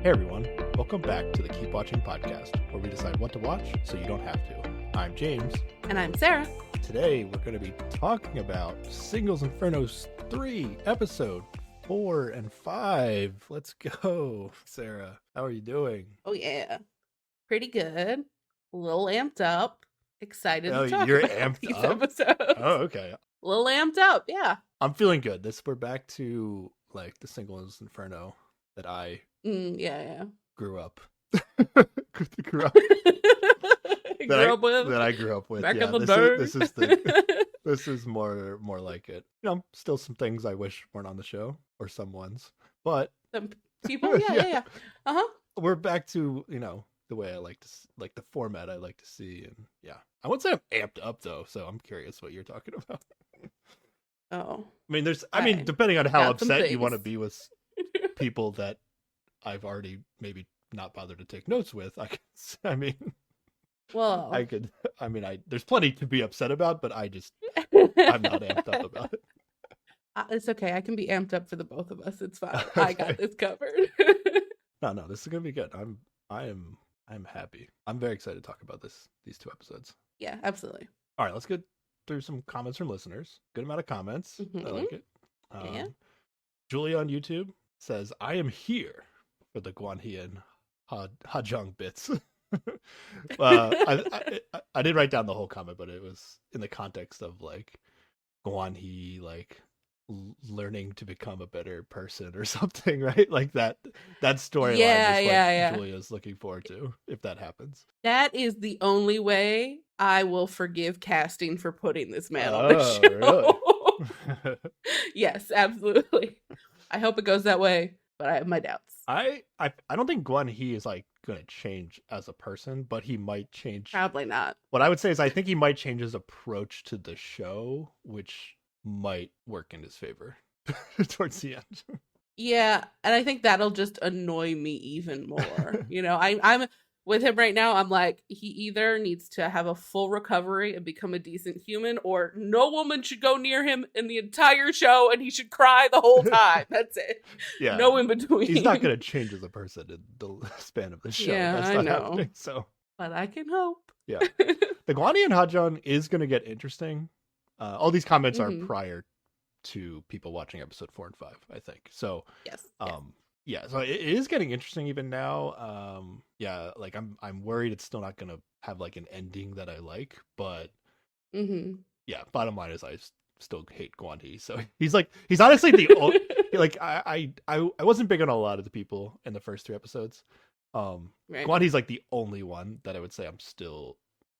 Hey everyone, welcome back to the Keep Watching podcast, where we decide what to watch so you don't have to. I'm James. And I'm Sarah. Today we're going to be talking about Singles Inferno 3, episode 4 and 5. Let's go. Sarah, how are you doing? Oh yeah, pretty good. A little amped up. Excited Oh, to talk you're about amped these up? episodes. Oh, okay. A little amped up, yeah. I'm feeling good. We're back to like the Singles Inferno that I Yeah. grew up. grew up. That I grew up with. Back Yeah, in the day. This is more like it. You know, still some things I wish weren't on the show, or some ones, but Some people, yeah. we're back to, you know, the way I like to like the format I like to see, and yeah, I wouldn't say I'm amped up though. So I'm curious what you're talking about. Oh, I mean, depending on how got some upset you want to things. be with people that I've already maybe not bothered to take notes with, well, there's plenty to be upset about, but I'm not amped up about it. It's okay. I can be amped up for the both of us. It's fine. Okay. I got this covered. No, this is gonna be good. I'm happy. I'm very excited to talk about these two episodes. Yeah, absolutely. All right, let's get through some comments from listeners. Good amount of comments. I like it. Yeah. Julia on YouTube says, "I am here for the Guanhee and Hajong bits." I did write down the whole comment, but it was in the context of like Guanhee like learning to become a better person or something, right? Like that storyline is what Julia's looking forward to if that happens. That is the only way I will forgive casting for putting this man on the show. Really? Yes, absolutely. I hope it goes that way, but I have my doubts. I don't think Guanhee is like going to change as a person, but he might change. Probably not. What I would say is I think he might change his approach to the show, which might work in his favor towards the end. Yeah, and I think that'll just annoy me even more. You know, I'm with him right now. I'm like, he either needs to have a full recovery and become a decent human, or no woman should go near him in the entire show, and he should cry the whole time. That's it. Yeah, no in between. He's not going to change as a person in the span of the show. Yeah, that's I not know. happening, so, but I can hope. Yeah, the Guanhee and Hajong is going to get interesting. All these comments are prior to people watching episode 4 and 5, I think. So yes. Yeah, so it is getting interesting even now. Yeah, like I'm worried it's still not gonna have like an ending that I like, but yeah, bottom line is I still hate Guanhee. So he's honestly the only, like I wasn't big on a lot of the people in the first 3 episodes. Right. Guanhee's like the only one that I would say I'm still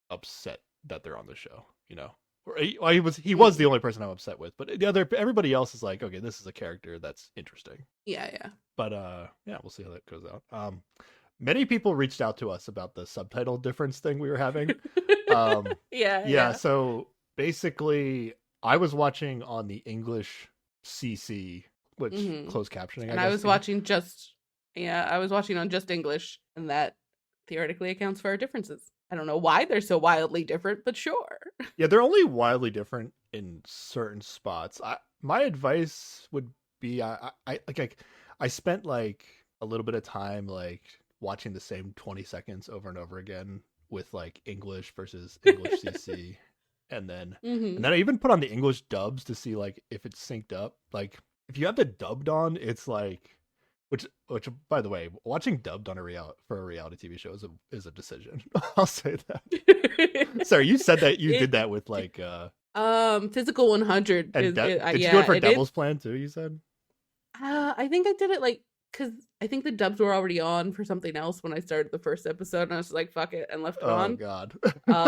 upset that they're on the show, you know. He was the only person I'm upset with, but everybody else is like, okay, this is a character that's interesting. Yeah. But yeah, we'll see how that goes out. Many people reached out to us about the subtitle difference thing we were having. Yeah. So basically, I was watching on the English CC, which closed captioning. And I was watching on just English, and that theoretically accounts for our differences. I don't know why they're so wildly different, but sure. Yeah, they're only wildly different in certain spots. My advice would be I spent like a little bit of time like watching the same 20 seconds over and over again with like English versus English CC, and then I even put on the English dubs to see like if it's synced up. Like if you have the dubbed on, it's like which by the way, watching dubbed on for a reality TV show is a decision. I'll say that. Sorry, you said that you did that with like Physical 100. Did you do it for Devil's Plan too? You said. I think I did it like because I think the dubs were already on for something else when I started the first episode, and I was like, "Fuck it," and left it on. Oh God.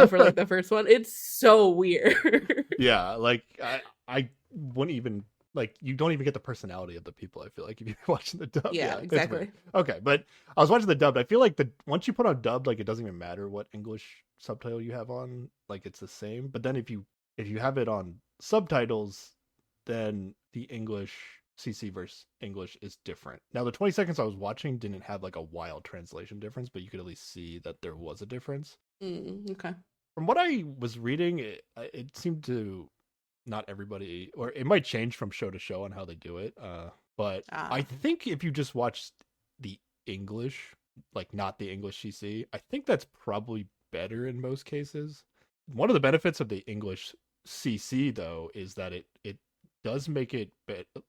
For like the first one, it's so weird. Yeah, like I wouldn't even. Like, you don't even get the personality of the people, I feel like, if you're watching the dub. Yeah, exactly. Okay, but I was watching the dubbed. I feel like once you put on dubbed, like, it doesn't even matter what English subtitle you have on. Like, it's the same. But then if you have it on subtitles, then the English CC versus English is different. Now, the 20 seconds I was watching didn't have, like, a wild translation difference, but you could at least see that there was a difference. Okay. From what I was reading, it seemed to... not everybody, or it might change from show to show on how they do it. But I think if you just watch the English, like not the English CC. I think that's probably better in most cases. One of the benefits of the English CC though is that it does make it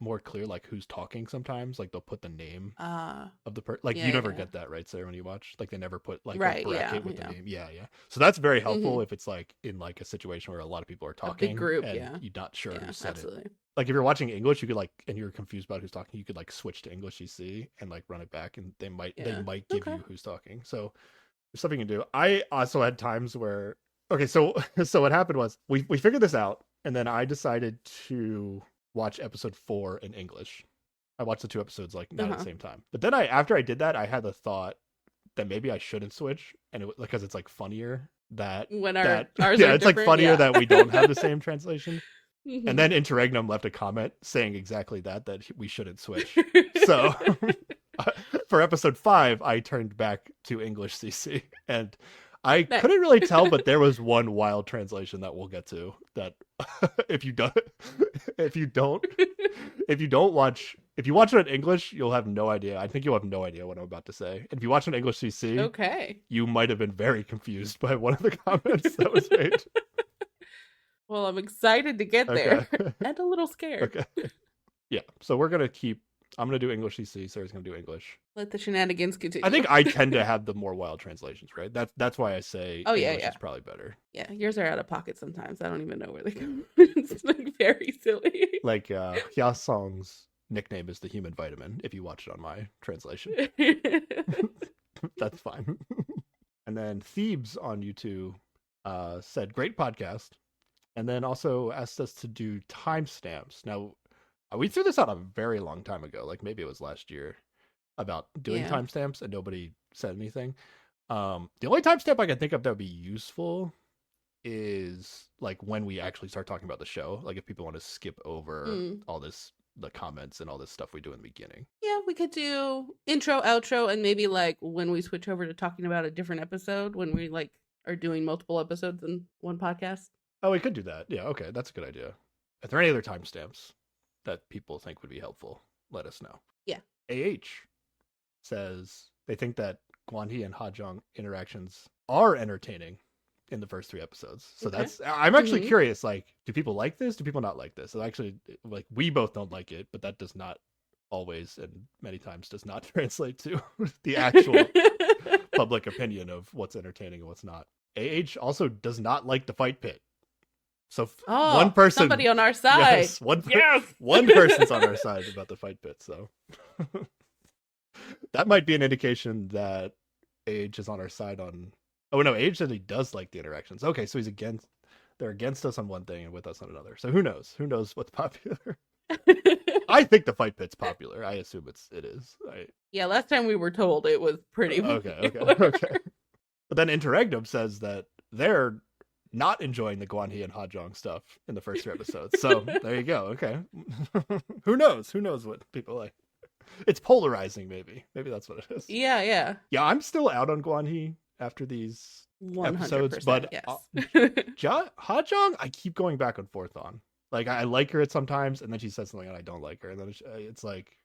more clear like who's talking sometimes. Like they'll put the name of the person. Like you Yeah, never yeah. get that, right, Sarah, when you watch? Like they never put like a Right, yeah, bracket with the yeah. name. Yeah, yeah. So that's very helpful Mhm. if it's like in like a situation where a lot of people are A big talking group, and yeah. you're not sure who Yeah, said it. absolutely. Like if you're watching English, you could like and you're confused about who's talking, you could like switch to English CC and like run it back and they Yeah. might give Okay. you who's talking. So there's something you can do. I also had times where okay, so so what happened was we figured this out and then I decided to watch episode 4 in English. I watched the two episodes like not at the Uh-huh. same time. But then after I did that, I had the thought that maybe I shouldn't switch and it because it's like funnier that When that ours yeah, are it's like different, funnier yeah. that we don't have the same translation. And Mhm. then Interregnum left a comment saying exactly that we shouldn't switch. So for episode 5, I turned back to English CC, and I Nice. couldn't really tell, but there was one wild translation that we'll get to. That if you don't, if you don't, if you watch it in English, you'll have no idea. I think you'll have no idea what I'm about to say. And if you watch it in English CC, Okay. you might have been very confused by one of the comments that was made. Well, I'm excited to get Okay. there and a little scared. Okay. Yeah. So I'm gonna do English CC. Sarah's gonna do English. Let the shenanigans continue. I think I tend to have the more wild translations, right? That's why I say Oh, yeah, English yeah. is probably better. Yeah, yours are out of pocket sometimes. I don't even know where they come. It's like very silly. Like Hyasong's nickname is the human vitamin. If you watch it on my translation, that's fine. And then Thebes on YouTube said great podcast, and then also asked us to do timestamps. Now we threw this out a very long time ago, like maybe it was last year, about doing Yeah. timestamps, and nobody said anything. The only timestamp I can think of that would be useful is like when we actually start talking about the show. Like if people want to skip over all this, the comments and all this stuff we do in the beginning. Yeah, we could do intro, outro, and maybe like when we switch over to talking about a different episode, when we like are doing multiple episodes in one podcast. Oh, we could do that. Yeah, okay, that's a good idea. Are there any other timestamps that people think would be helpful? Let us know. Yeah. AH says they think that Guanhee and Hajong interactions are entertaining in the first 3 episodes. So Okay. that's I'm actually curious, like, do people like this? Do people not like this? So actually, like, we both don't like it, but that does not always and many times does not translate to the actual public opinion of what's entertaining and what's not. AH also does not like the fight pit. So one person, somebody on our side. Yes, one person's on our side about the fight pit. So that might be an indication that AH is on our side on. Oh no, AH said he does like the interactions. Okay, so they're against us on one thing and with us on another. So who knows? Who knows what's popular? I think the fight pit's popular. I assume it is. Yeah, last time we were told it was pretty okay. But then Interregnum says that they're not enjoying the Guanhee and Hajong stuff in the first 3 episodes. So there you go. Okay. Who knows? Who knows what people like? It's polarizing, maybe. Maybe that's what it is. Yeah. Yeah, I'm still out on Guanhee after these 100%, episodes, but yes. Hajong, I keep going back and forth on. Like I like her at sometimes, and then she says something and I don't like her, and then it's like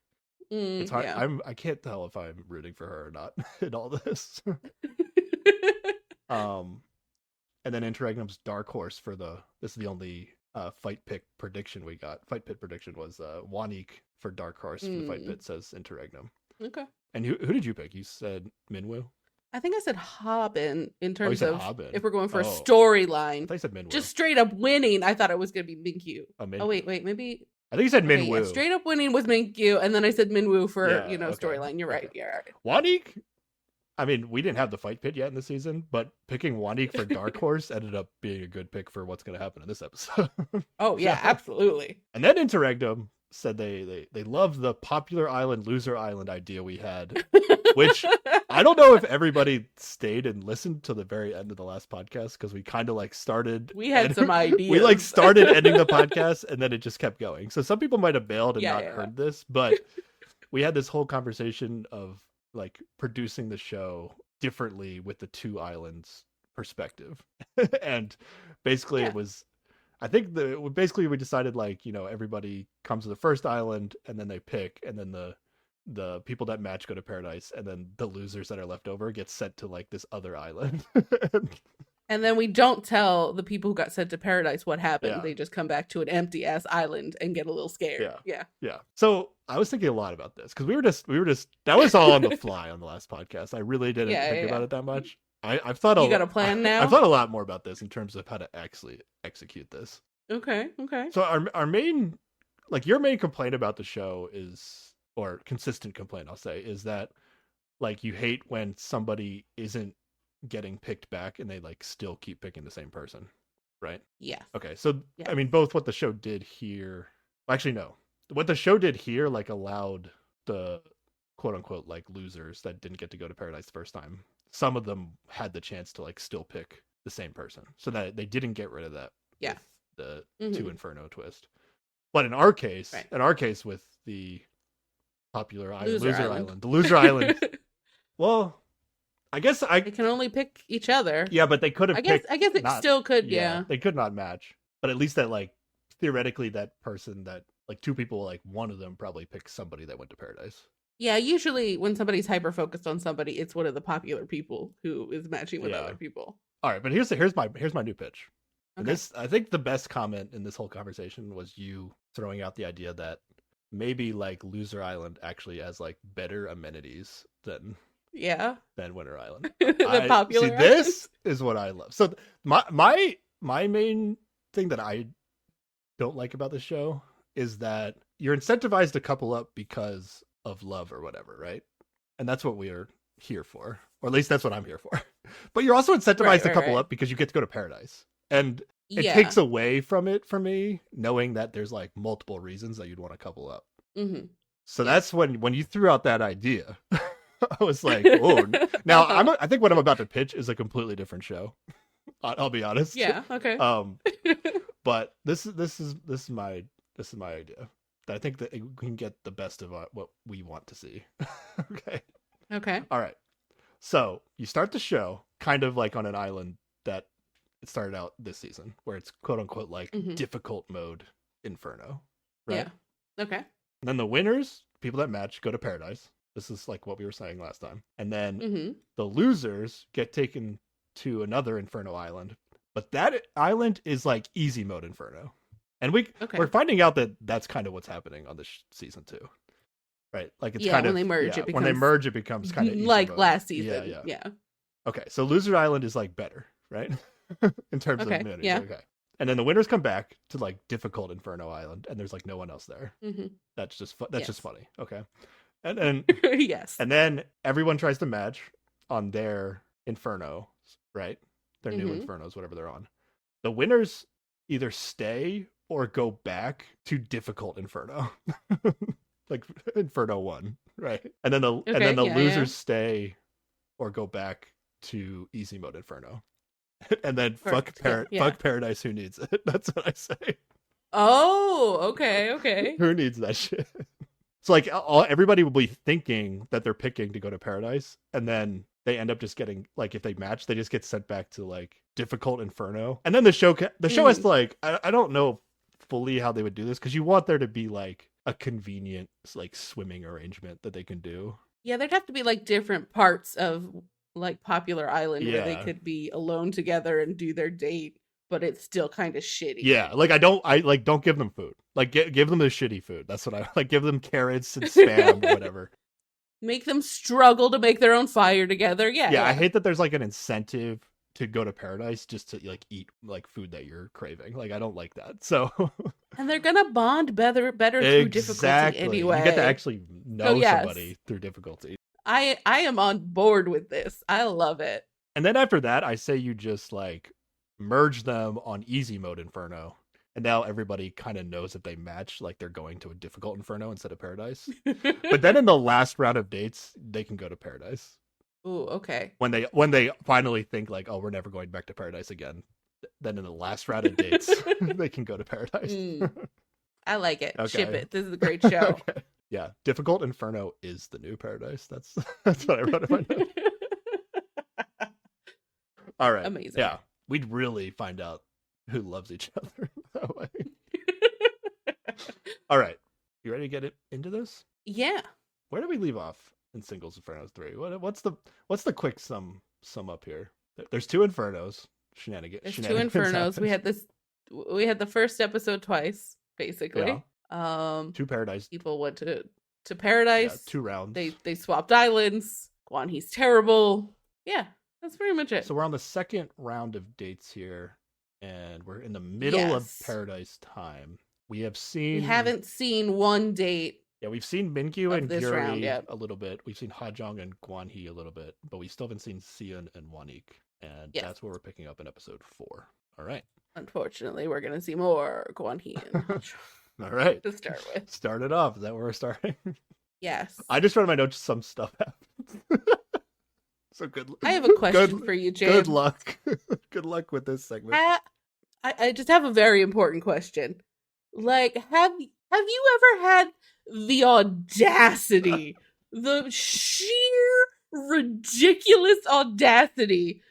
it's hard. Yeah. I can't tell if I'm rooting for her or not in all this. And then Interregnum's dark horse for this is the only fight pick prediction we got. Fight pit prediction was Wanik for dark horse for the fight pit, says Interregnum. Okay. And who did you pick? You said Minwoo? I think I said Haben in terms of Haben. if we're going for a storyline. I thought you said Minwoo. Just straight up winning, I thought it was going to be Minkyu. Oh, wait, maybe... I think you said Minwoo. Yeah, straight up winning was Minkyu, and then I said Minwoo for, storyline. You're right. Yeah, right. Wanik? I mean, we didn't have the fight pit yet in the season, but picking Wanik for Dark Horse ended up being a good pick for what's going to happen in this episode. Oh, yeah, absolutely. And then Interregnum said they love the popular island, loser island idea we had, which I don't know if everybody stayed and listened to the very end of the last podcast, because we kind of like started. We had some ideas. We like started ending the podcast and then it just kept going. So some people might have bailed and not heard this, but we had this whole conversation of like producing the show differently with the 2 islands perspective. And basically it was, I think we decided like, everybody comes to the first island and then they pick, and then the the people that match go to paradise, and then the losers that are left over get sent to like this other island. And then we don't tell the people who got sent to paradise what happened. Yeah. They just come back to an empty ass island and get a little scared. Yeah. Yeah. Yeah. So I was thinking a lot about this because we were just that was all on the fly on the last podcast. I really didn't think about it that much. I've thought You got a plan now? I've thought a lot more about this in terms of how to actually execute this. Okay. So our main, like your main complaint about the show is, or consistent complaint I'll say, is that like you hate when somebody isn't getting picked back and they like still keep picking the same person, right? Yeah. Okay, so Yeah. I mean, both what the show did here, actually no, what the show did here like allowed the quote unquote like losers that didn't get to go to paradise the first time, some of them had the chance to like still pick the same person, so that they didn't get rid of that. Yeah. With the two Inferno twist. But in our case, with the popular island, loser island, the loser island, well, I guess they can only pick each other. Yeah, but they could have. I guess it still could. Yeah, they could not match. But at least that, like, theoretically, that person that like two people, like one of them probably picked somebody that went to paradise. Yeah, usually when somebody's hyper focused on somebody, it's one of the popular people who is matching with other people. All right, but here's my new pitch. Okay. This, I think the best comment in this whole conversation was you throwing out the idea that maybe like Loser Island actually has like better amenities than Winter Island. The popular. See, this is what I love. So my main thing that I don't like about the show is that you're incentivized to couple up because of love or whatever, right? And that's what we're here for, or at least that's what I'm here for. But you're also incentivized to couple up because you get to go to paradise, and it takes away from it for me knowing that there's like multiple reasons that you'd want to couple up. Mm-hmm. So that's when you threw out that idea. I was like, "Oh!" Now I think what I'm about to pitch is a completely different show. I'll be honest. Yeah. Okay. But this is my idea. That I think that we can get the best of what we want to see. Okay. Okay. All right. So you start the show kind of like on an island that it started out this season, where it's quote unquote like difficult mode Inferno. Right. Yeah. Okay. And then the winners, people that match, go to paradise. This is like what we were saying last time. And then the losers get taken to another Inferno island. But that island is like easy mode Inferno. And we're finding out that that's kind of what's happening on this season too. Right? Like it's kind of when they merge, it becomes kind of easy like mode. last season. Yeah. Okay, so Loser Island is like better, right? In terms of amenities. Yeah. Okay. And then the winners come back to like difficult Inferno Island, and there's like no one else there. That's just just funny. Okay. And then yes. And then everyone tries to match on their Inferno, right? Their new Infernos, whatever they're on. The winners either stay or go back to difficult Inferno. Like Inferno 1, right? And then the losers stay or go back to easy mode Inferno. And then fuck paradise, who needs it? That's what I say. Oh, okay. Who needs that shit? So like everybody will be thinking that they're picking to go to paradise, and then they end up just getting, like, if they match, they just get sent back to like difficult Inferno. And then the show has to like, I don't know fully how they would do this, because you want there to be like a convenient like swimming arrangement that they can do. Yeah, there'd have to be like different parts of like popular island where they could be alone together and do their date, but it's still kind of shitty. Yeah, like don't give them food. Like give them the shitty food. That's what I like. Give them carrots and spam or whatever. Make them struggle to make their own fire together. Yeah. I hate that there's like an incentive to go to paradise just to like eat like food that you're craving. Like I don't like that. So and they're gonna bond better through difficulty anyway. You get to actually know somebody through difficulty. I am on board with this. I love it. And then after that, I say you just like merge them on easy mode Inferno. And now everybody kind of knows if they match, like they're going to a difficult Inferno instead of paradise. But then in the last round of dates, they can go to paradise. Ooh, okay. When they finally think like, oh, we're never going back to paradise again, then in the last round of dates, they can go to paradise. I like it. Okay. Ship it. This is a great show. Okay. Yeah, difficult Inferno is the new paradise. That's what I wrote in my notes. All right. Amazing. Yeah, we'd really find out who loves each other that way. All right, you ready to get into this? Yeah. where do we leave off in Singles Inferno 3? What's the quick sum up here? There's two Infernos. There's two Shenanigans Infernos. happen. We had the first episode twice, Yeah. basically. Two Paradise. People went to Yeah, paradise. 2 rounds. They swapped islands. Guan He's terrible. Yeah, that's pretty much it. So we're on the second round of dates here, and we're in the middle of Yes. Paradise time. We haven't seen one date Yeah, we've seen Minkyu of and this round Gyuri yet. a little bit. We've seen Hajong and Guan He a little bit, but we still haven't seen Sion and Wanik. And Yes. that's what we're picking up in episode 4. All right. Unfortunately, we're gonna see more Guan He and Hajong All right. to start with. Start it off. Is that where we're starting? Yes. I just wrote in my notes some stuff happens. So good. I have a question for you, James. Good luck. Good luck with this segment. I just have a very important question. Like, have you ever had the audacity, the sheer ridiculous audacity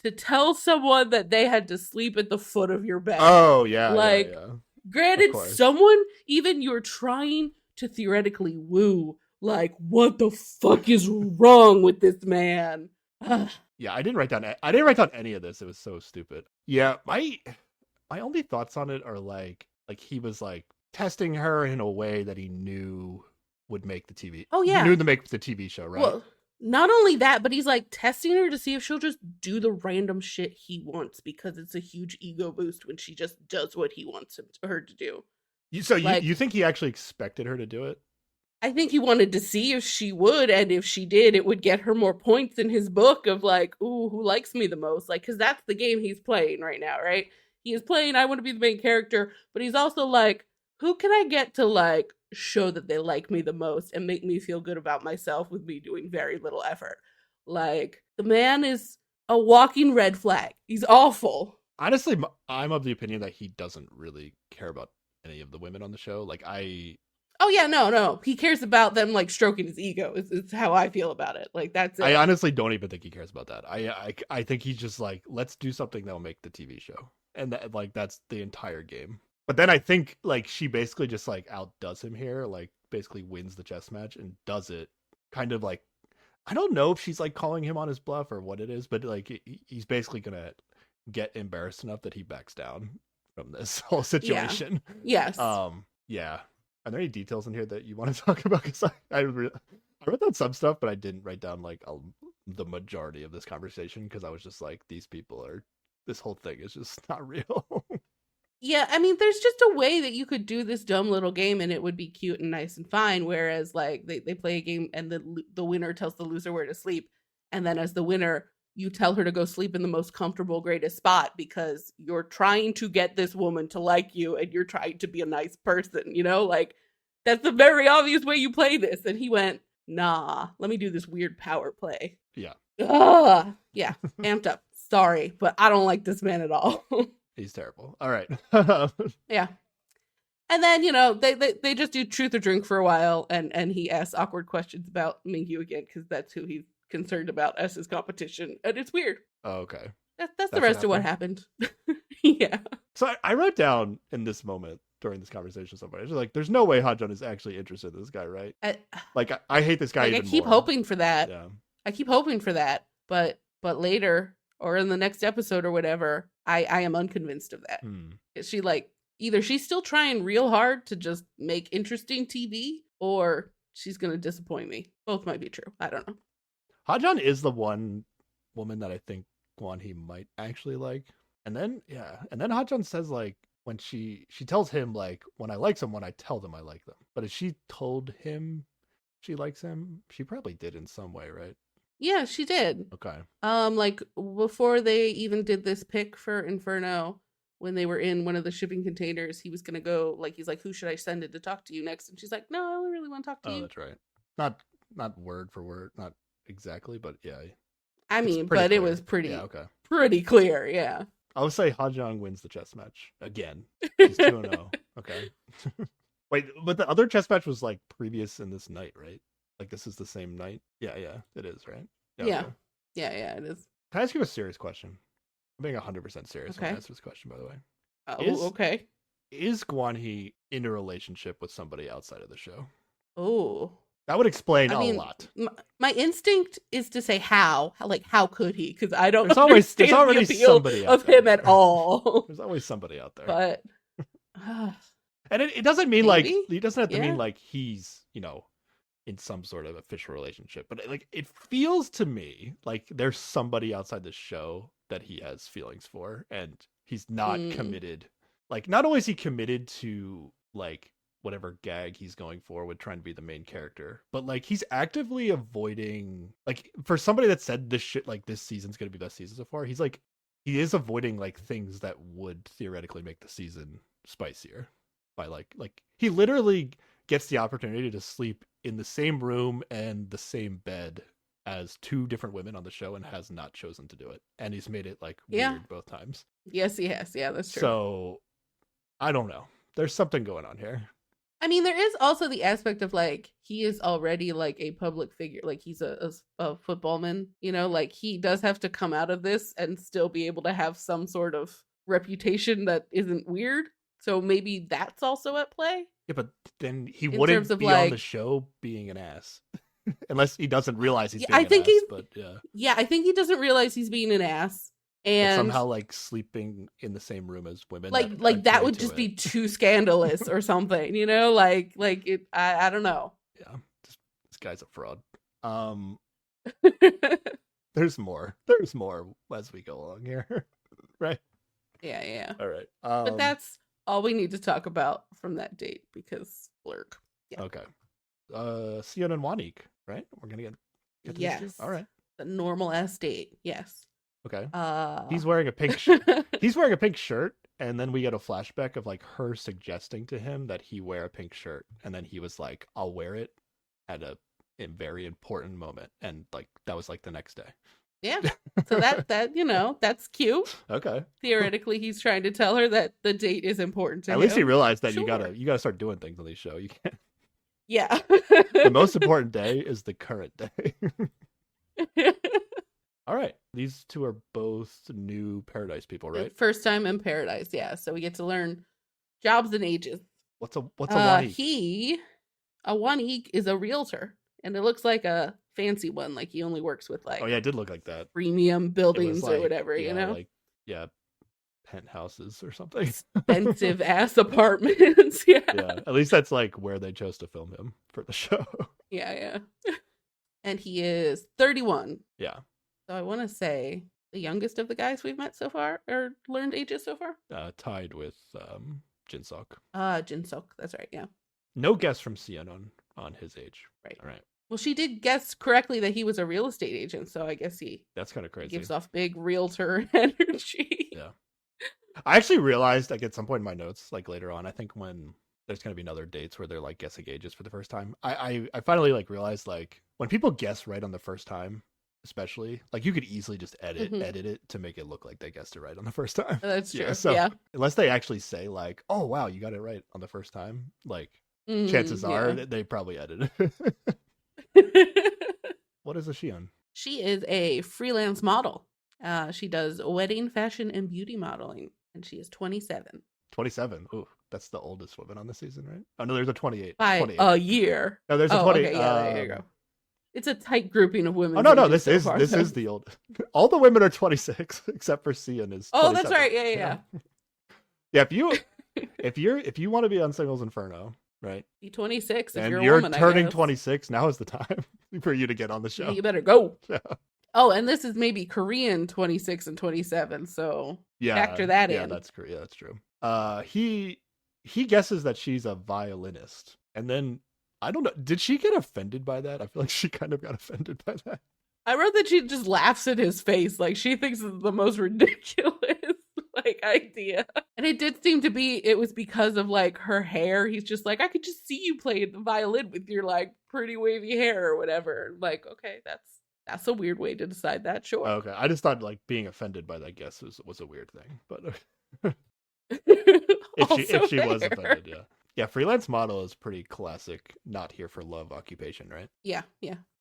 to tell someone that they had to sleep at the foot of your bed? Oh, yeah. Like, yeah. Granted, course. someone even you're trying to theoretically woo, like, what the fuck is wrong with this man? Yeah, I didn't write down any of this. It was so stupid. Yeah, my only thoughts on it are like he was like testing her in a way that he knew would make the TV. Oh, yeah. He knew to make the TV show, right? Well, not only that, but he's like testing her to see if she'll just do the random shit he wants because it's a huge ego boost when she just does what he wants her to do. You think he actually expected her to do it? I think he wanted to see if she would, and if she did, it would get her more points in his book of like, ooh, who likes me the most? Like, because that's the game he's playing right now, right? He is playing, I want to be the main character, but he's also like, who can I get to like show that they like me the most and make me feel good about myself with me doing very little effort? Like, the man is a walking red flag. He's awful. Honestly, I'm of the opinion that he doesn't really care about any of the women on the show. Like, Oh yeah, no. He cares about them like stroking his ego. It's how I feel about it. Like, that's it. I honestly don't even think he cares about that. I think he's just like, let's do something that'll make the TV show, and that, like, that's the entire game. But then I think like she basically just like outdoes him here, like basically wins the chess match and does it kind of like, I don't know if she's like calling him on his bluff or what it is, but like he's basically gonna get embarrassed enough that he backs down from this whole situation. Yes. Yeah. Are there any details in here that you want to talk about? Because I wrote down some stuff, but I didn't write down like the majority of this conversation because I was just like, this whole thing is just not real. Yeah, I mean, there's just a way that you could do this dumb little game and it would be cute and nice and fine. Whereas, like, they play a game and the winner tells the loser where to sleep. And then as the winner, you tell her to go sleep in the most comfortable, greatest spot because you're trying to get this woman to like you and you're trying to be a nice person, you know? Like, that's the very obvious way you play this. And he went, nah, let me do this weird power play. Yeah. Ugh. Yeah, amped up. Sorry, but I don't like this man at all. He's terrible. All right. Yeah. And then, you know, they just do truth or drink for a while, and he asks awkward questions about Mingyu again, because that's who he's concerned about as his competition. And it's weird. Oh, okay. That's the rest of what happened. Yeah. So I wrote down in this moment during this conversation somebody, just like, there's no way Hajun is actually interested in this guy, right? I hate this guy like, even I keep more. hoping for that. Yeah. I keep hoping for that. But later, or in the next episode or whatever, I am unconvinced of that. Is she like, either she's still trying real hard to just make interesting TV, or she's going to disappoint me. Both might be true. I don't know. Hajun is the one woman that I think Guan He might actually like. And then Hajun says, like, when she tells him, like, when I like someone, I tell them I like them. But if she told him she likes him, she probably did in some way, right? Yeah, she did. Okay. Like, before they even did this pick for Inferno, when they were in one of the shipping containers, he was gonna go, like, he's like, who should I send it to talk to you next? And she's like, no, I only really want to talk to you. Oh, that's right. Not word for word, not exactly, but yeah. I mean, but clear. it was pretty, yeah, okay. Pretty clear, yeah. I would say Hajong wins the chess match again. He's 2-0. Okay. Wait, but the other chess match was like previous in this night, right? Like, this is the same night? Yeah, it is, right? Yeah. Okay. Yeah, it is. Can I ask you a serious question? I'm being 100% serious when I Okay. answer this question, by the way. Oh, okay. Is Guan He in a relationship with somebody outside of the show? Oh, That would explain I a mean, lot. my instinct is to say how could he? Because I don't There's understand the already appeal somebody out of there. him at all. There's always somebody out there. But and it doesn't mean maybe? like, he doesn't have to Yeah. mean like he's, in some sort of official relationship, but like it feels to me like there's somebody outside the show that he has feelings for, and he's not committed. Like, not only is he committed to like whatever gag he's going for with trying to be the main character, but like he's actively avoiding, like, for somebody that said this shit, like this season's gonna be the best season so far, he is avoiding like things that would theoretically make the season spicier by like he literally gets the opportunity to sleep in the same room and the same bed as two different women on the show and has not chosen to do it, and he's made it like weird both times. Yes, he has. Yeah, that's true. So I don't know, there's something going on here. I mean, there is also the aspect of like he is already like a public figure, like he's a footballman, like he does have to come out of this and still be able to have some sort of reputation that isn't weird. So maybe that's also at play. Yeah, but then he In wouldn't terms of, be on the like- show being an ass. Unless he doesn't realize he's Yeah, being I think an ass, he's- but yeah. Yeah, I think he doesn't realize he's being an ass, But and somehow like sleeping in the same room as women. like that would just be too scandalous or something, like it. I don't know. Yeah, this guy's a fraud. There's more as we go along here. Right? Yeah. All right. But that's all we need to talk about from that date because blurk. Yeah. Okay. Sion and Wanik, right? We're gonna get to these two? Yes. All right. The normal ass date. Yes. Okay. Uh He's wearing a pink shirt. He's wearing a pink shirt, and then we get a flashback of like her suggesting to him that he wear a pink shirt, and then he was like, "I'll wear it at a very important moment," and like that was like the next day. Yeah. So that that's cute. Okay. Theoretically, he's trying to tell her that the date is important to him. At least he realized that Sure. you gotta start doing things on these shows. You can't. Yeah. The most important day is the current day. All right. These two are both new Paradise people, right? First time in Paradise, yeah. So we get to learn jobs and ages. What's a Wanik? A Wanik is a realtor, and it looks like a fancy one. Like he only works with like Oh yeah, it did look like that. premium It was buildings like, or whatever, yeah, like penthouses or something. expensive ass apartments. Yeah. Yeah, at least that's like where they chose to film him for the show. Yeah. And he is 31. Yeah. So I want to say the youngest of the guys we've met so far or learned ages so far. Tied with Jinsok. Jinsok. That's right. Yeah. No guess from Sion on his age. Right. All right. Well, she did guess correctly that he was a real estate agent, so I guess he That's kind of crazy. gives off big realtor energy. Yeah. I actually realized like at some point in my notes, like later on, I think when there's gonna be another dates where they're like guessing ages for the first time. I finally like realized like when people guess right on the first time, especially, like you could easily just edit it to make it look like they guessed it right on the first time. That's true. Yeah, so Yeah. unless they actually say like, "Oh wow, you got it right on the first time," like chances are that they probably edited it. What is a Shion? She is a freelance model. She does wedding, fashion, and beauty modeling, and she is 27. 27. Ooh, that's the oldest woman on the season, right? Oh no, there's a 28. By 28. a year. No, there's a 20. Okay, yeah, there you go. It's a tight grouping of women. Oh no, this is the old. All the women are 26 except for Sion is. 27. Oh, that's right. Yeah. Yeah. If you want to be on Singles Inferno, right? Be 26 if and you're a you're woman, turning I guess. 26. Now is the time for you to get on the show. You better go. Yeah. Oh, and this is maybe Korean 26 and 27, so factor that in. Yeah, that's true. He guesses that she's a violinist, and then I don't know. Did she get offended by that? I feel like she kind of got offended by that. I wrote that she just laughs at his face, like she thinks it's the most ridiculous like idea. And it did seem to be it was because of like her hair. He's just like, I could just see you play the violin with your like pretty wavy hair or whatever. Like, okay, that's a weird way to decide that, sure. Okay, I just thought like being offended by that guess was a weird thing, but if she was offended, yeah, freelance model is pretty classic. Not here for love occupation, right? Yeah.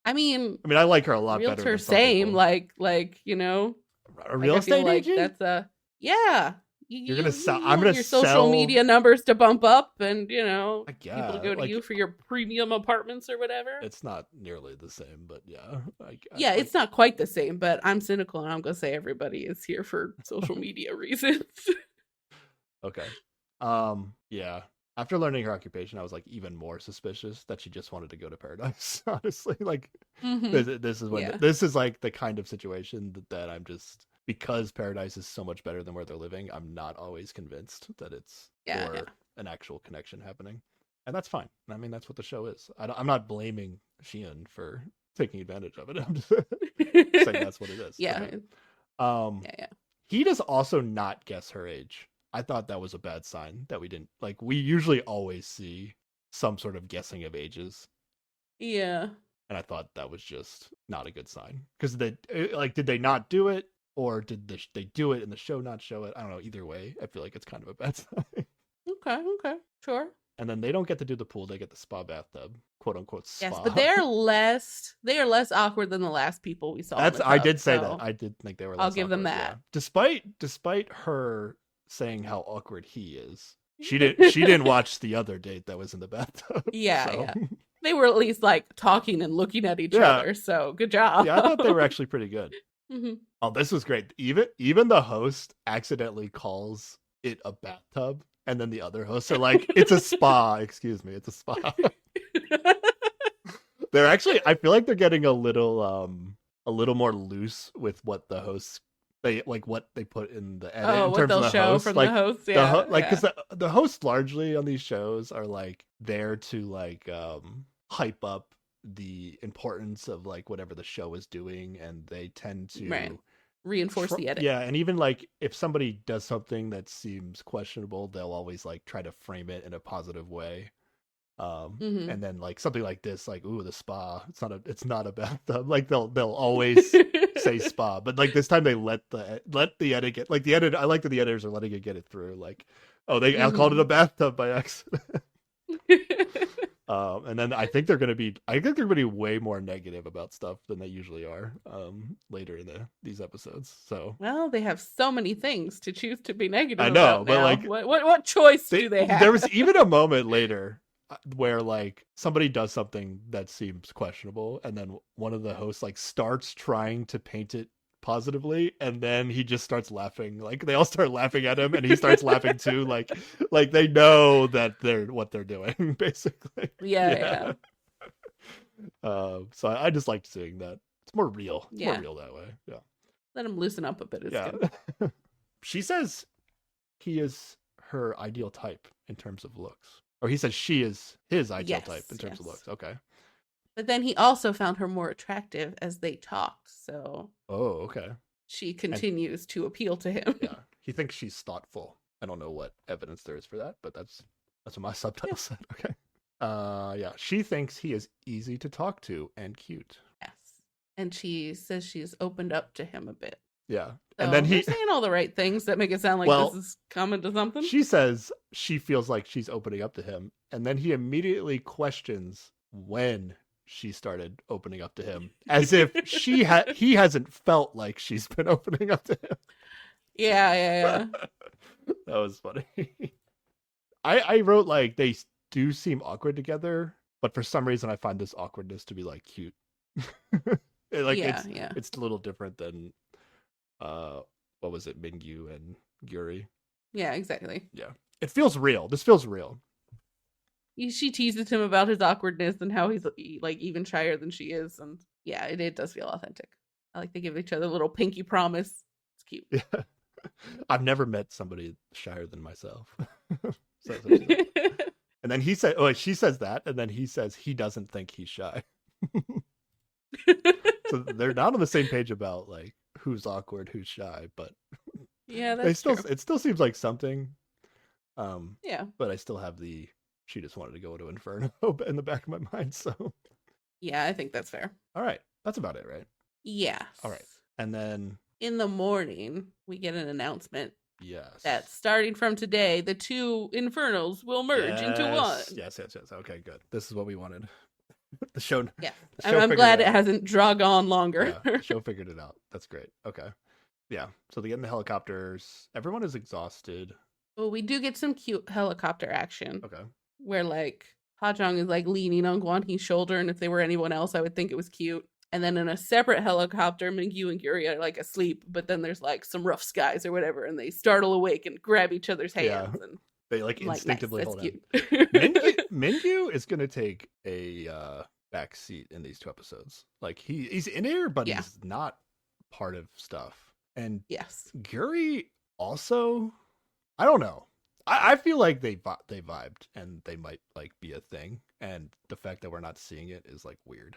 I mean, I like her a lot better. Realtor, Than some same, people. like a real a real estate like agent. that's a yeah. you, gonna you sell. you I'm want gonna your social sell. media numbers to bump up, and people to Yeah, go to like you for your premium apartments or whatever. it's not nearly the same, but yeah, Yeah, like it's not quite the same, but I'm cynical and I'm gonna say everybody is here for social media reasons. okay. Yeah. After learning her occupation, I was like even more suspicious that she just wanted to go to paradise. Honestly, like Hmm. Yeah. this is like the kind of situation that I'm just, because paradise is so much better than where they're living, I'm not always convinced that it's Yeah, yeah. for an actual connection happening, and that's fine. I mean, that's what the show is. I'm not blaming Sheehan for taking advantage of it. I'm just saying that's what it is. Yeah. Okay. Um, Yeah, yeah. he does also not guess her age. I thought that was a bad sign that we didn't, like, we usually always see some sort of guessing of ages, Yeah. and I thought that was just not a good sign, because they like, did they not do it, or did they do it and the show not show it? I don't know. Either way, I feel like it's kind of a bad sign. Okay, okay. Sure. And then they don't get to do the pool; they get the spa bathtub, quote unquote Yes, spa. but they are less awkward than the last people we saw in That's, the I tub. did say that. So I did think they were I'll less give them awkward. Yeah, that. despite her saying how awkward he is, she didn't watch the other date that was in the bathtub. Yeah, So yeah. They were at least like talking and looking at each yeah, other. So good job. yeah, I thought they were actually pretty good. Mhm. Oh, this was great. Even the host accidentally calls it a bathtub, and then the other hosts are like, "It's a spa." Excuse me, it's a spa. They're actually, I feel like they're getting a little more loose with what the hosts, they like, what they put in the edit Oh, in what terms of they'll the show host. from Like the hosts. the Yeah, like, yeah. because the hosts largely on these shows are like there to like hype up the importance of like whatever the show is doing, and they tend to Right. Reinforce the edit. yeah, and even like if somebody does something that seems questionable, they'll always like try to frame it in a positive way. Hmm. And then like something like this, like, ooh, the spa, it's not a bathtub. Like they'll always say spa, but like this time they let the edit get, like, the edit. I like that the editors are letting it get it through. Like, oh, they I called it a Hmm. bathtub by accident. And then I think they're gonna be way more negative about stuff than they usually are later in these episodes. So Well, they have so many things to choose to be negative I know, about but now. like What choice do they have? there was even a moment later where like somebody does something that seems questionable, and then one of the hosts like starts trying to paint it positively, and then he just starts laughing. Like they all start laughing at him, and he starts laughing too. Like they know that they're what they're doing, basically. Yeah, Yeah. yeah, So I just liked seeing that. It's more real. It's more yeah. real that way. Yeah. Let them loosen up a bit. It's Yeah. good. She says he is her ideal type in terms of looks. Or he says she is his ideal type Yes, in terms of yes. looks. Okay. But then he also found her more attractive as they talked. So Oh, okay. she And continues to appeal to him. yeah, he thinks she's thoughtful. I don't know what evidence there is for that, but that's what my subtitle said. Okay. Yeah, she thinks he is easy to talk to and cute. Yes. And she says she's opened up to him a bit. Yeah. So And then they're saying all the right things that make it sound like Well, this is coming to something. she says she feels like she's opening up to him, and then he immediately questions when she started opening up to him, as if he hasn't felt like she's been opening up to him. Yeah, yeah, That was funny. I wrote like they do seem awkward together, but for some reason I find this awkwardness to be like cute. Like yeah. Yeah. it's a little different than what was it, Mingyu and Gyuri. Yeah, exactly. Yeah. It feels real. This feels real. She teases him about his awkwardness and how he's like even shyer than she is, and yeah, it does feel authentic. I like they give each other a little pinky promise. It's cute. Yeah. I've never met somebody shyer than myself. So that's what she said. And then she says that, and then he says he doesn't think he's shy. So they're not on the same page about like who's awkward, who's shy, but Yeah, that's true. it still seems like something. Yeah. But I still have she just wanted to go to Inferno in the back of my mind. So Yeah, I think that's fair. all right, that's about it, right? Yes. All right, and then In the morning, we get an announcement yes, that starting from today, the two Infernos will merge into one. Yes. Okay, good. This is what we wanted. The show. Yeah. The show I'm figured glad it out. hasn't drug on longer. Yeah, the show figured it out. That's great. Okay. Yeah. So they get in the helicopters. Everyone is exhausted. Well, we do get some cute helicopter action Okay. where like Ha Jong is like leaning on Guan Hee's shoulder, and if they were anyone else, I would think it was cute. And then in a separate helicopter, Mingyu and Yuri are like asleep, but then there's like some rough skies or whatever, and they startle awake and grab each other's hands. Yeah. And They like I'm like, instinctively nice, hold that's on. cute. Mingyu is gonna take a back seat in these 2 episodes. Like he's in here, but Yeah. he's not part of stuff. And Yes. Guri also, I don't know. I feel like they vibed and they might like be a thing. And the fact that we're not seeing it is like weird.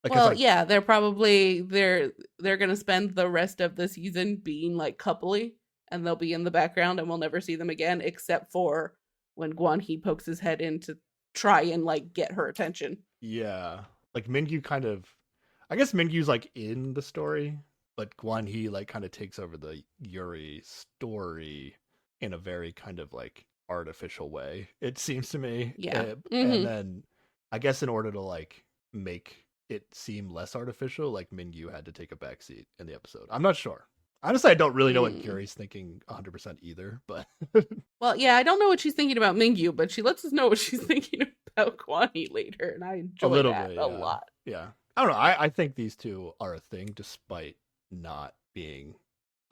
Like, Well, yeah, they're probably they're gonna spend the rest of the season being like coupley, and they'll be in the background, and we'll never see them again, except for when Guan Hee pokes his head in to try and like get her attention. yeah, like Mingyu kind of, I guess Mingyu's like in the story, but Guan Hee like kind of takes over the Yuri story in a very kind of like artificial way. It seems to me. Yeah. And then I guess in order to like make it seem less artificial, like Mingyu had to take a backseat in the episode. I'm not sure. Honestly, I don't really know what Yuri's thinking 100% either, but Well, yeah, I don't know what she's thinking about Mingyu, but she lets us know what she's thinking about Guan Hee later, and I enjoy that a lot. Yeah. I don't know. I think these two are a thing despite not being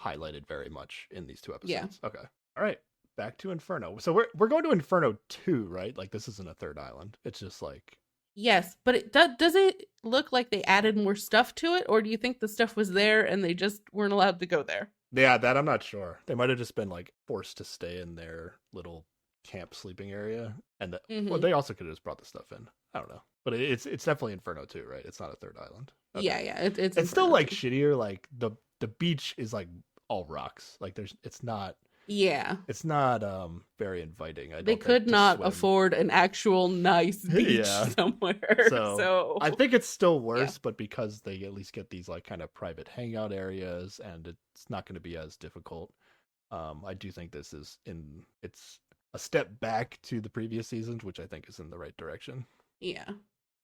highlighted very much in these 2 episodes. Yeah. Okay. All right. Back to Inferno. So we're going to Inferno 2, right? Like this isn't a third island. It's just like Yes, but it does it look like they added more stuff to it, or do you think the stuff was there and they just weren't allowed to go there? yeah, that I'm not sure. They might have just been like forced to stay in their little camp sleeping area, and well, they also could have just brought the stuff in. I don't know, but it's definitely Inferno 2, right? It's not a third island. Okay. Yeah, It's still like shittier. Like the beach is like all rocks. Like it's not very inviting. They could not afford an actual nice beach somewhere. So I think it's still worse, but because they at least get these like kind of private hangout areas, and it's not going to be as difficult. I do think it's a step back to the previous seasons, which I think is in the right direction. Yeah.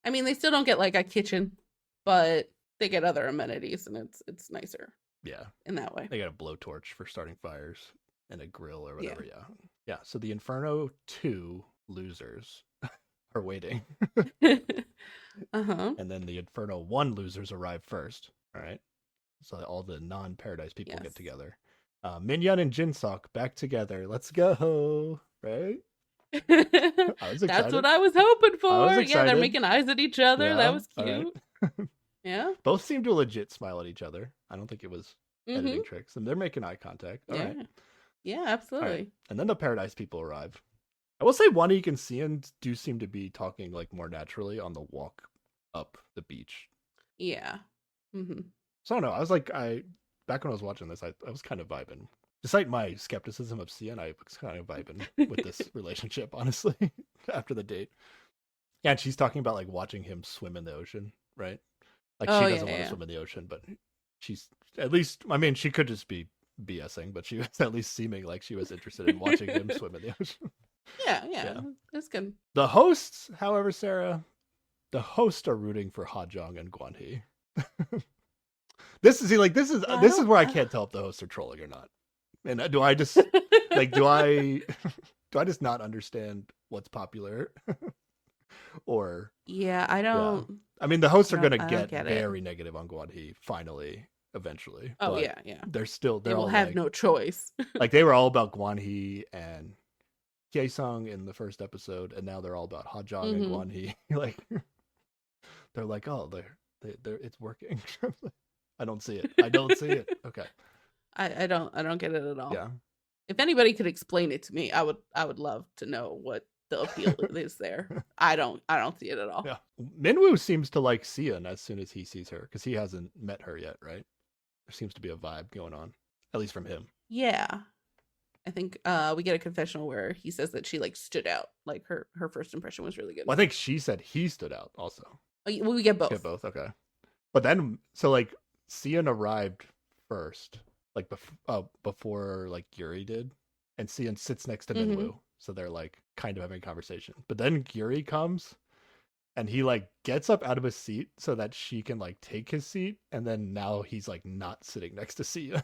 I mean, they still don't get like a kitchen, but they get other amenities, and it's nicer. Yeah. In that way. They got a blowtorch for starting fires and a grill or whatever. Yeah. So the Inferno 2 losers are waiting. And then the Inferno 1 losers arrive first. All right. So all the non-Paradise people get together. Minhyun and Jinsuk back together. Let's go. Right? That's what I was hoping for. Yeah, they're making eyes at each other. That was cute. Right. Yeah. Both seem to legit smile at each other. I don't think it was editing tricks. And they're making eye contact. All right. Yeah, absolutely. Right. And then the Paradise people arrive. I will say Wanik and Sian do seem to be talking like more naturally on the walk up the beach. Yeah. So I don't know. I was like, back when I was watching this, I was kind of vibing. Despite my skepticism of Sian, I was kind of vibing with this relationship, honestly, after the date. Yeah, and she's talking about like watching him swim in the ocean, right? Like she doesn't want to swim in the ocean, but she's at least, I mean, she could just be BSing, but she was at least seeming like she was interested in watching him swim in the ocean. Yeah. That's good. The hosts, however, Sarah, are rooting for Ha Jong and Guan Hee. This is where I can't tell if the hosts are trolling or not. And do I just just not understand what's popular? Or I don't. Yeah. I mean, the hosts are going to get very negative on Guan Hee finally, eventually. Oh but yeah. They will have no choice. Like they were all about Guan Hee and Kye-sung in the first episode, and now they're all about Ha Jong and Guan Hee. Like they're like, oh, they're it's working. I don't see it. Okay. I don't get it at all. Yeah. If anybody could explain it to me, I would love to know what the appeal is there. I don't see it at all. Yeah. Minwoo seems to like Sian as soon as he sees her, because he hasn't met her yet, right? There seems to be a vibe going on, at least from him. Yeah. I think we get a confessional where he says that she like stood out. Like her first impression was really good. Well, I think she said he stood out also. Well, we get both. Okay. But then, so like Sian arrived first, like before like Yuri did, and Sian sits next to Minwoo, so they're like kind of having a conversation. But then Yuri comes, and he like gets up out of his seat so that she can like take his seat, and then now he's like not sitting next to Sian.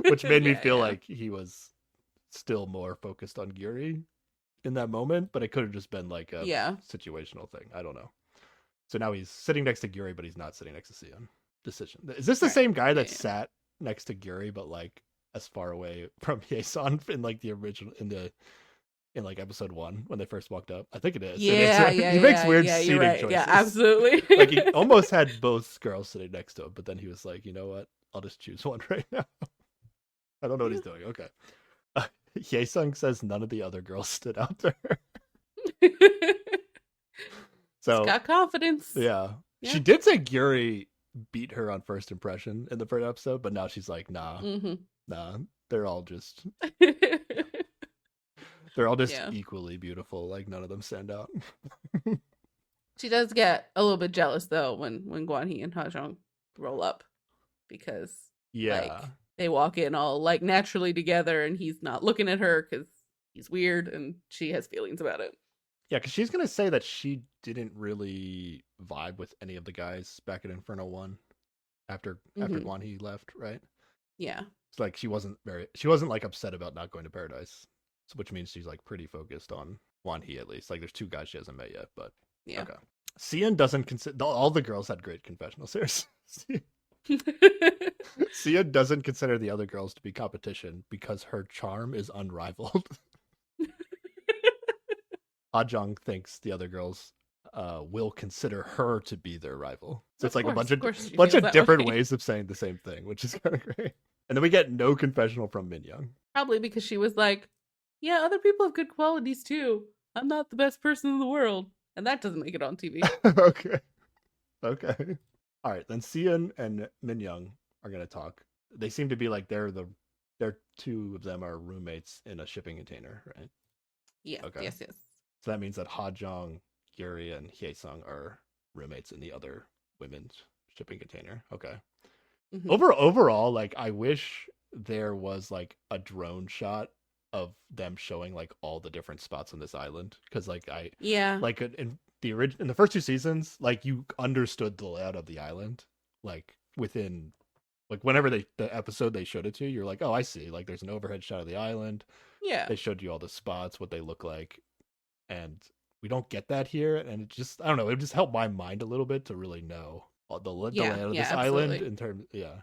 which made me Yeah, feel yeah. like he was still more focused on Giri in that moment, but it could have just been like a Yeah. situational thing. I don't know. So now he's sitting next to Guri, but he's not sitting next to Sion. Decision. Is this the Right. same guy Yeah, that yeah. sat next to Guri, but like as far away from Yeson in like the original in like episode 1 when they first walked up? I think it is. It makes Yeah, yeah, he makes yeah, weird yeah, you're seating right. Yeah, choices. absolutely. Like he almost had both girls sitting next to him, but then he was like, you know what? I'll just choose one right now. I don't know what Yeah. he's doing. Okay. Yesung says none of the other girls stood out to her. He's So got confidence. yeah, she Yeah. did say Guri beat her on first impression in the first episode, but now she's like, nah, Hmm. nah, they're all just they're all just Yeah. equally beautiful. Like none of them stand out. She does get a little bit jealous though when Guan Hee and Ha Jong roll up because Yeah, like they walk in all like naturally together and he's not looking at her because he's weird and she has feelings about it. yeah, because she's gonna say that she didn't really vibe with any of the guys back at Inferno 1 after Hmm. Guan He left, right? Yeah. It's like she wasn't like upset about not going to Paradise, so, which means she's like pretty focused on Guan He at least. Like there's 2 guys she hasn't met yet, but Yeah. okay. Cian doesn't consider all the girls had great confessionals here. Cian doesn't consider the other girls to be competition because her charm is unrivaled. Ajong thinks the other girls will consider her to be their rival. So it's like Of course she bunch feels of that different way. ways of saying the same thing, which is kind of great. And then we get no confessional from Minyoung. Probably because she was like, yeah, other people have good qualities too. I'm not the best person in the world. And that doesn't make it on TV. Okay. Okay. All right. Then Cian and Minyoung are gonna talk. They seem to be like they're 2 of them are roommates in a shipping container, right? Yeah. Okay. Yes, yes. So that means that Hajong, Yuri, and Hyesung are roommates in the other women's shipping container. Okay. Hmm. Overall, like I wish there was like a drone shot of them showing like all the different spots on this island because like I Yeah. like in the first 2 seasons, like you understood the layout of the island like within like whenever the episode they showed it to you, you're like, oh, I see. Like there's an overhead shot of the island. Yeah. They showed you all the spots, what they look like, and we don't get that here. And it just I don't know. It just helped my mind a little bit to really know the Yeah. layout of Yeah. this island Absolutely. in terms. Yeah,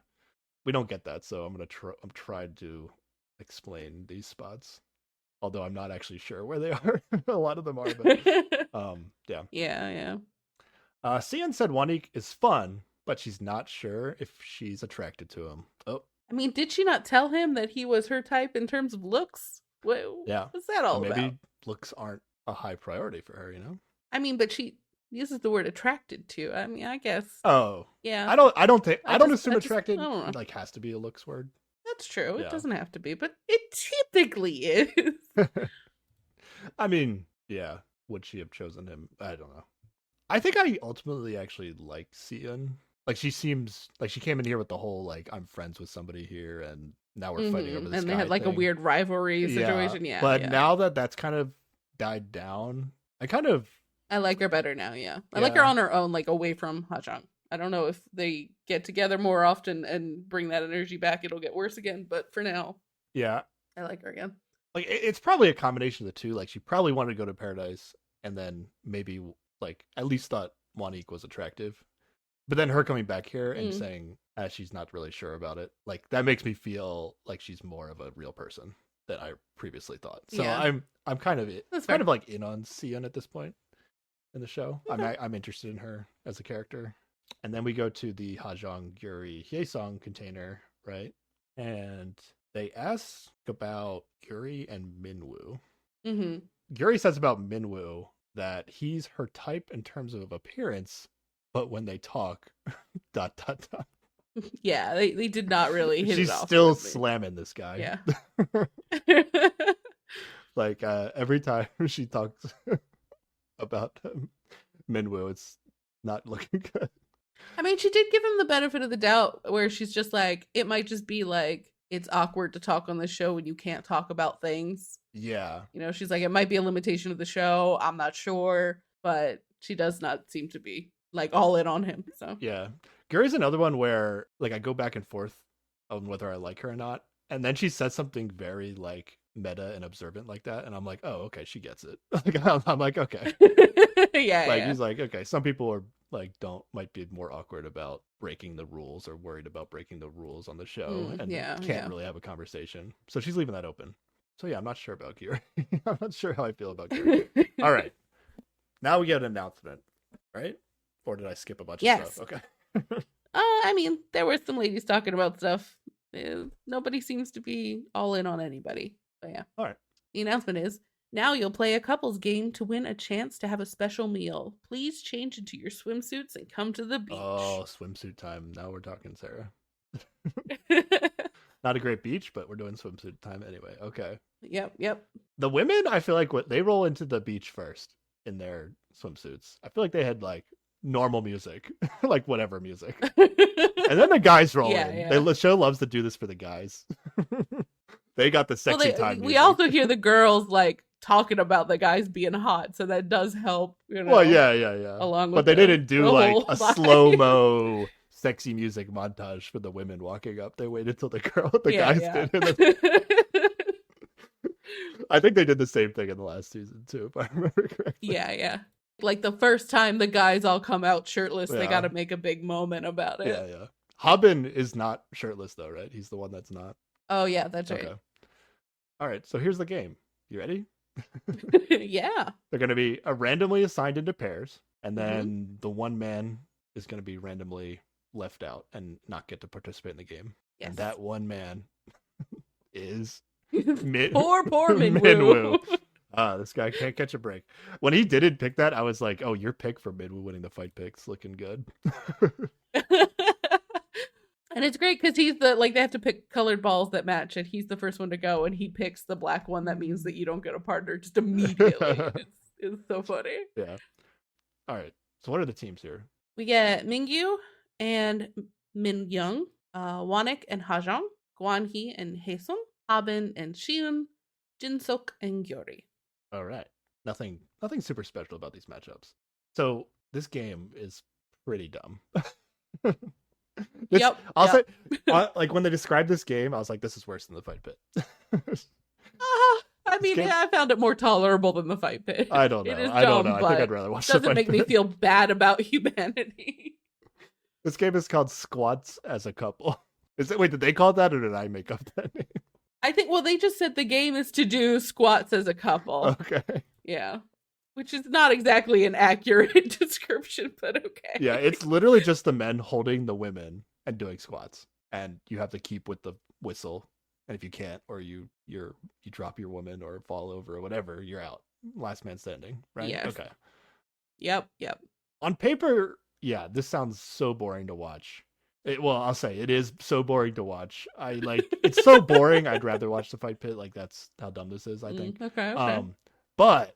we don't get that, so I'm trying to explain these spots. Although I'm not actually sure where they are. A lot of them are, but yeah. Yeah. Yeah. Cian said Wanik is fun, but she's not sure if she's attracted to him. Oh, I mean, did she not tell him that he was her type in terms of looks? yeah. What's that So all about? maybe looks aren't a high priority for her, you know? I mean, but she uses the word attracted to. I mean, I guess. Oh, Yeah. I don't assume I attracted don't know. like has to be a looks word. That's true. It Yeah. doesn't have to be, but it typically is. I mean, yeah. Would she have chosen him? I don't know. I think I ultimately actually like Cian. Like she seems like she came in here with the whole like I'm friends with somebody here and now we're fighting over this And they guy had like a thing. weird rivalry Yeah, situation. Yeah, but yeah. now that that's kind of died down, I kind of I like her better now. Yeah, I like her yeah on her own, like away from Hajang. I don't know if they get together more often and bring that energy back, it'll get worse again. But for now, yeah I like her again. like it's probably a combination of the two. Like she probably wanted to go to Paradise and then maybe like at least thought Monique was attractive. But then her coming back here and Mm, saying she's not really sure about it, like that makes me feel like she's more of a real person than I previously thought. So yeah, I'm kind of that's kind fair. of like in on Cian at this point in the show. Okay. I'm interested in her as a character. And then we go to the Hajong Yuri Hyesong container, right? And they ask about Yuri and Minwoo. Hmm. Yuri says about Minwoo that he's her type in terms of appearance, but when they talk, dot dot dot. Yeah, they did not really hit it She's off still with me. slamming this guy. Yeah. Like every time she talks about Minwoo, it's not looking good. I mean, she did give him the benefit of the doubt where she's just like, it might just be like, it's awkward to talk on the show when you can't talk about things. Yeah, You know, she's like, it might be a limitation of the show. I'm not sure. But she does not seem to be like all in on him. So, yeah. Gary's another one where like I go back and forth on whether I like her or not. And then she said something very like meta and observant like that, and I'm like, oh, okay, she gets it. Like, I'm like, okay. Yeah, Like, yeah. he's like, okay, some people are like don't might be more awkward about breaking the rules or worried about breaking the rules on the show and Yeah, can't yeah. really have a conversation. So she's leaving that open. So yeah, I'm not sure about Kiri. I'm not sure how I feel about Kiri. All right, now we get an announcement, right? Or did I skip a bunch of Yes. stuff? Okay. I mean, there were some ladies talking about stuff. Nobody seems to be all in on anybody. But yeah. All right. The announcement is now you'll play a couples game to win a chance to have a special meal. Please change into your swimsuits and come to the beach. Oh, swimsuit time. Now we're talking, Sarah. Not a great beach, but we're doing swimsuit time anyway. Okay. Yep. The women, I feel like they roll into the beach first in their swimsuits. I feel like they had like normal music, like whatever music, and then the guys roll in. Yeah. The show loves to do this for the guys. They got the sexy time. We music. also hear the girls like talking about the guys being hot, so that does help. Well, yeah. Along with, but they didn't do like a vibe. slow mo sexy music montage for the women walking up. They waited till the guys did. I think they did the same thing in the last season too, if I remember correctly. Yeah. Like the first time the guys all come out shirtless, they got to make a big moment about it. Yeah. Haben is not shirtless though, right? He's the one that's not. Oh yeah, that's right. Okay. All right, so here's the game. You ready? Yeah. They're going to be randomly assigned into pairs, and then the one man is going to be randomly left out and not get to participate in the game. Yes. And that one man is poor Minwoo. This guy can't catch a break. When he didn't pick that, I was like, oh, your pick for Minwoo winning the fight picks looking good. And it's great because he's they have to pick colored balls that match, and he's the first one to go, and he picks the black one. That means that you don't get a partner just immediately. It's so funny. Yeah. All right. So what are the teams here? We get Mingyu and Min Young, Wanik and Hajong, Guanhee and Haesung, Haben and Shiun, Jinsuk and Gyori. All right. Nothing super special about these matchups. So this game is pretty dumb. I'll say, like when they described this game, I was like, "This is worse than the fight pit." I mean, I found it more tolerable than the fight pit. I don't know. I think I'd rather watch. Doesn't make me feel bad about humanity. This game is called Squats as a Couple. Wait, did they call it that, or did I make up that name? I think. Well, they just said the game is to do squats as a couple. Okay. Yeah. Which is not exactly an accurate description, but okay. Yeah, it's literally just the men holding the women and doing squats, and you have to keep with the whistle. And if you can't, or you drop your woman or fall over or whatever, you're out. Last man standing, right? Yes. Okay. Yep. On paper, yeah, this sounds so boring to watch. I'll say it is so boring to watch. It's so boring. I'd rather watch the fight pit. Like that's how dumb this is. I think. Okay. But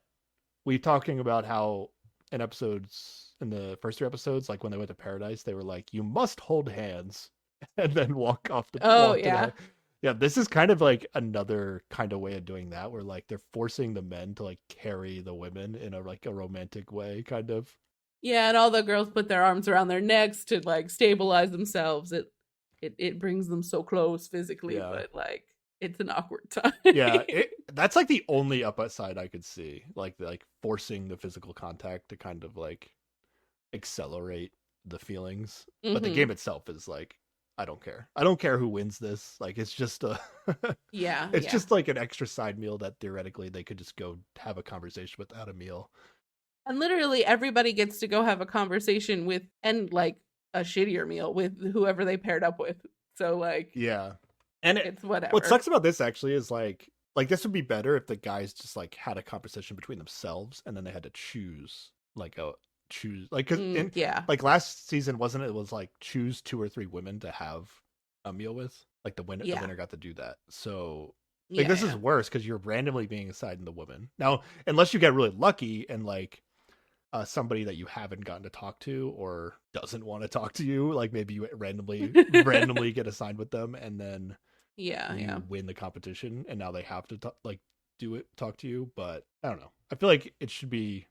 we talking about how in the first 3 episodes, like when they went to paradise, they were like, you must hold hands and then walk off the yeah, this is kind of like another kind of way of doing that, where like they're forcing the men to like carry the women in a romantic way, kind of. Yeah, and all the girls put their arms around their necks to like stabilize themselves. It brings them so close physically, but like it's an awkward time. Yeah, that's like the only upside I could see, like forcing the physical contact to kind of like accelerate the feelings. But the game itself is like, I don't care who wins this. Like it's just just like an extra side meal that theoretically they could just go have a conversation without a meal. And literally everybody gets to go have a conversation with, and like a shittier meal with whoever they paired up with. So like, yeah. And it's whatever. What sucks about this actually is like this would be better if the guys just like had a conversation between themselves and then they had to choose like last season it was like choose 2 or 3 women to have a meal with, like the winner got to do that. So this is worse because you're randomly being assigned the woman. Now, unless you get really lucky and like somebody that you haven't gotten to talk to or doesn't want to talk to you, like maybe you randomly get assigned with them and then you win the competition and now they have to talk to you. But I don't know, I feel like it should be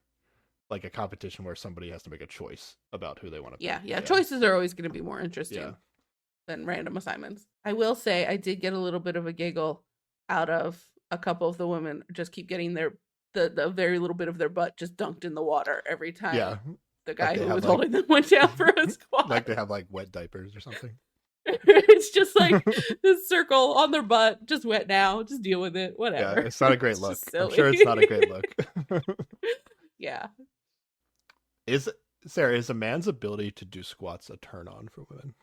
like a competition where somebody has to make a choice about who they want to pick. Yeah. Choices are always going to be more interesting. Yeah. than random assignments. I will say I did get a little bit of a giggle out of a couple of the women just keep getting the very little bit of their butt just dunked in the water every time Yeah, the like guy they who have was like holding them went down for a squat. like they have like wet diapers or something. It's just like this circle on their butt, just wet now, just deal with it, Yeah, whatever. it's not a great It's look. just I'm silly. sure it's not a great look. Yeah. Is Sarah, is a man's ability to do squats a turn on for women?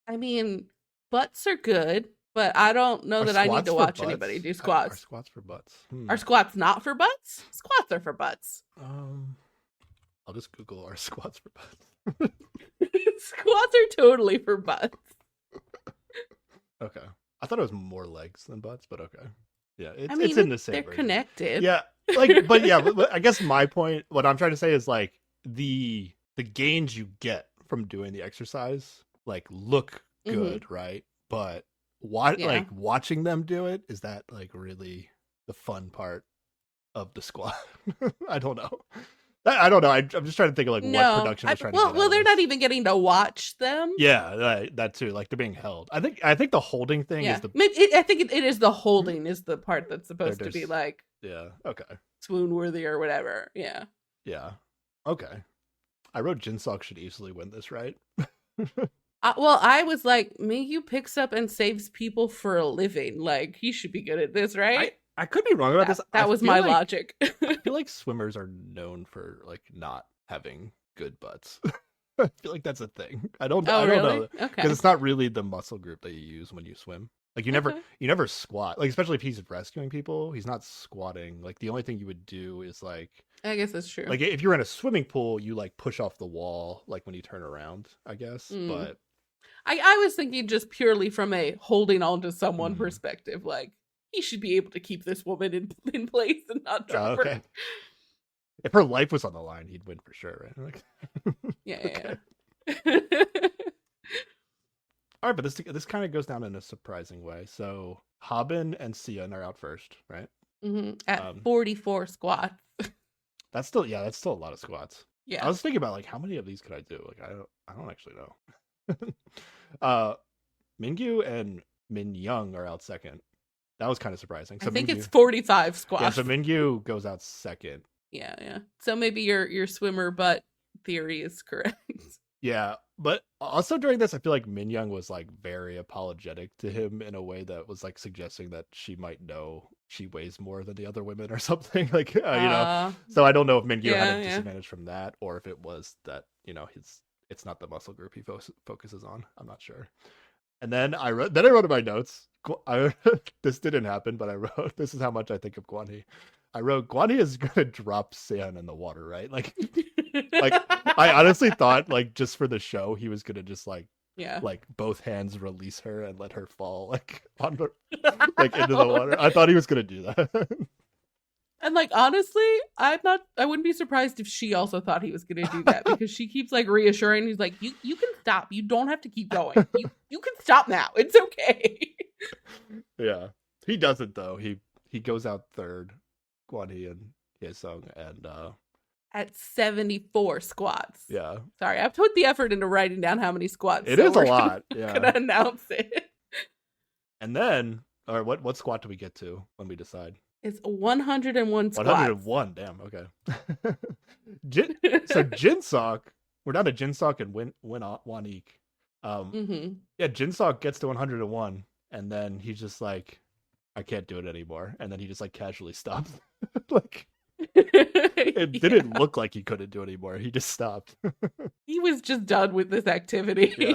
I mean, butts are good, but I don't know Are that I need squats to for watch butts? anybody do Are squats. squats for butts? Are squats not for butts? Squats are for butts. I'll just Google are squats for butts. Squats are totally for butts. Okay. I thought it was more legs than butts, but okay. Yeah, I mean, it's in the same they're version. connected. Yeah, like, but yeah, but I guess my point, what I'm trying to say is like the gains you get from doing the exercise, like look good, right? But like watching them do it, is that like really the fun part of the squat? I don't know. I don't know. I'm just trying to think of like what production was trying to get well, out they're of not this. even getting to watch them. Yeah, that too. Like they're being held. I think the holding thing is the. Maybe I think it is the holding is the part that's supposed to be like okay, swoon worthy or whatever. Yeah. Okay. I wrote Jinsok should easily win this, right? Well, I was like, Mingyu picks up and saves people for a living. Like he should be good at this, right? I could be wrong about this. That was my logic. I feel like swimmers are known for like not having good butts. I feel like that's a thing. I don't know Okay. because it's not really the muscle group that you use when you swim. Like you never squat. Like especially if he's rescuing people, he's not squatting. Like the only thing you would do is like I guess that's true. Like if you're in a swimming pool, you like push off the wall like when you turn around, I guess. But I was thinking just purely from a holding on to someone perspective, like he should be able to keep this woman in place and not drop her. If her life was on the line, he'd win for sure, right? Like, yeah. All right, but this kind of goes down in a surprising way. So Haben and Sion are out first, right? At 44 squats. That's still a lot of squats. Yeah. I was thinking about like how many of these could I do? Like I don't actually know. Mingyu and Min Young are out second. That was kind of surprising. So I think it's 45 squats. Yeah, so Mingyu goes out second. Yeah. So maybe your swimmer butt theory is correct. Yeah, but also during this, I feel like Min Young was like very apologetic to him in a way that was like suggesting that she might know she weighs more than the other women or something. Like you know. So I don't know if Mingyu had a disadvantage from that, or if it was that it's not the muscle group he focuses on. I'm not sure. And then I wrote in my notes. This didn't happen, but I wrote, this is how much I think of Guanhee. I wrote, Guanhee is gonna drop San in the water, right? Like I honestly thought, like, just for the show, he was gonna just like both hands release her and let her fall like on the like into the water. I thought he was gonna do that. And like honestly, I wouldn't be surprised if she also thought he was gonna do that because she keeps like reassuring. He's like, you can stop. You don't have to keep going. You can stop now. It's okay. Yeah, he doesn't though. He goes out third, Guanhee and Hyesung, and at 74 squats. Yeah. Sorry, I've put the effort into writing down how many squats. It is a lot. Yeah. Gonna announce it. And then, or what squat do we get to when we decide? It's 101 squats. 101, damn, okay. So Jinsok, we're down to Jinsok and Wanik. Yeah, Jinsok gets to 101, and then he's just like, I can't do it anymore. And then he just like casually stops. Like, it didn't look like he couldn't do it anymore. He just stopped. He was just done with this activity.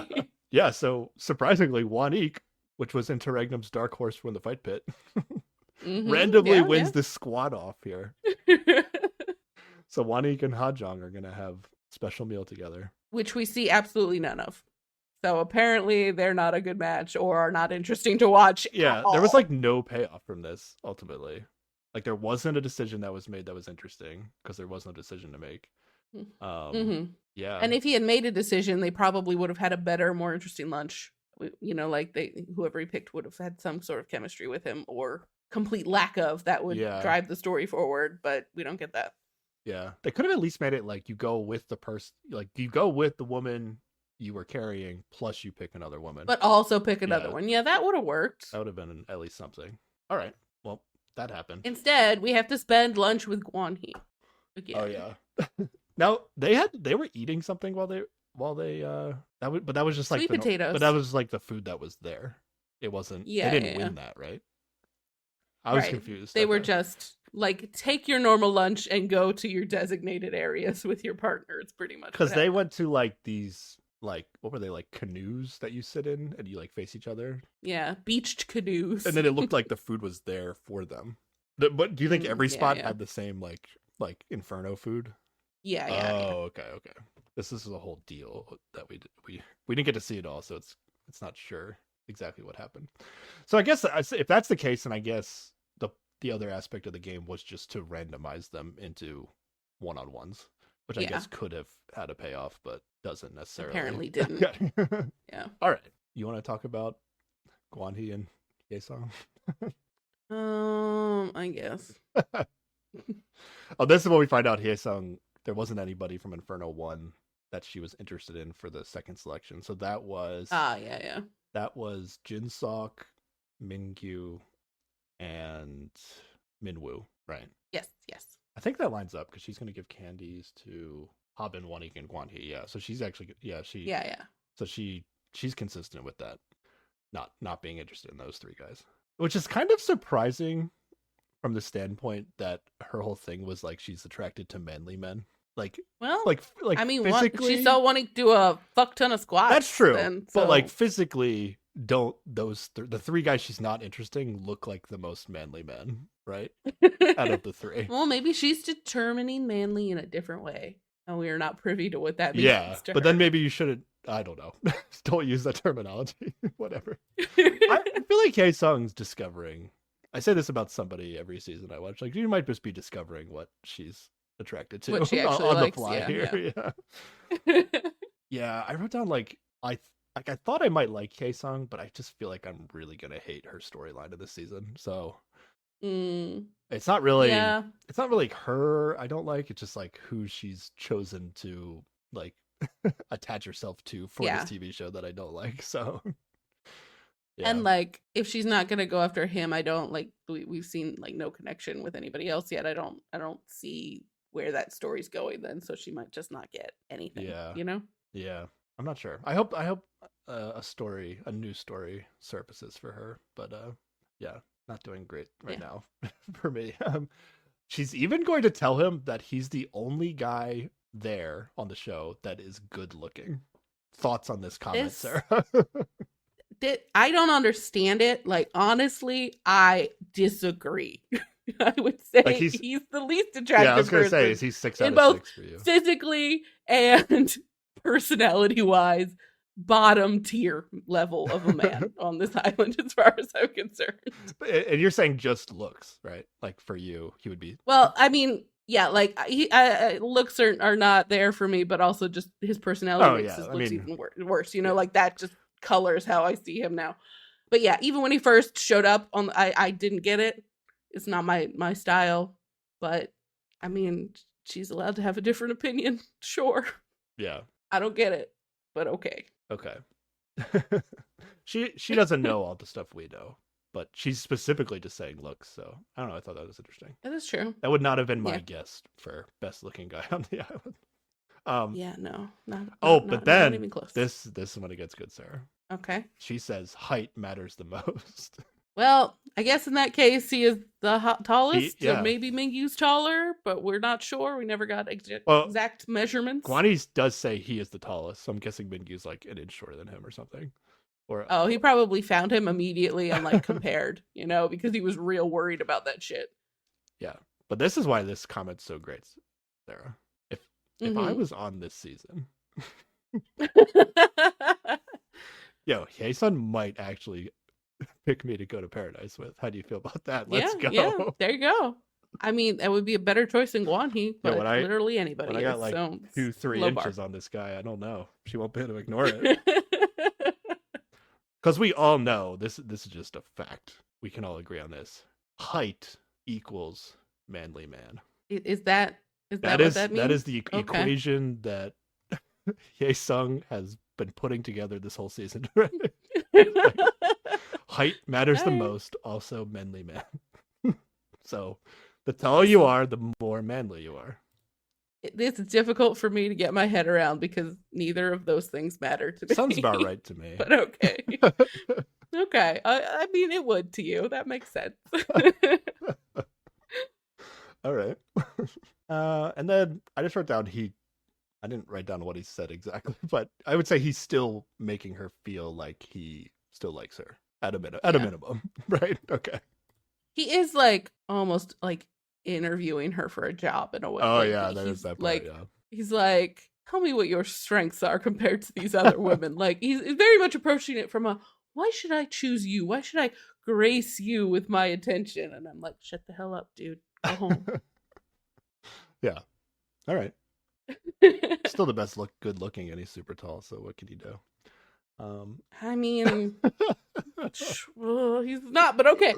Yeah, so surprisingly, Wanik, which was Interregnum's dark horse from the fight pit, randomly wins the squat off here. So Wanik and Hajong are going to have special meal together. Which we see absolutely none of. So apparently they're not a good match or are not interesting to watch. Yeah, there was like no payoff from this, ultimately. Like there wasn't a decision that was made that was interesting because there was no decision to make. Yeah. And if he had made a decision, they probably would have had a better, more interesting lunch. You know, like whoever he picked would have had some sort of chemistry with him or complete lack of that would drive the story forward, but we don't get that. Yeah. They could have at least made it like you go with the person, like you go with the woman you were carrying, plus you pick another woman. But also pick another Yeah. one. Yeah, that would have worked. That would have been at least something. All right. Well, that happened. Instead, we have to spend lunch with Guan Hee again. Oh yeah. Now they were eating something while they but that was just like Sweet potatoes. But that was like the food that was there. It wasn't. Yeah, they didn't yeah. win that, right? I was confused. They were just like, take your normal lunch and go to your designated areas with your partner. It's pretty much because they went to like these like what were they, like canoes that you sit in and you like face each other. Yeah, beached canoes. And then it looked like the food was there for them. But do you think every spot yeah. had the same like Inferno food? Yeah. Okay. This is a whole deal that we didn't get to see it all, so it's not sure exactly what happened. So I guess if that's the case, then I guess the other aspect of the game was just to randomize them into one-on-ones, which I guess could have had a payoff, but doesn't necessarily. Apparently didn't. Yeah. All right. You want to talk about Guan Hee and Ye-sung? I guess. Oh, this is when we find out Ye-sung, there wasn't anybody from Inferno 1 that she was interested in for the second selection. So that was yeah. That was Jinsok, Mingyu, and Minwoo, right? Yes. I think that lines up because she's going to give candies to Habin, Wanik, and Guan Hee. Yeah, so she's actually Yeah. So she's consistent with that, not being interested in those three guys, which is kind of surprising from the standpoint that her whole thing was like she's attracted to manly men. Like I mean, physically, she's still wanting to do a fuck ton of squats. That's true, then, but like physically, don't those the three guys she's not interested in look like the most manly men, right? Out of the three. Well, maybe she's determining manly in a different way, and we are not privy to what that means. Yeah, to but her. then maybe you shouldn't. I don't know. Don't use that terminology. Whatever. I feel like Ye-sung's discovering. I say this about somebody every season I watch. Like, you might just be discovering what she's attracted to what she actually on likes, the fly here. Yeah, I wrote down like I thought I might like Ye-sung, but I just feel like I'm really gonna hate her storyline of this season. So it's not really her I don't like. It's just like who she's chosen to like attach herself to for this TV show that I don't like. So and like if she's not gonna go after him, I don't like we've seen like no connection with anybody else yet. I don't see where that story's going then, so she might just not get anything. Yeah, I'm not sure. I hope a new story surfaces for her, but not doing great right now for me. She's even going to tell him that he's the only guy there on the show that is good looking. Thoughts on this comment, Sarah? I don't understand it. Like, honestly, I disagree. I would say like he's the least attractive. Yeah, I was going to say, is he 6 out of 6 for you? Physically and personality-wise, bottom tier level of a man on this island, as far as I'm concerned. And you're saying just looks, right? Like for you, he would be. Well, I mean, yeah, like looks are not there for me, but also just his personality makes his looks even worse. Like that just colors how I see him now. But yeah, even when he first showed up I didn't get it. It's not my style, but I mean, she's allowed to have a different opinion. Sure. Yeah. I don't get it, but okay. Okay. She doesn't know all the stuff we know, but she's specifically just saying looks. So I don't know. I thought that was interesting. That is true. That would not have been my guess for best looking guy on the island. Yeah, no, but then not even close. This is when it gets good, Sarah. Okay. She says height matters the most. Well, I guess in that case, he is the tallest. So maybe Mingyu's taller, but we're not sure. We never got exact measurements. Guan Hee does say he is the tallest, so I'm guessing Mingyu's like an inch shorter than him or something. Or he probably found him immediately and like compared, because he was real worried about that shit. Yeah, but this is why this comment's so great, Sarah. If I was on this season, Ye-sung might actually pick me to go to paradise with. How do you feel about that? Let's go. Yeah, there you go. I mean, that would be a better choice than Guan Hee, but literally anybody. When I got like 2-3 inches on this guy, I don't know. She won't be able to ignore it. Because we all know this is just a fact. We can all agree on this. Height equals manly man. Is that what that means? That is the equation that Ye-sung has been putting together this whole season. Like, height matters the most. Also, manly man. So, the taller you are, the more manly you are. It's difficult for me to get my head around because neither of those things matter to me. Sounds about right to me. But okay. Okay. I mean, it would to you. That makes sense. All right. And then I just wrote down I didn't write down what he said exactly, but I would say he's still making her feel like he still likes her at a minimum, right? Okay. He is like almost like interviewing her for a job in a way. Oh like, yeah, that is that part. Like, yeah. He's like, tell me what your strengths are compared to these other women. Like he's very much approaching it from a, why should I choose you? Why should I grace you with my attention? And I'm like, shut the hell up, dude. Go home. Yeah. All right. Still the best good looking, and he's super tall. So what can you do? I mean, he's not, but okay.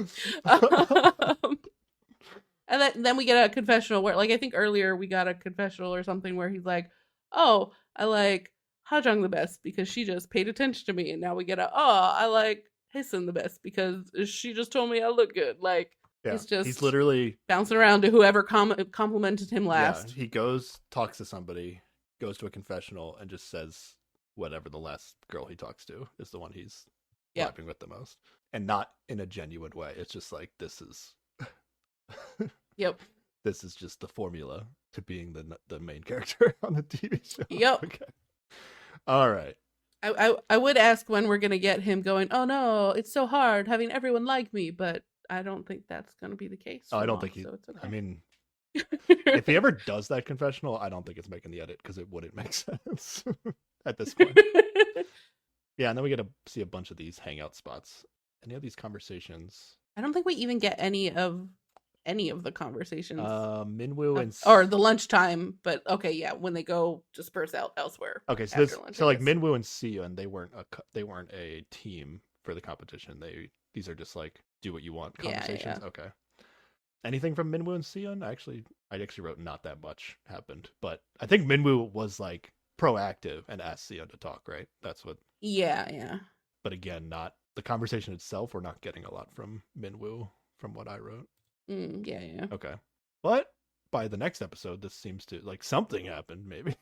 And then we get a confessional where, like, I think earlier we got a confessional or something where he's like, "Oh, I like Hajang the best because she just paid attention to me," and now we get I like Hissen the best because she just told me I look good. Like, yeah, he's literally bouncing around to whoever complimented him last. Yeah, he goes, talks to somebody, goes to a confessional, and just says whatever the last girl he talks to is the one he's vibing with the most, and not in a genuine way. It's just like, this is Yep. This is just the formula to being the main character on the TV show. Yep. Okay. All right. I would ask when we're gonna get him going, oh no, it's so hard having everyone like me, but I don't think that's gonna be the case. I don't think so it's okay. I mean, if he ever does that confessional, I don't think it's making the edit because it wouldn't make sense at this point. Yeah, and then we get to see a bunch of these hangout spots. Any of these conversations? I don't think we even get any of the conversations. Minwoo and or the lunchtime, but okay, yeah, when they go disperse out elsewhere. Okay, so like Minwoo and Seon, they weren't a team for the competition. These are just like do what you want conversations. Yeah. Okay. Anything from Minwoo and Seon? I actually wrote not that much happened, but I think Minwoo was like proactive and asked Seon to talk. Right? That's what. Yeah. But again, not the conversation itself. We're not getting a lot from Minwoo from what I wrote. Yeah. Okay. But by the next episode, this seems to like something happened. Maybe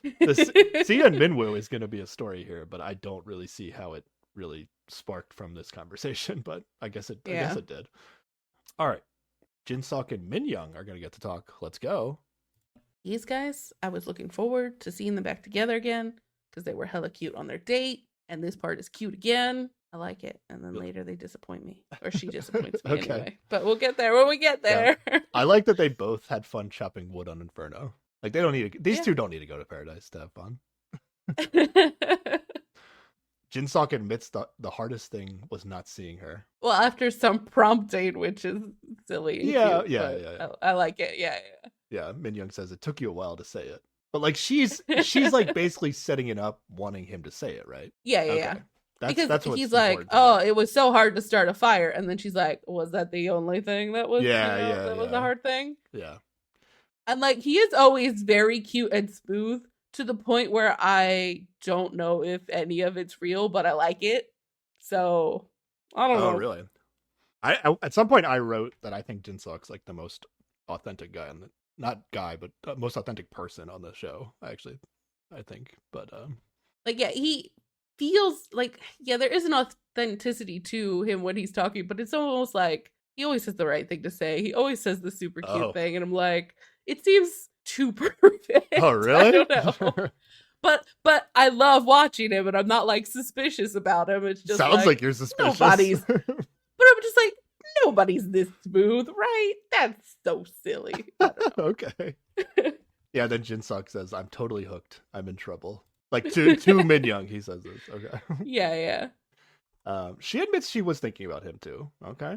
Sia and Minwoo is going to be a story here, but I don't really see how it really sparked from this conversation. But I guess it did. All right, Jin-seok and Min-young are going to get to talk. Let's go. These guys, I was looking forward to seeing them back together again because they were hella cute on their date, and this part is cute again. I like it. And then later they disappoint me. Or she disappoints me anyway. But we'll get there when we get there. Yeah. I like that they both had fun chopping wood on Inferno. Like these two don't need to go to Paradise to have fun. Jin-seok admits the hardest thing was not seeing her. Well, after some prompting, which is silly. Yeah, cute, yeah. I like it. Yeah. Yeah, Min-young says it took you a while to say it. But like she's like basically setting it up, wanting him to say it, right? Yeah. Because he's like, it was so hard to start a fire, and then she's like, was that the only thing that was was a hard thing? Yeah. And like he is always very cute and smooth to the point where I don't know if any of it's real, but I like it. So I don't know. Oh, really? I at some point I wrote that I think Jin-seok's like the most authentic guy not guy, but most authentic person on the show. Actually, I think, but like he feels like there is an authenticity to him when he's talking, but it's almost like he always says the right thing to say. He always says the super cute thing, and I'm like, it seems too perfect. Oh, really? I don't know. But I love watching him, and I'm not like suspicious about him. It's just sounds like you're suspicious. But I'm just like, nobody's this smooth, right? That's so silly. Okay. Yeah, then Jin-seok says, I'm totally hooked. I'm in trouble. Like to Min-young, he says this. Okay. Yeah. She admits she was thinking about him too. Okay.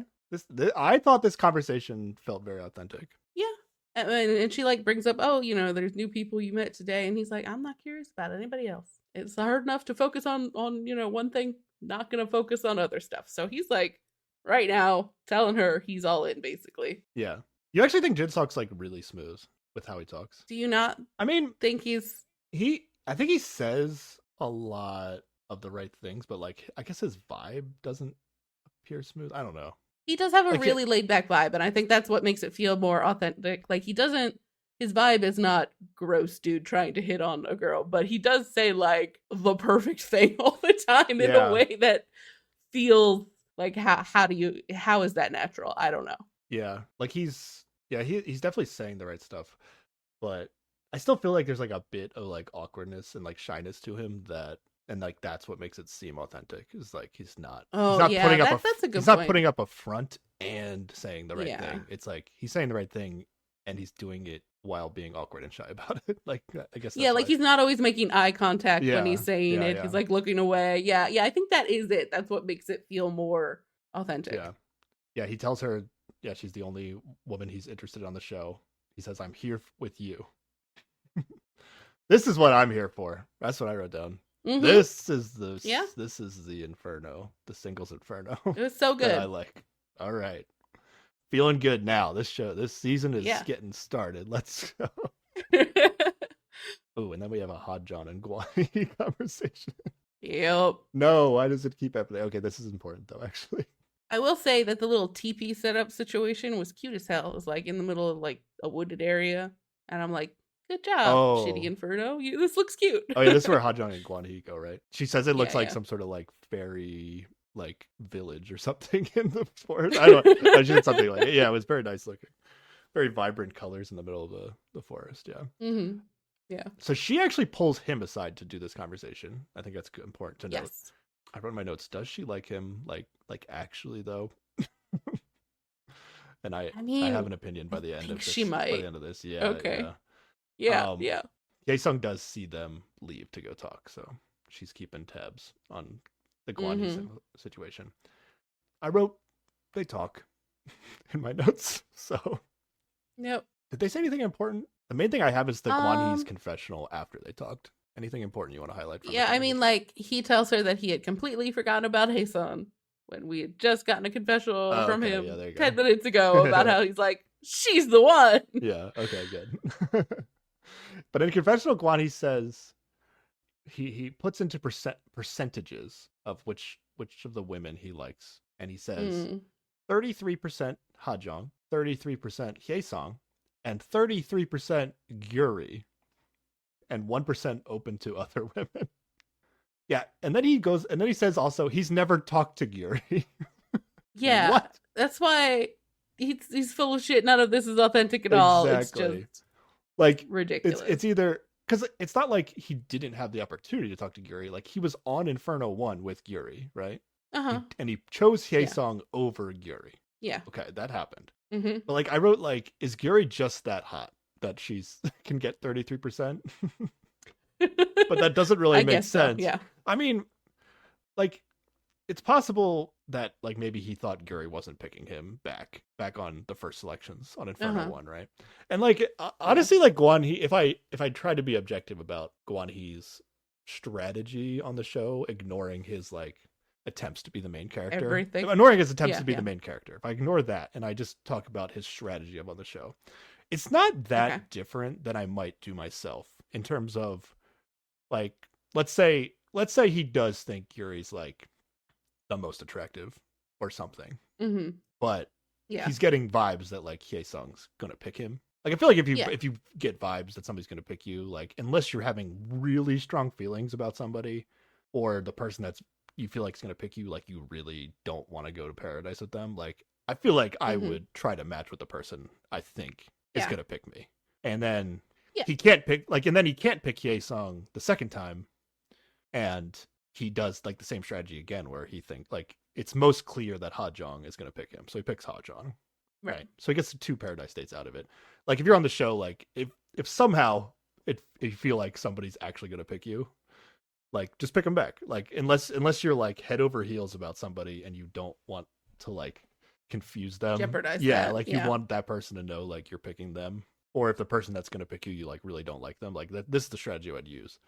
I thought this conversation felt very authentic. Yeah. And she like brings up, there's new people you met today, and he's like, I'm not curious about anybody else. It's hard enough to focus on one thing, not gonna focus on other stuff. So he's like, right now, telling her he's all in, basically. Yeah. You actually think Jin-seok's like really smooth with how he talks? Do you not? I mean, think I think he says a lot of the right things, but like I guess his vibe doesn't appear smooth. I don't know. He does have a Like really laid back vibe, and I think that's what makes it feel more authentic. Like he doesn't his vibe is not gross dude trying to hit on a girl, but he does say like the perfect thing all the time in a yeah, way that feels like how is that natural? I don't know. yeah. Like he's definitely saying the right stuff, but I still feel like there's like a bit of like awkwardness and like shyness to him that and like that's what makes it seem authentic. Is like he's Oh not yeah, putting up that's a good he's not point. putting up a front and saying the right Yeah. thing. It's like he's saying the right thing and he's doing it while being awkward and shy about it. Like I guess Yeah, that's like why. he's not always making eye contact when Yeah, he's saying yeah, it. yeah, He's like looking away. Yeah, yeah, I think that is it. That's what makes it feel more yeah, authentic. yeah. He tells her, yeah, she's the only woman he's interested in on the show. He says, "I'm here with you." This is what I'm here for. That's what I wrote down. Mhm. This is Yeah. this is the Inferno, the singles Inferno It was so that I good. like. All right, feeling good now. This season is Yeah. getting started. Let's go. Oh, and then we have a Hot John and Guani conversation. Yep. No, why does it keep happening? Okay, this is important though, actually. I will say that the little teepee setup situation was cute as hell. It was like in the middle of like a wooded area, and I'm like, "Good job, shitty Oh, Inferno. This looks cute." oh yeah, this is where Hot John and Guani go, right? She says it looks Yeah, like yeah. some sort of like fairy like village or something in the forest. I don't. I just something like it. Yeah, it was very nice looking, very vibrant colors in the middle of the forest. Yeah. Mhm. Yeah. So she actually pulls him aside to do this conversation. I think that's important to note. Yes. I wrote in my notes. Does she like him? Like actually though? And I I have mean, an opinion I by the end think of she this. By the might. end of this, yeah, Okay. yeah. Yeah, Um, yeah. Sung does see them leave to go talk, so she's keeping tabs on the Guan Yu Mhm. situation. I wrote they talk in my notes. So Yep. did they say anything important? The main thing I have is the Guan Yi's Um, confessional after they talked. Anything important you want to highlight from the yeah, I mean, conversation? like, he tells her that he had completely forgotten about Haesun when we had just gotten a confessional Oh, from okay, yeah, him there you 10 minutes ago about go. how he's like, she's the one. Yeah, okay, good. But in confessional, Guan Yi says he puts into percentages of which of the women he likes, and he says Mm. 33% Hajong, 33% Hyeseong, and 33% Gyuri, and 1% open to other women. Yeah, and then he goes, and then he says also he's never talked to Gyuri. Yeah, What? that's why he's full of shit. None of this is authentic at all. It's just Exactly. Like ridiculous. it's either because it's not like he didn't have the opportunity to talk to Gyuri. Like he was on Inferno 1 with Gyuri, right? Uh huh. He chose Yeah. Hyeseong over Gyuri. Yeah. Okay, that happened. Mm But like I wrote like, is Gyuri just that hot that she's can get 33%? hmm. But that doesn't really I make guess so. sense. Yeah. I mean, like it's possible that like maybe he thought Gary wasn't picking him back on the first selections on Uh Inferno huh. 1, right? And like Yeah. honestly like Guan He if I try to be objective about Guan He's strategy on the show, ignoring his like attempts to be the main character. Everything. Ignoring his attempts Yeah. to be the Yeah. main character. If I ignore that and I just talk about his strategy up on the show, it's not Okay. that different than I might do myself in terms of like let's say he does think Yuri's like the most attractive or something. Mm hmm. But Yeah. he's getting vibes that like Hye-sung's gonna pick him. Like I feel like Yeah. if you get vibes that somebody's gonna pick you, like unless you're having really strong feelings about somebody, or the person that's you feel like is gonna pick you, like you really don't want to go to paradise with them. Like I feel like I Mm hmm. would try to match with the person I think is Yeah. gonna pick me, and then Yeah. he can't pick like, and then he can't pick Hye-sung the second time, and he does like the same strategy again where he thinks like it's most clear that Ha Jong is going to pick him, so he picks Ha Jong, Right. right? So he gets two paradise states out of it. Like if you're on the show, like if somehow if you feel like somebody's actually going to pick you, like just pick them back. Like unless you're like head over heels about somebody and you don't want to like confuse them, Jeopardize yeah, that. like you Yeah. want that person to know like you're picking them, or if the person that's going to pick you, you like really don't like them, like that. This is the strategy I'd use,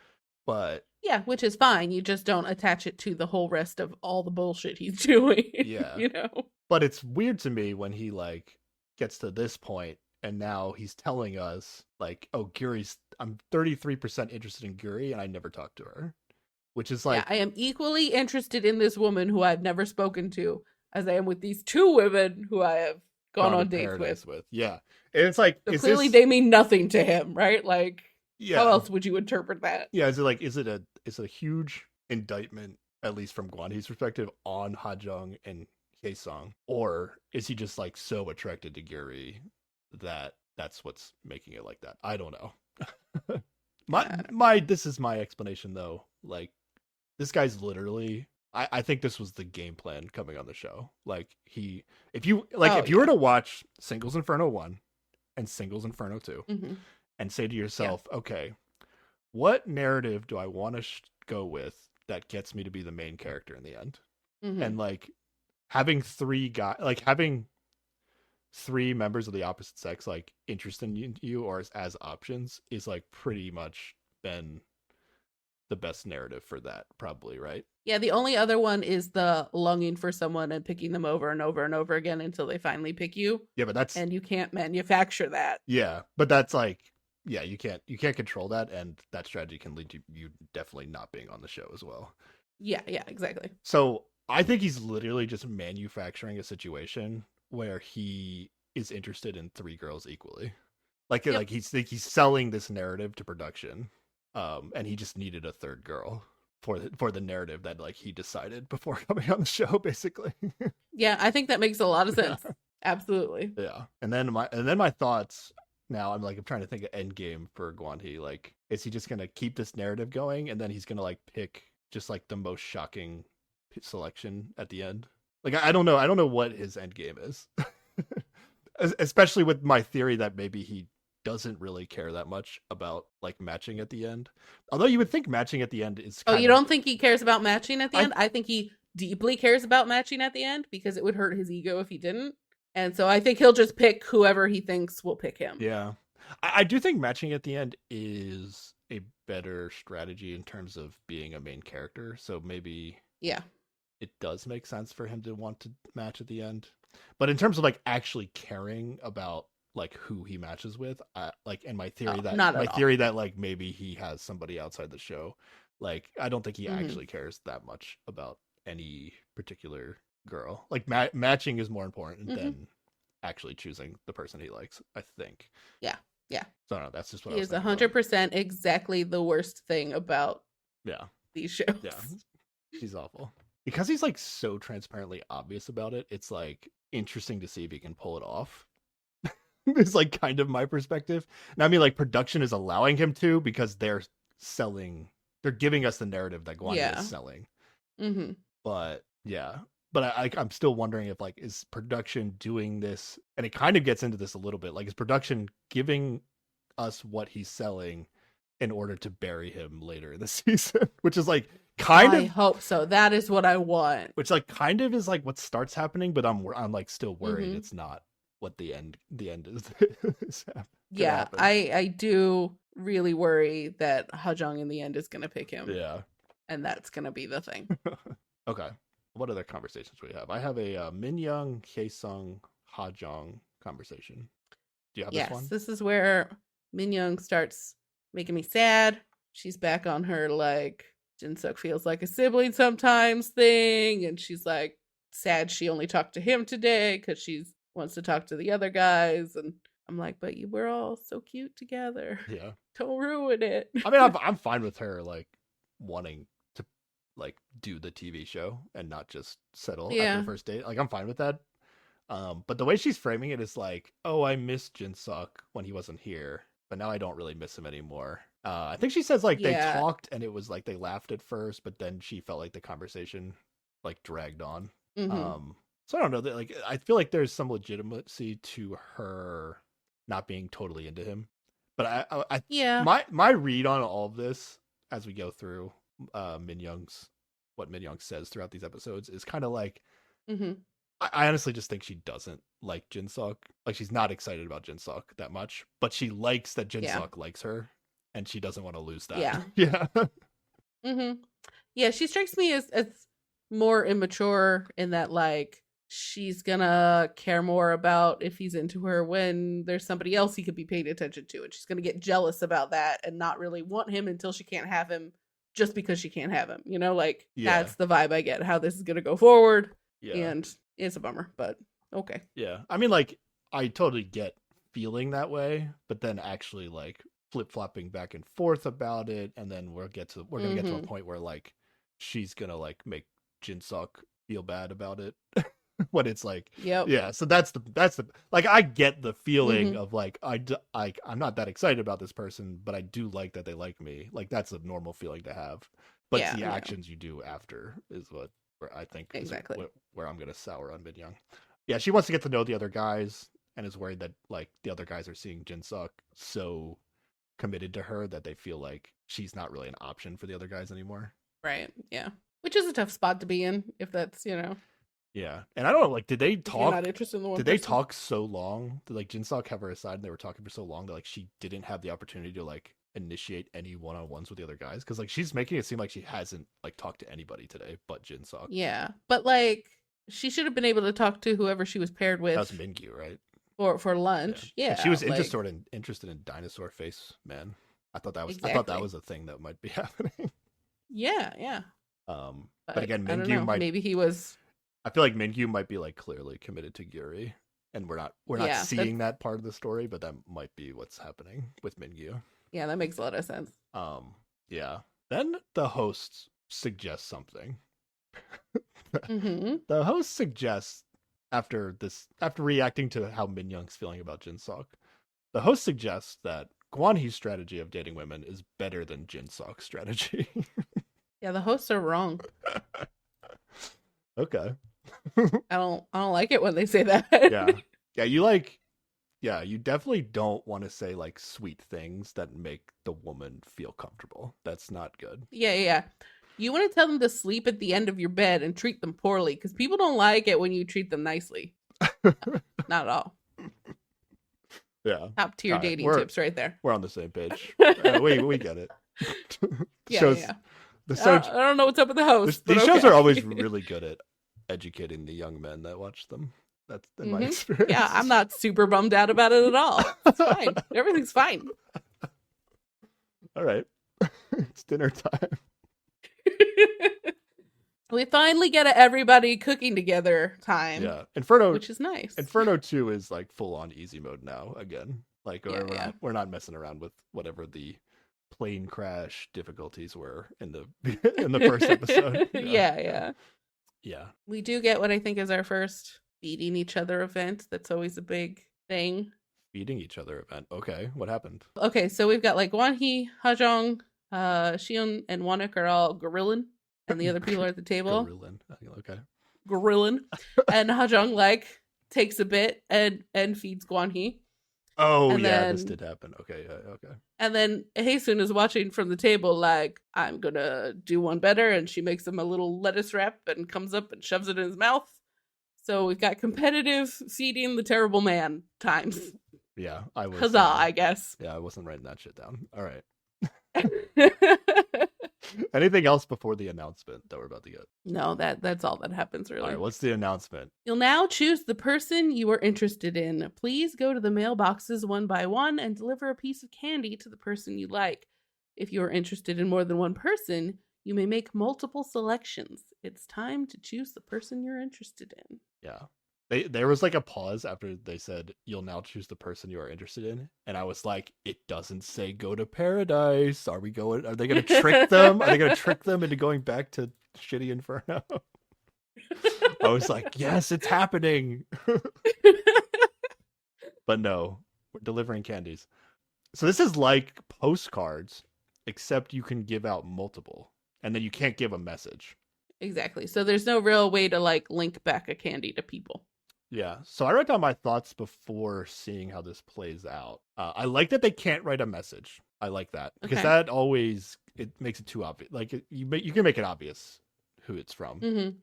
but Yeah, which is fine. You just don't attach it to the whole rest of all the bullshit he's doing. yeah. You know? But it's weird to me when he like gets to this point and now he's telling us like, oh, Gyuri's I'm 33% interested in Gyuri and I never talked to her. which is Yeah, like I am equally interested in this woman who I've never spoken to as I am with these two women who I have gone gone to on dates with. paradise with. Yeah. And it's like, So is clearly this, they mean nothing to him, right? Like, how yeah. else would you interpret that? Yeah. Is it like, is it a huge indictment, at least from Guanhee's perspective, on Hajong and Haesung? Or is he just like so attracted to Guri that that's what's making it like that? I don't know. This is my explanation though. Like, this guy's literally, I think this was the game plan coming on the show. Like, Oh, if you were yeah. to watch Singles Inferno 1 and Singles Inferno 2 Mm-hmm. and say to Yeah. yourself, okay, what narrative do I want to go with that gets me to be the main character in the end? Mm-hmm. And like having three members of the opposite sex like interested in you or as options is like pretty much been the best narrative for that, probably, right? Yeah, the only other one is the longing for someone and picking them over and over and over again until they finally pick you. Yeah, but that's And you can't manufacture that. yeah, but that's like yeah, you can't control that, and that strategy can lead to you definitely not being on the show as well. Yeah, yeah, exactly. So I think he's literally just manufacturing a situation where he is interested in three girls equally. Yep. He's selling this narrative to production, and he just needed a third girl for the narrative that like he decided before coming on the show, basically. Yeah, I think that makes a lot of Yeah. sense. Absolutely. Yeah. And then my thoughts now, I'm trying to think of end game for Guanhee. Like, is he just gonna keep this narrative going and then he's gonna like pick just like the most shocking selection at the end? Like, I don't know. I don't know what his end game is. Especially with my theory that maybe he doesn't really care that much about like matching at the end. Although you would think matching at the end is Oh, kind you of don't think he cares about matching at the I end? I think he deeply cares about matching at the end because it would hurt his ego if he didn't. And so I think he'll just pick whoever he thinks will pick him. yeah. I do think matching at the end is a better strategy in terms of being a main character. So maybe Yeah. it does make sense for him to want to match at the end. But in terms of like actually caring about like who he matches with, and my Oh, theory that not at all. like maybe he has somebody outside the show, like I don't think he Hmm. actually cares that much about any particular girl. Like matching is more important Hmm. than actually choosing the person he likes, I think. Yeah. Yeah. So I don't know, that's just what I He was is thinking about. 100% exactly the worst thing about Yeah. these shows. Yeah. He's awful. Because he's like so transparently obvious about it, it's like interesting to see if he can pull it off. It's like kind of my perspective. And I mean like production is allowing him to because they're giving us the narrative that Guanya Yeah. is selling. Hmm. But yeah. But I'm still wondering if like is production doing this, and it kind of gets into this a little bit, like is production giving us what he's selling in order to bury him later in the season, which is like kind I of hope so. That is what I want. which like kind of is like what starts happening, but I'm like still worried Hmm. it's not what the end is, gonna Yeah, happen. I do really worry that Hajong in the end is going to pick him, Yeah. and that's going to be the thing. Okay. What other conversations do we have? I have a Min Young, Haesung, Hajong conversation. Do you have this Yes, one? this is where Minyoung starts making me sad. She's back on her like Jinsuk feels like a sibling sometimes thing, and she's like sad she only talked to him today because she wants to talk to the other guys. And I'm like, but you were all so cute together. Yeah. Don't ruin it. I mean, I'm fine with her like wanting to like do the TV show and not just settle after Yeah. the first date. Like I'm fine with that. But the way she's framing it is like, oh, I missed Jinsuk when he wasn't here, but now I don't really miss him anymore. I think she says like they Yeah. talked and it was like they laughed at first, but then she felt like the conversation like dragged on. Hmm. So I don't know that like I feel like there's some legitimacy to her not being totally into him, but Yeah. my read on all of this as we go through Min Young's what Min Young says throughout these episodes is kind of like Hmm. I honestly just think she doesn't like Jinsuk. Like she's not excited about Jinsuk that much, but she likes that Yeah. Jinsuk likes her, and she doesn't want to lose that. Yeah. Yeah. Hmm. Yeah, she strikes me as more immature in that like she's gonna care more about if he's into her when there's somebody else he could be paying attention to, and she's gonna get jealous about that and not really want him until she can't have him just because she can't have him. You know, like Yeah. that's the vibe I get. How this is gonna go forward, Yeah. and it's a bummer, but okay. Yeah. I mean, like, I totally get feeling that way, but then actually like flip-flopping back and forth about it, and then we're gonna get to a point where like she's gonna like make Jinsuk feel bad about it. When it's like, Yep. yeah, so that's the like, I get the feeling of like, I'm not that excited about this person, but I do like that they like me. Like, that's a normal feeling to have, but Yeah, it's the yeah. actions you do after is where I think Exactly. is where I'm gonna sour on Min Young. Yeah, she wants to get to know the other guys and is worried that like the other guys are seeing Jinsuk so committed to her that they feel like she's not really an option for the other guys anymore. Right. Yeah. Which is a tough spot to be in if that's, you know. Yeah, and I don't know, like, did they if you're talk? not interested in the one Did they person. talk so long? Did like Jinsuk have her aside and they were talking for so long that like she didn't have the opportunity to like initiate any one-on-ones with the other guys? Because like she's making it seem like she hasn't like talked to anybody today but Jinsuk. Yeah, but like she should have been able to talk to whoever she was paired with. That was Mingyu, right? For lunch. Yeah, And she was like, interested in Dinosaur Face Man. I thought that exactly. was a thing that might be happening. Yeah. But again, I don't know. Mingyu might. Maybe he was. I feel like Mingyu might be like clearly committed to Gyuri, and we're not seeing that part of the story, but that might be what's happening with Mingyu. Yeah, that makes a lot of sense. Yeah. Then the host suggests something. Mm-hmm. The host suggests after reacting to how Min Young's feeling about Jinsuk, the host suggests that Guanhee's strategy of dating women is better than Jinsuk's strategy. Yeah, the hosts are wrong. Okay. I don't like it when they say that. You definitely don't want to say like sweet things that make the woman feel comfortable. That's not good. Yeah. You want to tell them to sleep at the end of your bed and treat them poorly because people don't like it when you treat them nicely. Not at all. Yeah. Top tier dating tips right there. We're on the same page. We get it. Yeah. I don't know what's up with the host. These shows are always really good at educating the young men that watch them. That's in my experience. Yeah, I'm not super bummed out about it at all. It's fine. Everything's fine. All right. It's dinner time. We finally get everybody cooking together time. Yeah. Inferno, which is nice. Inferno 2 is like full on easy mode now again. Like we're not messing around with whatever the plane crash difficulties were in the first episode. Yeah. We do get what I think is our first feeding each other event. That's always a big thing. Feeding each other event. Okay, what happened? Okay, so we've got like Guanhee, Hajong, Shion, and Wanik are all gorilling, and the other people are at the table. Gorilling. And Hajong like takes a bit and feeds Guanhee. Oh, and this did happen. Okay. And then Haesun is watching from the table like, I'm gonna do one better, and she makes him a little lettuce wrap and comes up and shoves it in his mouth. So we've got competitive feeding the terrible man times. Yeah, I was. Huzzah, I guess. Yeah, I wasn't writing that shit down. All right. Anything else before the announcement that we're about to get? No, that's all that happens, really. All right, what's the announcement? You'll now choose the person you are interested in. Please go to the mailboxes one by one and deliver a piece of candy to the person you like. If you are interested in more than one person, you may make multiple selections. It's time to choose the person you're interested in. Yeah. There was like a pause after they said, you'll now choose the person you are interested in. And I was like, it doesn't say go to paradise. Are they going to trick them? Are they going to trick them into going back to shitty Inferno? I was like, yes, it's happening. But no, we're delivering candies. So this is like postcards, except you can give out multiple and then you can't give a message. Exactly. So there's no real way to like link back a candy to people. Yeah, so I wrote down my thoughts before seeing how this plays out. I like that they can't write a message. I like that because that always it makes it too obvious. Like you can make it obvious who it's from. Mm-hmm.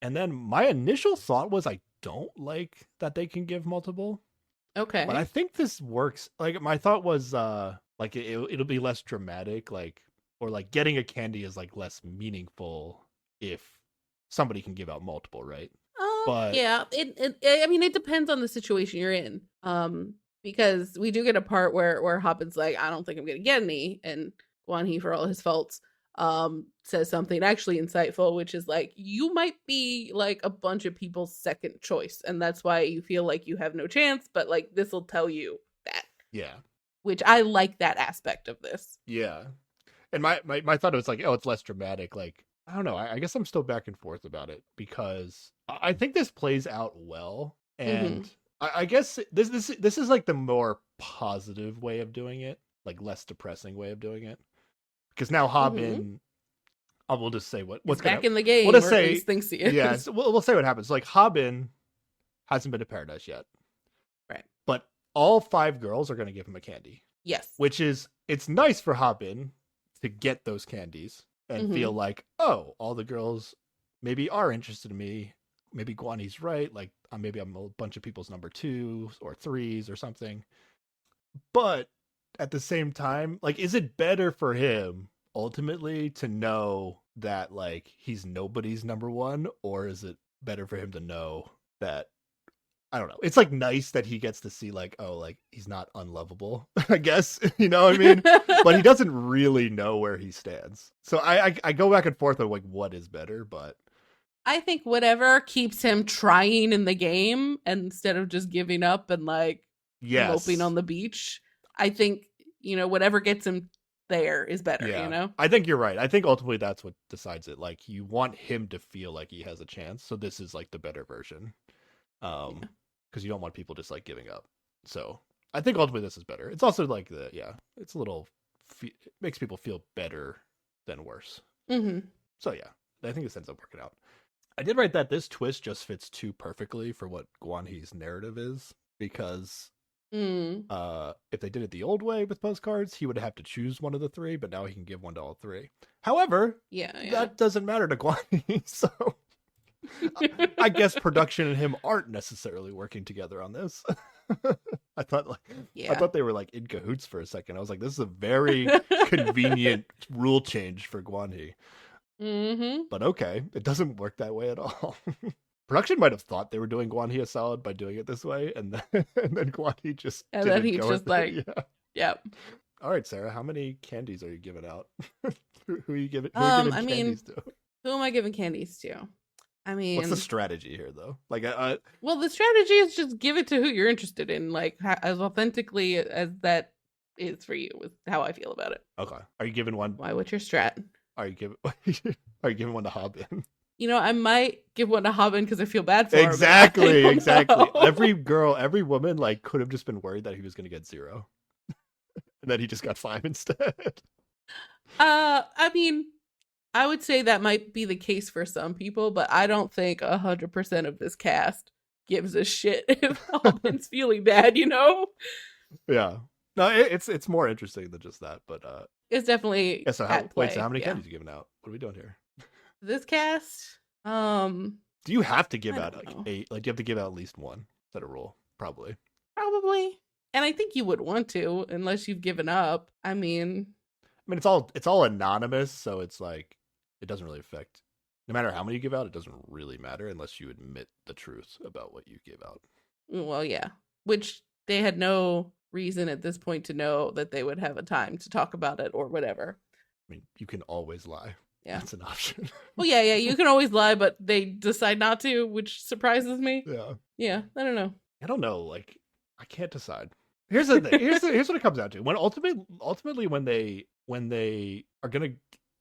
And then my initial thought was I don't like that they can give multiple. Okay, but I think this works. Like my thought was like it'll be less dramatic, like or like getting a candy is like less meaningful if somebody can give out multiple, right? But yeah, it depends on the situation you're in. Because we do get a part where Hopin's like, I don't think I'm gonna get any, and Guanhee, for all his faults, says something actually insightful, which is like, you might be like a bunch of people's second choice, and that's why you feel like you have no chance, but like this will tell you that. Yeah. Which I like that aspect of this. Yeah. And my thought was like, oh, it's less dramatic. Like, I don't know. I guess I'm still back and forth about it because I think this plays out well. And I guess this is like the more positive way of doing it, like less depressing way of doing it. Because now Hobin, I will just say what's He's gonna, back in the game, we'll just or say, at least thinks he is. yeah, so we'll say what happens. Like Hobin hasn't been to paradise yet. Right. But all 5 girls are gonna give him a candy. Yes. Which is, it's nice for Hobin to get those candies and feel like, oh, all the girls maybe are interested in me. Maybe Guani's right. Like maybe I'm a bunch of people's number 2s or 3s or something. But at the same time, like, is it better for him ultimately to know that like he's nobody's number 1, or is it better for him to know that, I don't know, it's like nice that he gets to see like, oh, like he's not unlovable, I guess, you know what I mean? But he doesn't really know where he stands. So I go back and forth on like what is better, but I think whatever keeps him trying in the game instead of just giving up and like moping on the beach. I think, whatever gets him there is better, I think you're right. I think ultimately that's what decides it. Like you want him to feel like he has a chance. So this is like the better version. Because you don't want people just like giving up. So I think ultimately this is better. It's also like it's a little, it makes people feel better than worse. So yeah, I think this ends up working out. I did write that this twist just fits too perfectly for what Guanhee's narrative is, because if they did it the old way with postcards, he would have to choose one of the 3, but now he can give one to all 3. However, that doesn't matter to Guanhee, so I guess production and him aren't necessarily working together on this. I thought they were like in cahoots for a second. I was like, this is a very convenient rule change for Guanhee. But okay, it doesn't work that way at all. Production might have thought they were doing Guanhee a solid by doing it this way, and then Guanhee just Yep. All right, Sarah, how many candies are you giving out? Who are you giving? Who are you giving candies to? Who am I giving candies to? I mean, what's the strategy here, though? Like, well, the strategy is just give it to who you're interested in, like as authentically as that is for you. With how I feel about it. Okay, are you giving one? Why? What's your strat? Are you giving one to Hobin? I might give one to Hobin because I feel bad for exactly, her. Exactly. Every girl, every woman, like, could have just been worried that he was going to get 0, and then he just got 5 instead. I mean, I would say that might be the case for some people, but I don't think 100% of this cast gives a shit if Hobin's feeling bad. Yeah. No, it's more interesting than just that, but it's definitely so how many candies are you giving out? What are we doing here? This cast, do you have to give out like 8? Like, do you have to give out at least 1? Is that a rule? Probably. And I think you would want to, unless you've given up. I mean, it's all anonymous, so it's like it doesn't really affect. No matter how many you give out, it doesn't really matter unless you admit the truth about what you give out. Well, yeah, which they had no reason at this point to know that they would have a time to talk about it or whatever. I mean, you can always lie. Yeah, that's an option. Well, yeah, you can always lie, but they decide not to, which surprises me. Yeah, I don't know. Like, I can't decide. Here's the thing. Here's what it comes down to. When ultimately when they are gonna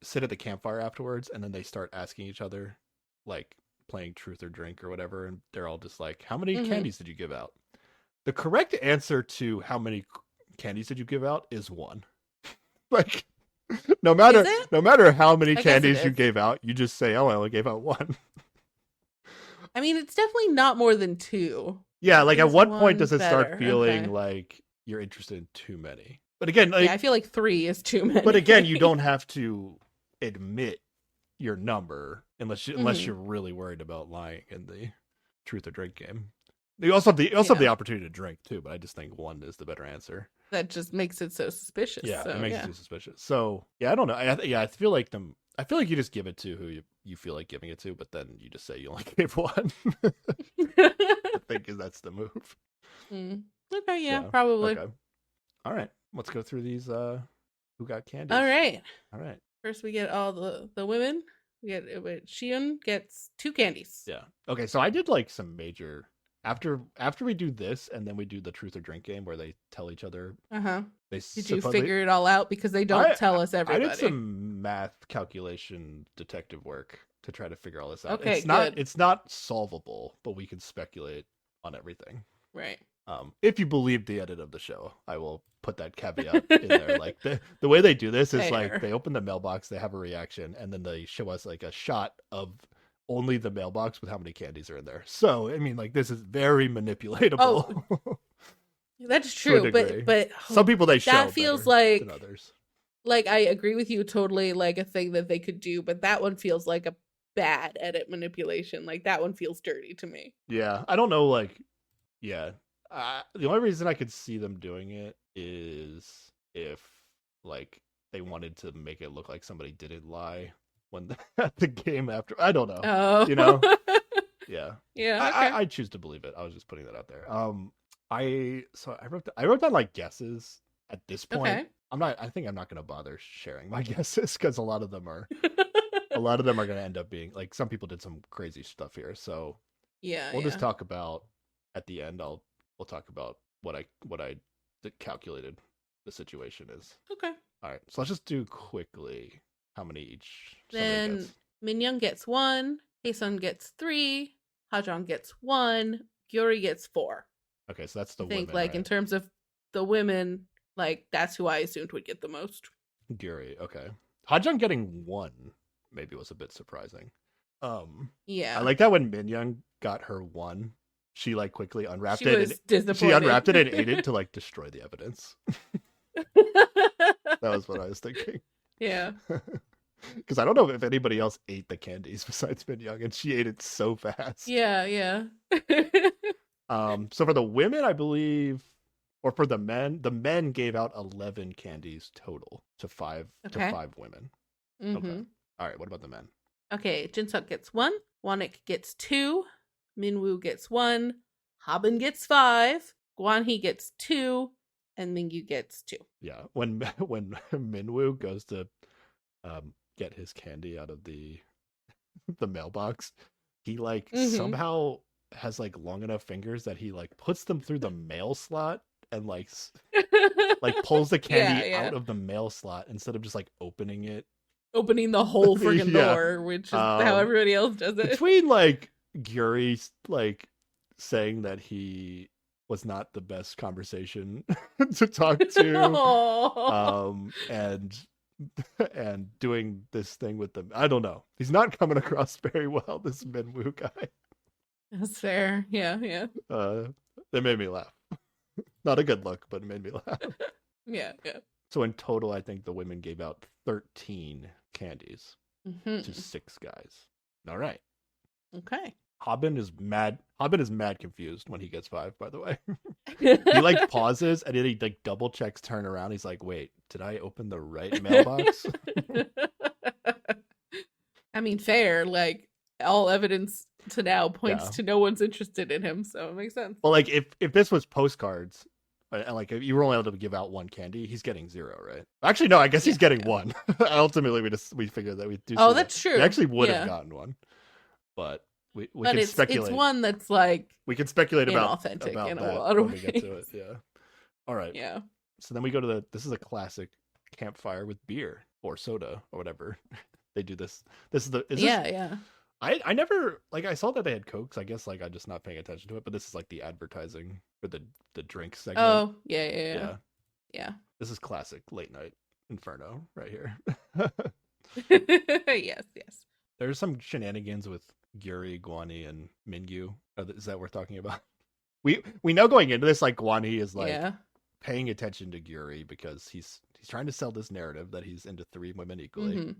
sit at the campfire afterwards, and then they start asking each other, like playing truth or drink or whatever, and they're all just like, "How many candies did you give out?" The correct answer to how many candies did you give out is 1. Like, no matter how many candies you gave out, you just say, "Oh, I only gave out 1." I mean, it's definitely not more than 2. Yeah, like at what point does it start feeling like you're interested in too many? But again, like, I feel like 3 is too many. But again, you don't have to admit your number unless you're really worried about lying in the truth or drink game. You also have the opportunity to drink too, but I just think 1 is the better answer. That just makes it so suspicious. Yeah, it makes it so suspicious. So yeah, I don't know. I feel like you just give it to who you feel like giving it to, but then you just say you only gave 1. I think that's the move. Okay, yeah, probably. Okay. All right, let's go through these. Who got candy? All right. First, we get all the women. We get Shion gets 2 candies. Yeah. Okay, so I did like some major after we do this and then we do the truth or drink game where they tell each other they Did you supposedly figure it all out? Because they don't tell us I everybody. did some math calculation detective work to try to figure all this out. Okay, it's not solvable, but we can speculate on everything. Right. If you believe the edit of the show, I will put that caveat in there. Like the way they do this is Fair. like they open the mailbox, they have a reaction, and then they show us like a shot of only the mailbox with how many candies are in there. So I mean, like this is very manipulatable. Oh, that's true, but some people they show that feels better like than others. Like I agree with you totally. Like a thing that they could do, but that one feels like a bad edit manipulation. Like that one feels dirty to me. Yeah, I don't know. Like, yeah. The only reason I could see them doing it is if, like, they wanted to make it look like somebody didn't lie when the game after. I don't know. Oh, You know? Yeah. Yeah. Okay. I choose to believe it. I was just putting that out there. I wrote down like guesses at this point. Okay. I think I'm not gonna bother sharing my guesses because a lot of them are gonna end up being like some people did some crazy stuff here. So Yeah. we'll just talk about at the end. We'll talk about what I calculated the situation is. Okay. All right, so let's just do quickly how many each. Then gets. Minyoung gets 1, Haesun gets 3, Hajong gets 1, Gyuri gets 4. Okay, so that's the I think women, like right? in terms of the women, like that's who I assumed would get the most. Gyuri, okay. Hajong getting 1 maybe was a bit surprising. Yeah. I like that when Minyoung got her 1, she like quickly unwrapped She was disappointed. She unwrapped it and ate it to like destroy the evidence. That was what I was thinking. Yeah. Because I don't know if anybody else ate the candies besides Minyoung, and she ate it so fast. Yeah. So for the women, I believe, or for the men gave out 11 candies total to 5 women. Mm-hmm. Okay. All right. What about the men? Okay, Jinsuk gets 1, Wanik gets 2, Minwoo gets 1, Haben gets 5, Guanhee gets 2, and Mingyu gets 2. Yeah, when Minwoo goes to get his candy out of the mailbox, he like somehow has like long enough fingers that he like puts them through the mail slot and like pulls the candy out of the mail slot instead of just like opening it. Opening the whole freaking door, which is how everybody else does it. Between like Gyuri like saying that he was not the best conversation to talk to, and doing this thing with them, I don't know. He's not coming across very well. This Minwoo guy. That's fair. Yeah. They made me laugh. Not a good look, but it made me laugh. Yeah. So in total, I think the women gave out 13 candies to 6 guys. All right. Okay. Haben is mad confused when he gets 5, by the way. He like pauses and then he like double checks, turn around. He's like, wait, did I open the right mailbox? I mean, fair. Like all evidence to now points to no one's interested in him, so it makes sense. Well, like if this was postcards, and like if you were only able to give out 1 candy, he's getting 0, right? Actually, no. I guess he's getting 1. Ultimately, we figured that we do. Oh, that's true. He actually would have gotten 1, but we can speculate. It's one that's like we can speculate about inauthentic about in that a lot of when ways. we get to it. Yeah. All right. Yeah. So then we go to this is a classic campfire with beer or soda or whatever. They do this. Yeah. I never like I saw that they had Cokes. I guess like I'm just not paying attention to it, but this is like the advertising for the drink segment. Oh, yeah. This is classic late night Inferno right here. Yes. There's some shenanigans with Gyuri, Guanhee, and Mingyu. Is that what we're talking about? We know going into this like Guanhee is like paying attention to Gyuri because he's trying to sell this narrative that he's into 3 women equally. Mm-hmm.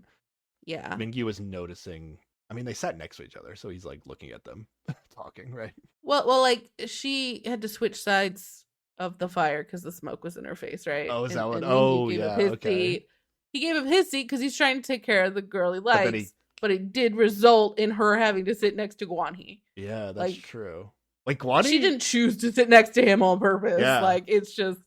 Yeah. Mingyu is noticing. I mean, they sat next to each other, so he's like looking at them, talking, right? Well, like she had to switch sides of the fire because the smoke was in her face, right? Oh, is that what? Oh, yeah. Okay. He gave him his seat because he's trying to take care of the girl he likes, but it did result in her having to sit next to Guanhee. Yeah, that's true. Like Guanhee, she didn't choose to sit next to him on purpose. Yeah. Like it's just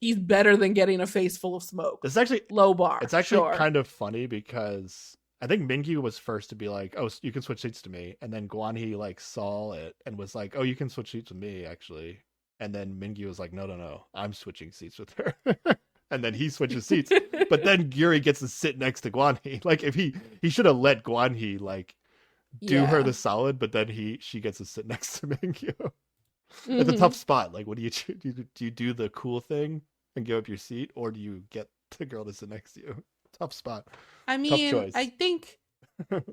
he's better than getting a face full of smoke. This is actually Low bar. It's actually sure. kind of funny because I think Mingyu was first to be like, "Oh, you can switch seats to me," and then Guanhee like saw it and was like, "Oh, you can switch seats with me, actually." And then Mingyu was like, "No, I'm switching seats with her." And then he switches seats, but then Gyuri gets to sit next to Guanhee. Like if he should have let Guanhee like do her the solid, but then she gets to sit next to Mingyu. It's a tough spot. Like, what do you do? Do you do the cool thing and give up your seat, or do you get the girl to sit next to you? Tough spot. I mean, I think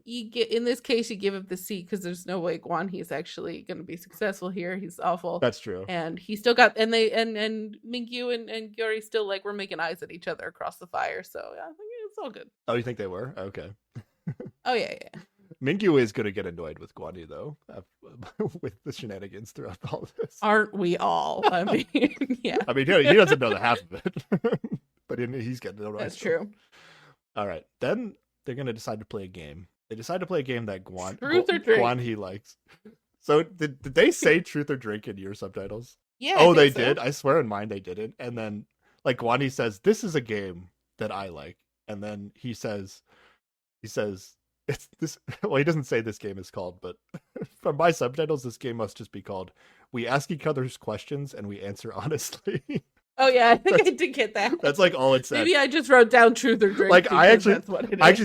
in this case you give up the seat because there's no way Guanhee is actually going to be successful here. He's awful. That's true. And he still got and Mingyu and Gyuri still like were making eyes at each other across the fire. So yeah, I think it's all good. Oh, you think they were? Okay. Oh yeah. Mingyu is going to get annoyed with Guanhee though, with the shenanigans throughout all this. Aren't we all? I mean, yeah. I mean, he doesn't know the half of it, but he's getting annoyed. That's true. All right, then they're going to decide to play a game. They decide to play a game that Guanhee likes. So did they say truth or drink in your subtitles? Yeah. Oh, they did? I swear in mine they didn't. And then like Guanhee says, "This is a game that I like." And then he says, it's this. Well, he doesn't say this game is called, but from my subtitles, this game must just be called "We ask each other's questions and we answer honestly." Oh yeah, I think I did get that. That's like all it said. Maybe I just wrote down truth or drink. Like I actually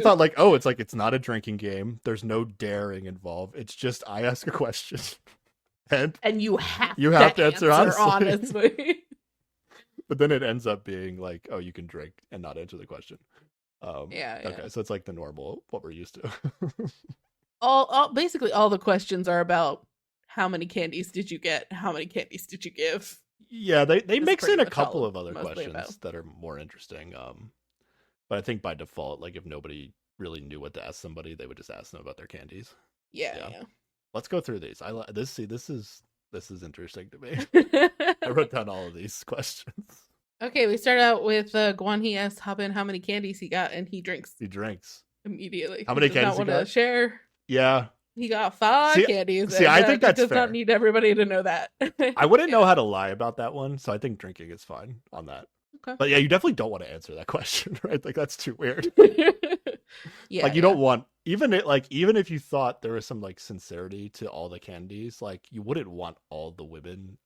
thought like, oh, it's not a drinking game. There's no daring involved. It's just I ask a question, and you have to answer honestly. But then it ends up being like, oh, you can drink and not answer the question. Yeah. Okay, so it's like the normal what we're used to. Basically all the questions are about how many candies did you get? How many candies did you give? Yeah, they mix in a couple of other questions that are more interesting. But I think by default, like if nobody really knew what to ask somebody, they would just ask them about their candies. Yeah. Let's go through these. This is interesting to me. I wrote down all of these questions. Okay, we start out with Guanhee asks Habin how many candies he got, and he drinks. He drinks Immediately. How many candies he got? Share. Yeah. He got 5 candies. See, I think that's does fair. Not need everybody to know that. I wouldn't know how to lie about that one, so I think drinking is fine on that. Okay. But yeah, you definitely don't want to answer that question, right? Like that's too weird. Yeah. Like you don't want even if you thought there was some like sincerity to all the candies, like you wouldn't want all the women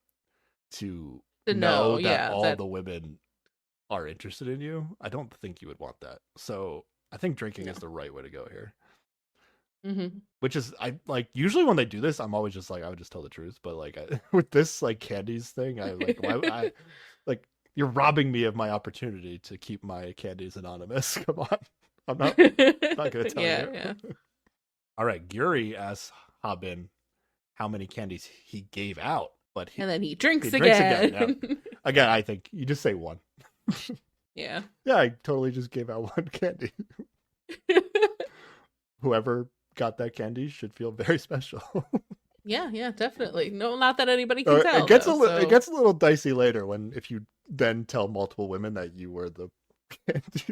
to know that all the women are interested in you. I don't think you would want that. So I think drinking is the right way to go here. Mm-hmm. Which is I like usually when they do this, I'm always just like I would just tell the truth. But like with this like candies thing, I like I like you're robbing me of my opportunity to keep my candies anonymous. Come on, I'm not gonna tell you. Yeah. All right, Gyuri asks Habin how many candies he gave out, and then he drinks again. Yeah. Again, I think you just say one. Yeah. Yeah, I totally just gave out one candy. Whoever got that candy should feel very special. Yeah, definitely. No, not that anybody can tell. It gets a little dicey later if you then tell multiple women that you were the candy.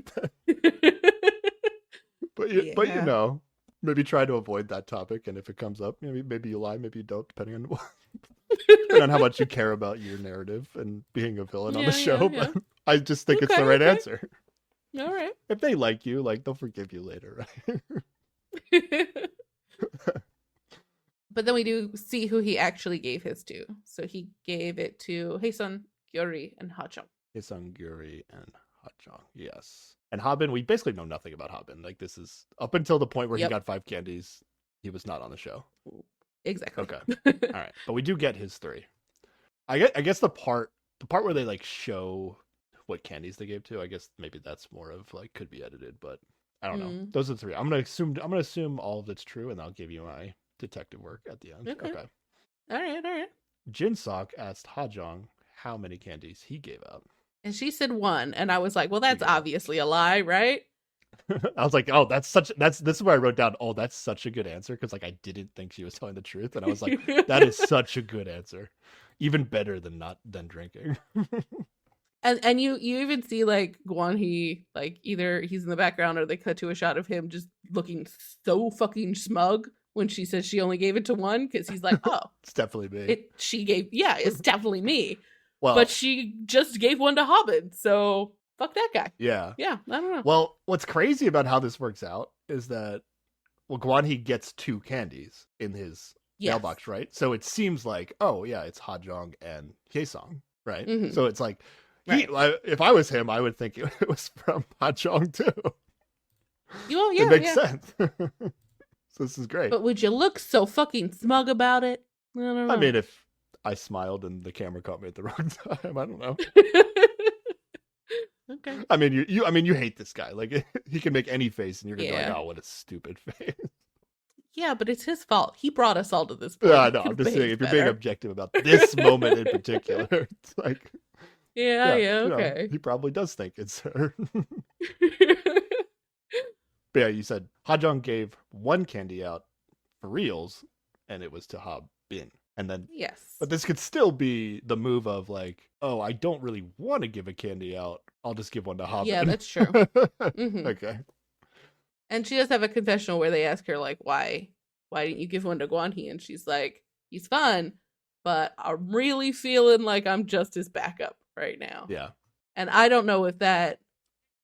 But you know, maybe try to avoid that topic, and if it comes up, maybe you lie, maybe you don't, depending on how much you care about your narrative and being a villain on the show. Yeah. But I just think it's the right answer. All right. If they like you, like they'll forgive you later, right? But then we do see who he actually gave his to. So he gave it to Haesun, Gyuri, and Hachong. Haesun, Gyuri, and Hachong. Yes. And Habin, we basically know nothing about Habin. Like this is up until the point where he got 5 candies, he was not on the show. Exactly. Okay. All right. But we do get his 3. I guess the part where they like show what candies they gave to, I guess maybe that's more of like could be edited, but I don't know. Those are the 3. I'm gonna assume all of it's true, and I'll give you my detective work at the end. Okay. All right. Jinsok asked Hajong how many candies he gave out. And she said 1, and I was like, well, that's obviously a lie, right? I was like, oh, this is where I wrote down, oh, that's such a good answer, because like I didn't think she was telling the truth, and I was like, that is such a good answer. Even better than drinking. And you even see like Guanhee, like either he's in the background or they cut to a shot of him just looking so fucking smug when she says she only gave it to 1, because he's like, oh, it's definitely me. It's definitely me. but she just gave one to Hobbin, so fuck that guy. Yeah. Yeah, I don't know. Well, what's crazy about how this works out is that, well, Guan He gets 2 candies in his mailbox, right? So it seems like, oh yeah, it's Ha Jong and Hye-sung, right? Mhm. So it's like, Right. if I was him, I would think it was from Ha Jong too. Well, yeah, It makes sense. So this is great. But would you look so fucking smug about it? I don't know. I mean, if I smiled and the camera caught me at the wrong time, I don't know. Okay. I mean, you hate this guy. Like, he can make any face, and you're gonna be like, oh, what a stupid face. Yeah, but it's his fault. He brought us all to this point. Yeah, no, I'm just saying, if you're being objective about this moment in particular, it's like, yeah, okay. he probably does think it's her. But yeah, you said Ha Jong gave 1 candy out for reals, and it was to Ha Bin. And then, yes. But this could still be the move of like, oh, I don't really want to give a candy out. I'll just give one to Ha Bin. Yeah, that's true. Mm-hmm. Okay. And she does have a confessional where they ask her, like, why didn't you give one to Guan He? And she's like, he's fun, but I'm really feeling like I'm just his backup right now. Yeah. And I don't know if that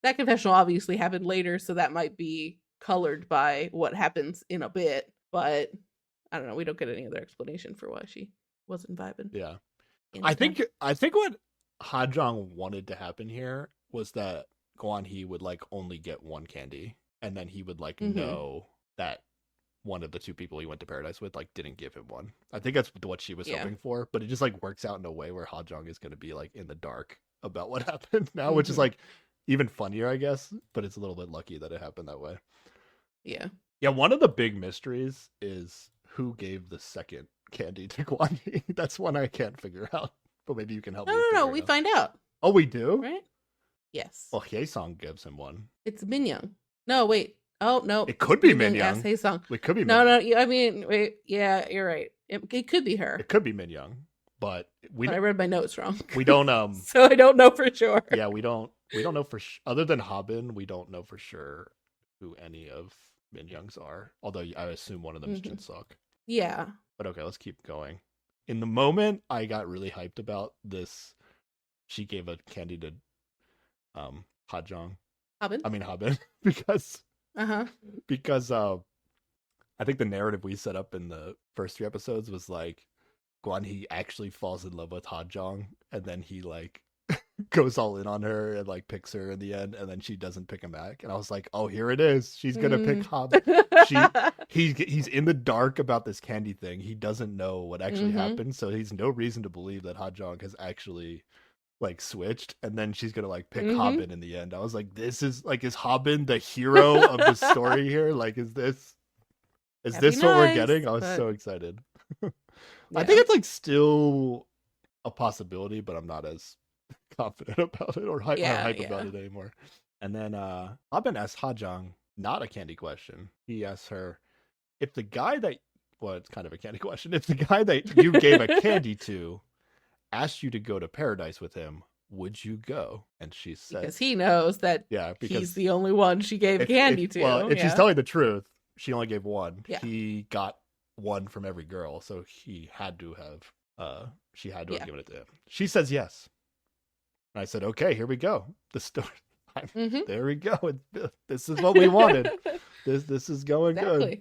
confessional obviously happened later, so that might be colored by what happens in a bit, but I don't know. We don't get any other explanation for why she wasn't vibing. Yeah. I think what Ha Jong wanted to happen here was that Guan He would like only get 1 candy, and then he would like know that one of the 2 people he went to paradise with like didn't give him one. I think that's what she was hoping for, but it just like works out in a way where Ha Jong is going to be like in the dark about what happened now, which is like even funnier, I guess, but it's a little bit lucky that it happened that way. Yeah. Yeah, one of the big mysteries is who gave the second candy to Guan Yi. That's one I can't figure out, but maybe you can help me. No, we find out. Oh, we do? Right? Yes. Well, Hye-sung gives him one. It's Minyoung. No, wait. Oh, no. It could be Minyoung. Hye-sung. It could be No, I mean, wait. Yeah, you're right. It could be her. It could be Minyoung, but I read my notes wrong. We don't so I don't know for sure. Yeah, we don't know for other than Habin, we don't know for sure who any of Minyoungs are. Although I assume one of them is Jinsuk. Yeah. But okay, let's keep going. In the moment, I got really hyped about this. She gave a candy to Ha Jong. Habin, because I think the narrative we set up in the first 3 episodes was like Guan He actually falls in love with Ha Jong, and then he like goes all in on her and like picks her in the end, and then she doesn't pick him back. And I was like, oh, here it is. She's gonna pick Hob. He's in the dark about this candy thing. He doesn't know what actually happened, so he's no reason to believe that Ha Jong has actually like switched, and then she's gonna like pick Hobbin in the end. I was like, this is like, is Hobbin the hero of the story here? Like, is this what we're getting? I was so excited. I think it's like still a possibility, but I'm not as confident about it or hype about it anymore. And then Hobbin asked Ha Jong not a candy question. He asked her if the guy that, well, it's kind of a candy question. If the guy that you gave a candy to asked you to go to paradise with him, would you go? And she said, because he knows that he's the only one she gave candy to. Well, if she's telling the truth, she only gave 1. Yeah. He got 1 from every girl, so he had to have she had to have given it to him. She says yes. And I said, okay, here we go. The story. There we go. This is what we wanted. This is going good.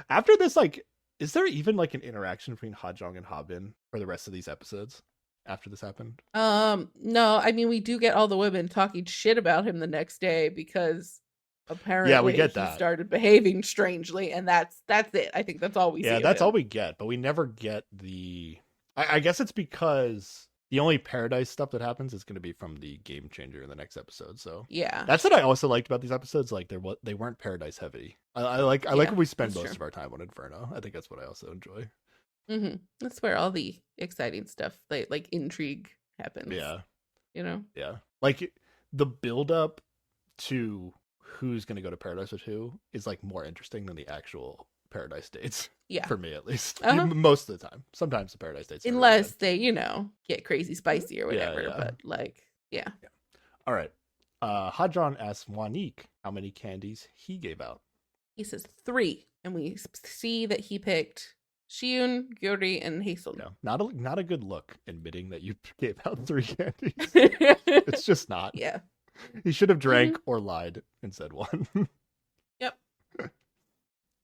After this, like, is there even like an interaction between Ha Jong and Habin for the rest of these episodes after this happened? No, I mean, we do get all the women talking shit about him the next day because apparently we get that. He started behaving strangely, and that's it. I think that's all we see. Yeah, that's all we get, but we never get the I guess it's because the only paradise stuff that happens is going to be from the game changer in the next episode. So yeah, that's what I also liked about these episodes. Like they weren't paradise heavy. I like when we spend most of our time on Inferno. I think that's what I also enjoy. That's where all the exciting stuff, like intrigue, happens. Yeah, Yeah, like the build up to who's going to go to paradise with who is like more interesting than the actual paradise dates. Yeah, for me at least. Most of the time. Sometimes the paradise dates, unless they get crazy spicy or whatever. But yeah. All right. Ha Jong asked Wanik how many candies he gave out. He says 3, and we see that he picked Shiyun, Gyori, and Hazel. Yeah, not a good look admitting that you gave out 3 candies. It's just not. Yeah. He should have drank or lied and said 1. Yep.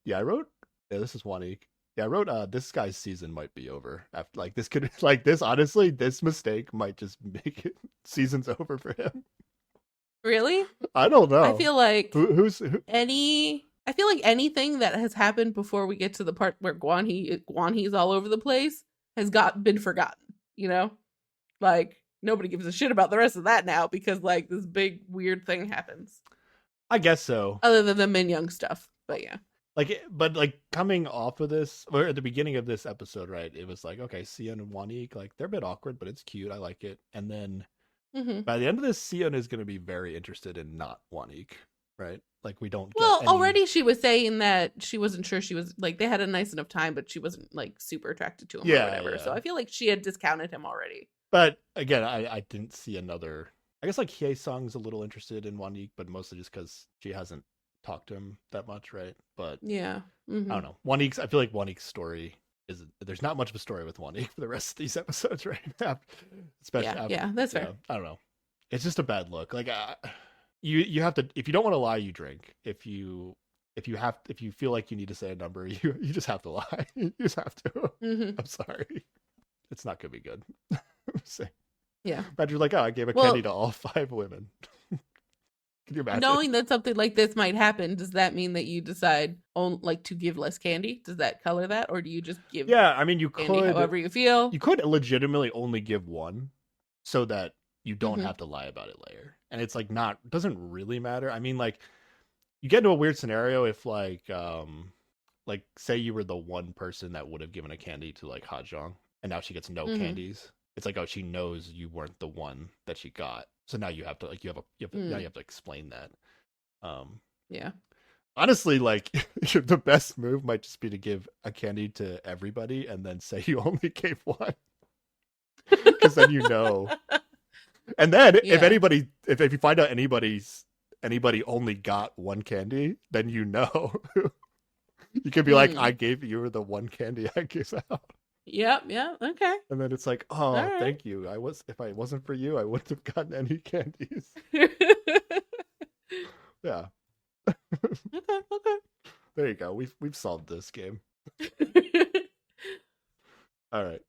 Yeah, I wrote. Yeah, this is Wanik. Yeah, I wrote. This guy's season might be over after like this could like this. Honestly, this mistake might just make it season's over for him. Really? I don't know. I feel like who's I feel like anything that has happened before we get to the part where Guanhe's all over the place has been forgotten. You know, like nobody gives a shit about the rest of that now because like this big weird thing happens. I guess so. Other than the Min Young stuff, but yeah. But coming off of this, or at the beginning of this episode, right? It was like, okay, Sion and Wanik, like they're a bit awkward, but it's cute. I like it. And then by the end of this, Sion is going to be very interested in not Wanik, right? Like we don't. Well, already she was saying that she wasn't sure she was like they had a nice enough time, but she wasn't like super attracted to him or whatever. Yeah. So I feel like she had discounted him already. But again, I didn't see another. I guess like Hye-sung's a little interested in Wanik, but mostly just because she hasn't talked to him that much, right? But yeah, I don't know. I feel like Wanik's story is there's not much of a story with Wanik for the rest of these episodes, right? Especially yeah, that's fair. I don't know. It's just a bad look. Like you have to, if you don't want to lie, you drink. If you feel like you need to say a number, you just have to lie. You just have to. I'm sorry. It's not gonna be good. Yeah. Imagine like, I gave a candy to all 5 women. Can you imagine? Knowing that something like this might happen, does that mean that you decide to give less candy? Does that color that, or do you just give? Yeah, I mean, you could, however you feel. You could legitimately only give 1, so that you don't have to lie about it later. And it's like doesn't really matter. I mean, like you get into a weird scenario if like say you were the one person that would have given a candy to like Hajong, and now she gets no candies. It's like, oh, she knows you weren't the one that she got. So now you have to now you have to explain that. Yeah. Honestly, like the best move might just be to give a candy to everybody and then say you only gave 1. Because then you know. And then if you find out anybody only got 1 candy, then you know. You could be like, I gave you the 1 candy I gave out. Yep, yeah, okay. And then it's like, oh, right. Thank you. If I wasn't for you, I wouldn't have gotten any candies. Yeah. Okay. There you go. We've solved this game. All right.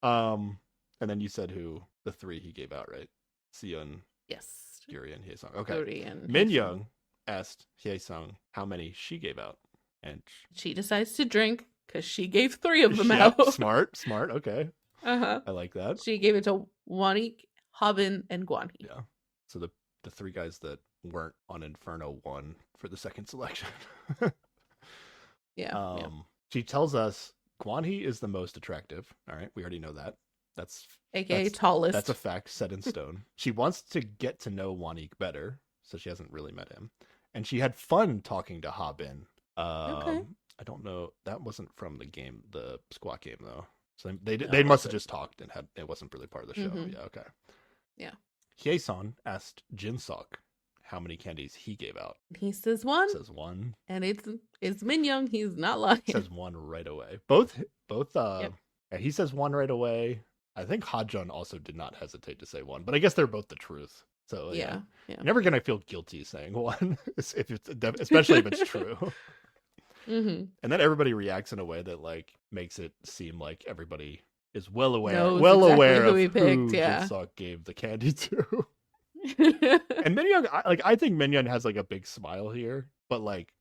And then you said who the 3 he gave out, right? Sion, yes, Gyuri, and Hye-sung. Okay. Min Young asked Hye-sung how many she gave out, and she decides to drink because she gave 3 of them out. Smart. Okay. I like that. She gave it to Wanik, Habin, and Guanhe. Yeah. So the 3 guys that weren't on Inferno won for the second selection. Yeah. She tells us Guanhe is the most attractive. All right, we already know that. That's tallest. That's a fact set in stone. She wants to get to know Wanik better, so she hasn't really met him. And she had fun talking to Habin. Okay. I don't know. That wasn't from the game, the squat game, though. So they must have just talked and it wasn't really part of the show. Yeah. Okay. Yeah. Hye-sung asked Jin-sok how many candies he gave out. He says 1. Says 1. And it's Min Young. He's not lying. Says 1 right away. Both. Yeah, he says 1 right away. I think Hajun also did not hesitate to say 1, but I guess they're both the truth. So yeah. You're never gonna feel guilty saying 1, especially if it's true. And then everybody reacts in a way that like makes it seem like everybody is well aware of who Jin-sok gave the candy to. And Min Young, I think Min Young has like a big smile here, but like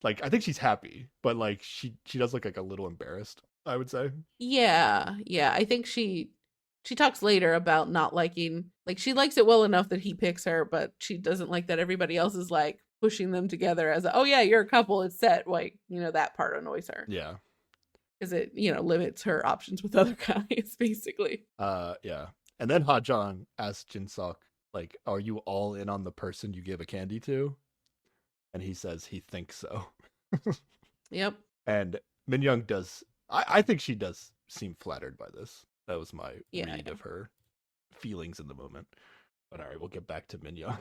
I think she's happy, but like she does look like a little embarrassed, I would say. Yeah. I think she talks later about not liking, like she likes it well enough that he picks her, but she doesn't like that everybody else is like pushing them together as oh yeah, you're a couple, it's set. Like, that part annoys her. Yeah. Because it, limits her options with other guys, basically. Yeah. And then Hajong asked Jin-sok, like, are you all in on the person you give a candy to? And he says he thinks so. Yep. And Min Young does, I think she does seem flattered by this. That was my read of her feelings in the moment. But all right, we'll get back to Min Young.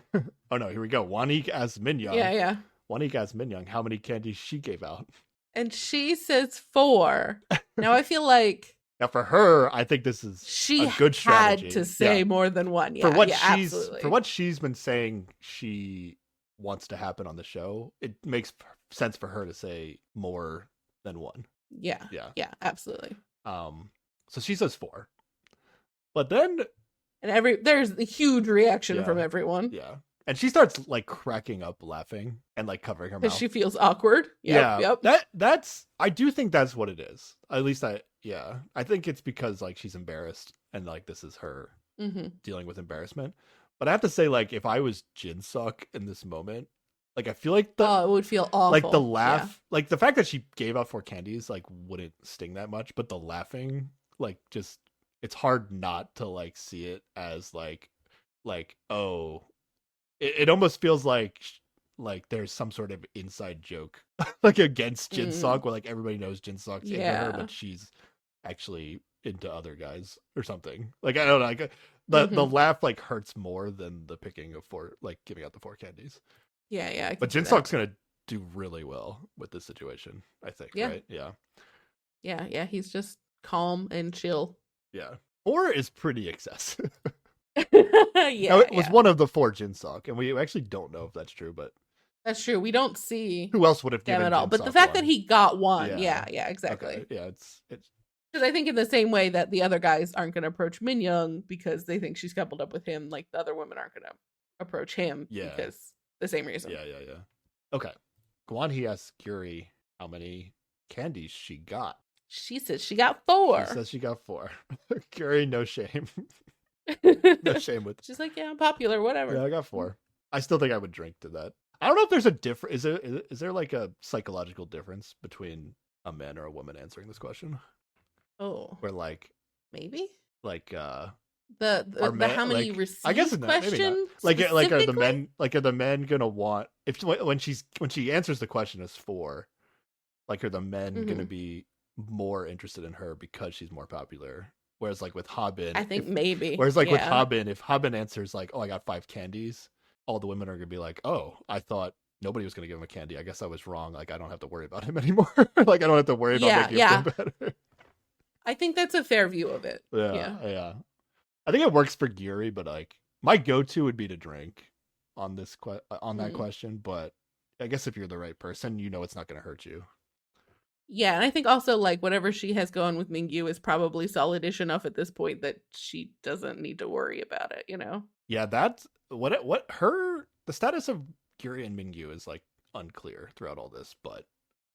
Oh no, here we go. Wanik as Min Young. Yeah. Wanik as Min Young. How many candies she gave out? And she says 4. Now I feel like Now for her, I think this is she a good had to strategy. say more than one. Yeah, yeah, absolutely. For what she's been saying she wants to happen on the show, it makes sense for her to say more than one. Yeah. Yeah. Yeah, absolutely. So she says 4. But then And there's a huge reaction from Yeah. everyone. Yeah. And she starts like cracking up laughing and like covering her mouth. Because she feels awkward. Yep. That's I do think that's what it is. At least I think it's because like she's embarrassed and like this is her dealing with embarrassment. But I have to say, like, if I was Jinsuk in this moment, like I feel like it would feel awful. Like the laugh, like the fact that she gave out 4 candies, like wouldn't sting that much, but the laughing, like just it's hard not to like see it as like oh, it almost feels like there's some sort of inside joke like against Jinsuk where like everybody knows Jinsuk's into her, but she's actually into other guys or something. Like I don't know, like the laugh like hurts more than the picking of 4, like giving out the 4 candies. Yeah. But Jinsuk's gonna do really well with this situation, I think. Yeah. Right? Yeah. Yeah. He's just calm and chill. Yeah. 4 is pretty excessive. Yeah. Now, it was one of the 4 Jinsuk, and we actually don't know if that's true, but that's true. We don't see who else would have given them at all. Jinsuk But the fact 1? that he got 1, yeah, exactly. Okay. Yeah, it's because I think in the same way that the other guys aren't going to approach Minyoung because they think she's coupled up with him, like the other women aren't going to approach him because the same reason. Yeah. Okay. Gwanhee asks Gyuri how many candies she got. She says she got 4. She says she got 4. Gyuri, no shame. No shame with. She's like, yeah, I'm popular, whatever. Yeah, I got 4. I still think I would drink to that. I don't know if there's a difference. Is there like a psychological difference between a man or a woman answering this question? Oh, where like maybe like the how many like, received I guess question like are the men gonna want if when she answers the question as 4, like are the men gonna be more interested in her because she's more popular? Whereas like with Habin, I think maybe. Whereas like with Habin, if Habin answers like, oh, I got 5 candies, all the women are gonna be like, oh, I thought nobody was gonna give him a candy. I guess I was wrong. Like I don't have to worry about him anymore. Like I don't have to worry about making him feel better. I think that's a fair view of it. Yeah. I think it works for Gyuri, but like my go-to would be to drink on this that question. But I guess if you're the right person, you know it's not going to hurt you. Yeah, and I think also like whatever she has going with Mingyu is probably solid-ish enough at this point that she doesn't need to worry about it. You know? Yeah, that's the status of Gyuri and Mingyu is like unclear throughout all this, but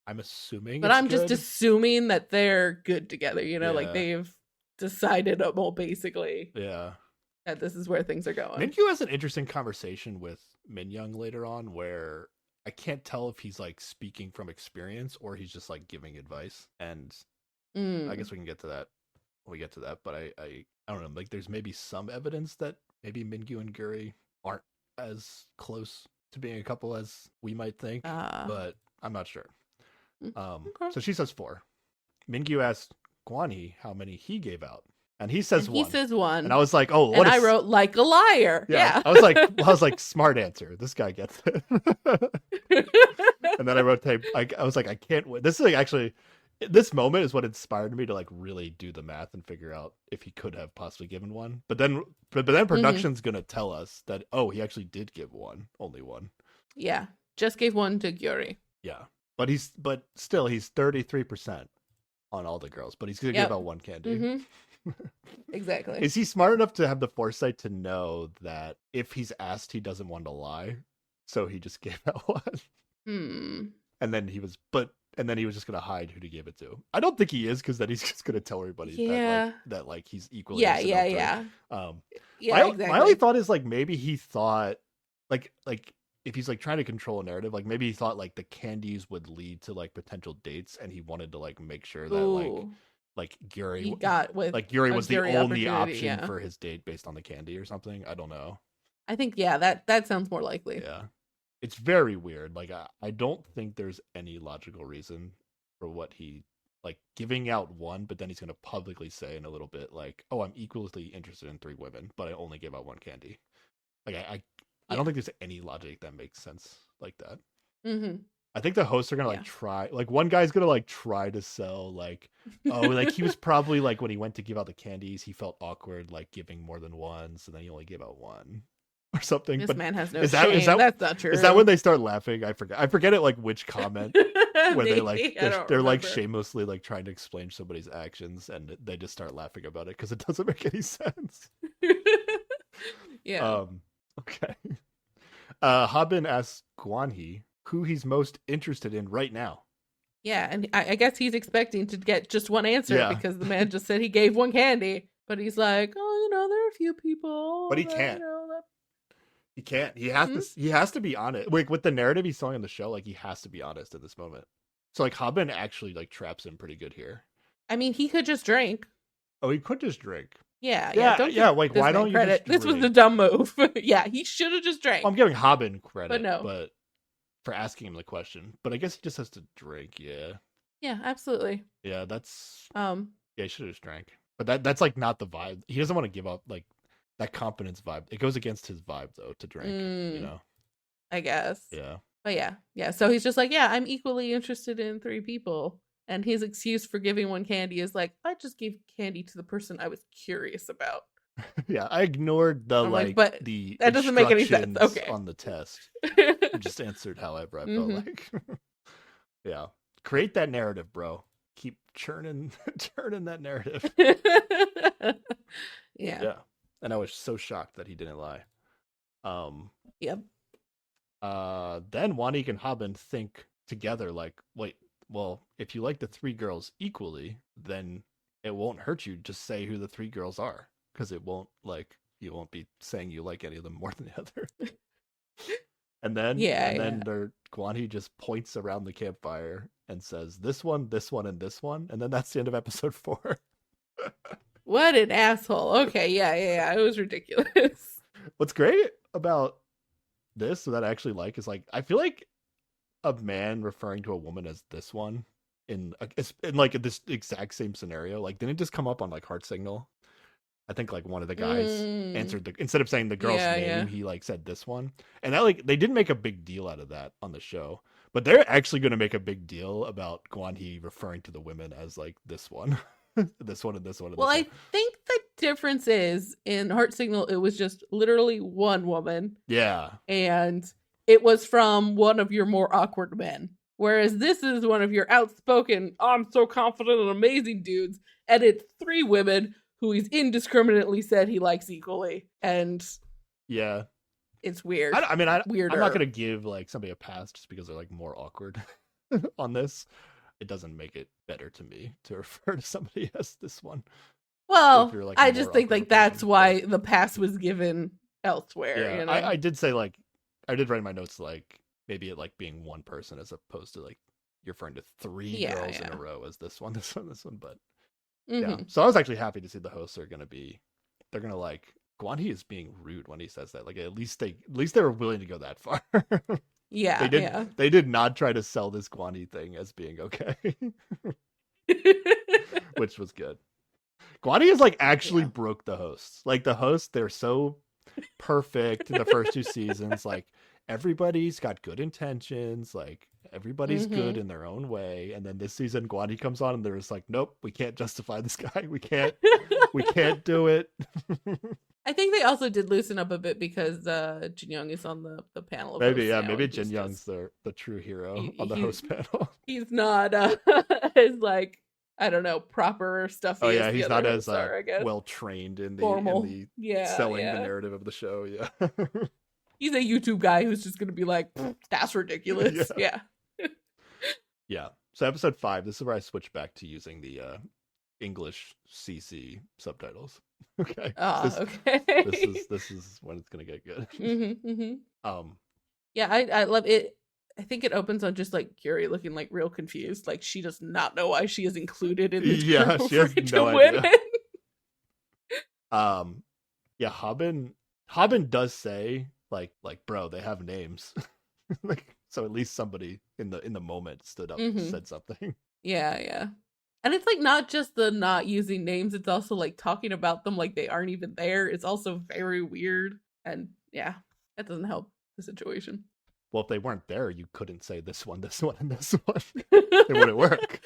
I'm assuming. But I'm just assuming that they're good together. You know, like they've decided, well, basically, that this is where things are going. Mingyu has an interesting conversation with Minyoung later on, where I can't tell if he's like speaking from experience or he's just like giving advice. And I guess we can get to that when we get to that. But I don't know. Like, there's maybe some evidence that maybe Mingyu and Gyuri aren't as close to being a couple as we might think, but I'm not sure. So she says 4. Mingyu asked Gwanhee how many he gave out, and he says 1. He says 1, and I was like, "Oh, what?" And I wrote like a liar. Yeah. I was like, smart answer. This guy gets it. And then I wrote, I was like, I can't wait. This is like actually, this moment is what inspired me to like really do the math and figure out if he could have possibly given 1. But then production's gonna tell us that he actually did give 1, only 1. Yeah, just gave 1 to Gyuri. Yeah. But still, he's 33% on all the girls, but he's going to give out 1 candy. Exactly. Is he smart enough to have the foresight to know that if he's asked, he doesn't want to lie? So he just gave out 1. And then he was just going to hide who to give it to. I don't think he is, because then he's just going to tell everybody that like he's equally. Yeah. Exactly. My only thought is like maybe he thought like if he's like trying to control a narrative, like maybe he thought like the candies would lead to like potential dates, and he wanted to like make sure that like Gyuri Gyuri was the only option for his date based on the candy or something. I don't know. I think that sounds more likely. Yeah, it's very weird. Like I don't think there's any logical reason for what he like giving out 1, but then he's going to publicly say in a little bit like, oh, I'm equally interested in 3 women, but I only gave out 1 candy. Like I don't think there's any logic that makes sense like that. I think the hosts are gonna Yeah. like try, like one guy's gonna like try to sell like, oh, like he was probably like when he went to give out the candies, he felt awkward like giving more than one, so then he only gave out one or something. This But man has no is that is shame. that That's not is that true. when they start laughing? I forget it like which comment where they like I don't they're like remember. shamelessly like trying to explain somebody's actions and they just start laughing about it because it doesn't make any sense. Yeah. Okay. Habin asks Guanhee who he's most interested in right now. Yeah, and I guess he's expecting to get just one answer Yeah. because the man just said he gave one candy. But he's like, oh, there are a few people. But he that, can't. that... He can't. He has Hmm? to. He has to be honest. Like with the narrative he's telling on the show, like he has to be honest in this moment. So like Haben actually like traps him pretty good here. I mean, he could just drink. Oh, he could just drink. Yeah. Don't yeah. give Like this why man don't you credit? just This was drink? a dumb move. Yeah, he should have just drank. Well, I'm giving Haben credit, But no. but for asking him the question. But I guess he just has to drink. Yeah. Yeah, absolutely. Yeah, that's. Yeah, he should have just drank. But that's like not the vibe. He doesn't want to give up like that confidence vibe. It goes against his vibe though to drink. You know. I guess. Yeah. But yeah. So he's just like, yeah, I'm equally interested in 3 people. And his excuse for giving one candy is like, I just gave candy to the person I was curious about. Yeah, I ignored the but the that doesn't make any sense. Okay. on the test. I just answered however I felt like. Yeah. Create that narrative, bro. Keep churning that narrative. Yeah. And I was so shocked that he didn't lie. Yep. Then Wanik and Haben think together like, wait, well, if you like the 3 girls equally, then it won't hurt you. Just say who the 3 girls are. Because it won't like you won't be saying you like any of them more than the other. and then Guanhee just points around the campfire and says this one, and this one, and then that's the end of episode 4. What an asshole. Okay, yeah. It was ridiculous. What's great about this that I actually like is like I feel like a man referring to a woman as this one in like this exact same scenario, like didn't it just come up on like Heart Signal? I think like one of the guys answered instead of saying the girl's name, he like said this one. And that like they didn't make a big deal out of that on the show. But they're actually gonna make a big deal about Guanhee referring to the women as like this one. this one and this one. And well, this I think the difference is in Heart Signal, it was just literally one woman. Yeah. And it was from one of your more awkward men. Whereas this is one of your outspoken, I'm so confident and amazing dudes. And it's 3 women who he's indiscriminately said he likes equally. And yeah, it's weird. I'm not going to give like somebody a pass just because they're like more awkward on this. It doesn't make it better to me to refer to somebody as this one. Well, like I just think like that's why the pass was given elsewhere. Yeah, you know? I did say like, I did write in my notes like maybe it like being one person as opposed to like you're referring to 3 girls in a row as this one, this one, but yeah. So I was actually happy to see the hosts are gonna like Guanhee is being rude when he says that. Like at least they were willing to go that far. Yeah, they did not try to sell this Guanhee thing as being okay. Which was good. Guanhee is like actually broke the hosts. Like the hosts, they're so perfect in the first 2 seasons. Like everybody's got good intentions. Like everybody's good in their own way. And then this season, Guanhee comes on and they're just like, nope, we can't justify this guy. We can't do it. I think they also did loosen up a bit because Jin Young is on the panel. Maybe Jin Young's the true hero on the host panel. He's not as like, I don't know, proper stuff. Oh yeah, he's not as well trained in the selling the narrative of the show. Yeah, he's a YouTube guy who's just gonna be like, that's ridiculous. Yeah. So episode 5, this is where I switch back to using the English CC subtitles. Okay. Okay. This is when it's gonna get good. Yeah, I love it. I think it opens on just like Curie looking like real confused, like she does not know why she is included in this. Yeah, she has no idea. Haben does say like bro, they have names. Like so at least somebody in the moment stood up and said something. Yeah. And it's like not just the not using names, it's also like talking about them like they aren't even there. It's also very weird. And yeah, that doesn't help the situation. well, if they weren't there, you couldn't say this one, and this one. It wouldn't work.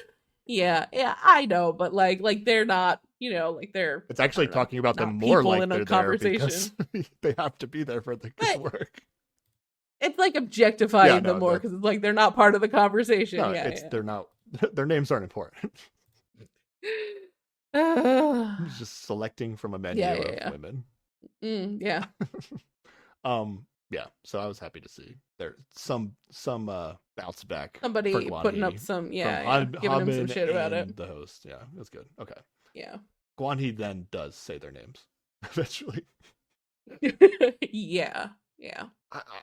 Yeah, I know, but like they're not, like they're, It's I actually don't know, talking about them not more people like in a they're there because conversation. they have to be there for the good But work. it's like Yeah, objectifying them no, more because it's like they're not part of the conversation. no, Yeah, they're not. Their names aren't important. yeah. He's just selecting from a menu Yeah, of yeah, women. yeah. Yeah. So I was happy to see there some bounce back for Somebody putting up Guan some, from giving him some Hamin shit about it. and the host. Yeah, that's good. Okay. Yeah. Guan He then does say their names eventually. Yeah, yeah.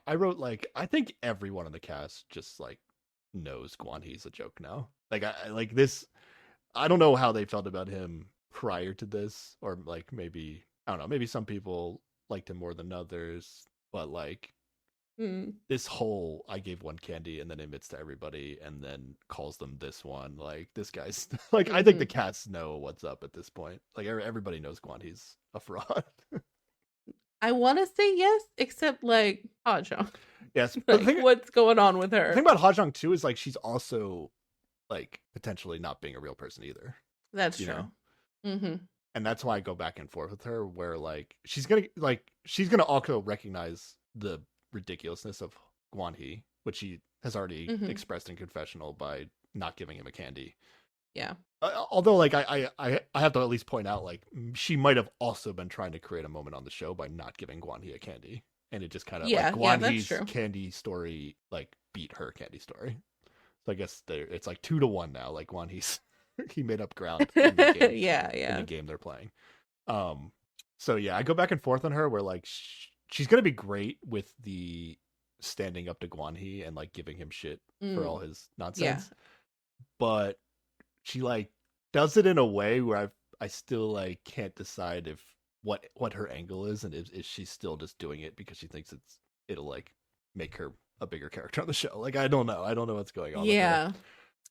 I wrote like I think everyone in the cast just like knows Guan He's a joke now. Like I like this. I don't know how they felt about him prior to this, or like maybe I don't know. Maybe some people liked him more than others, but like Mm. this whole I gave one candy and then admits to everybody and then calls them this one. Like this guy's like I think the cats know what's up at this point. Like everybody knows Guan He's a fraud. I want to say yes, except like Hajong. Yes, but Like, what's going on with the her? thing about Hajong too is like she's also like potentially not being a real person either. That's you true. know? Mm-hmm. And that's why I go back and forth with her, where like she's gonna also recognize the ridiculousness of Guan He, which she has already expressed in confessional by not giving him a candy. Yeah. Although, like I have to at least point out, like she might have also been trying to create a moment on the show by not giving Guan He a candy, and it just kind of like Guan He's candy story like beat her candy story. So I guess it's like 2-1 now. Like Guan He's he made up ground in the game, in the game they're playing. So yeah, I go back and forth on her where like she's gonna be great with the standing up to Guan He and like giving him shit for all his nonsense, but she like does it in a way where I still like can't decide if what her angle is, and is she still just doing it because she thinks it'll like make her a bigger character on the show. Like I don't know what's going on. Yeah,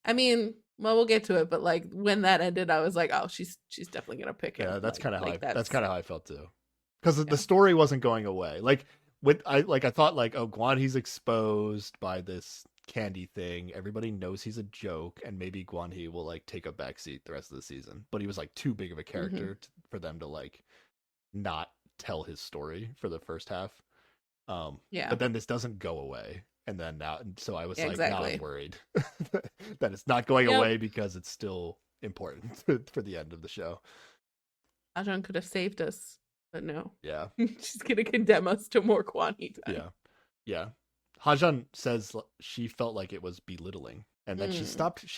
I mean, well, we'll get to it, but like when that ended, I was like, oh, she's definitely gonna pick him. Yeah, that's like, kind of like that's kind of how I felt too, because the story wasn't going away. Like I thought like, oh, Guan He's exposed by this candy thing. Everybody knows he's a joke, and maybe Guan He will like take a backseat the rest of the season. But he was like too big of a character for them to like not tell his story for the first half. But then this doesn't go away, and then now, so I was like, now I'm worried that it's not going away because it's still important for the end of the show. Ajahn could have saved us, but no. Yeah, she's gonna condemn us to more Guan He time. Yeah. Hajun says she felt like it was belittling, and then she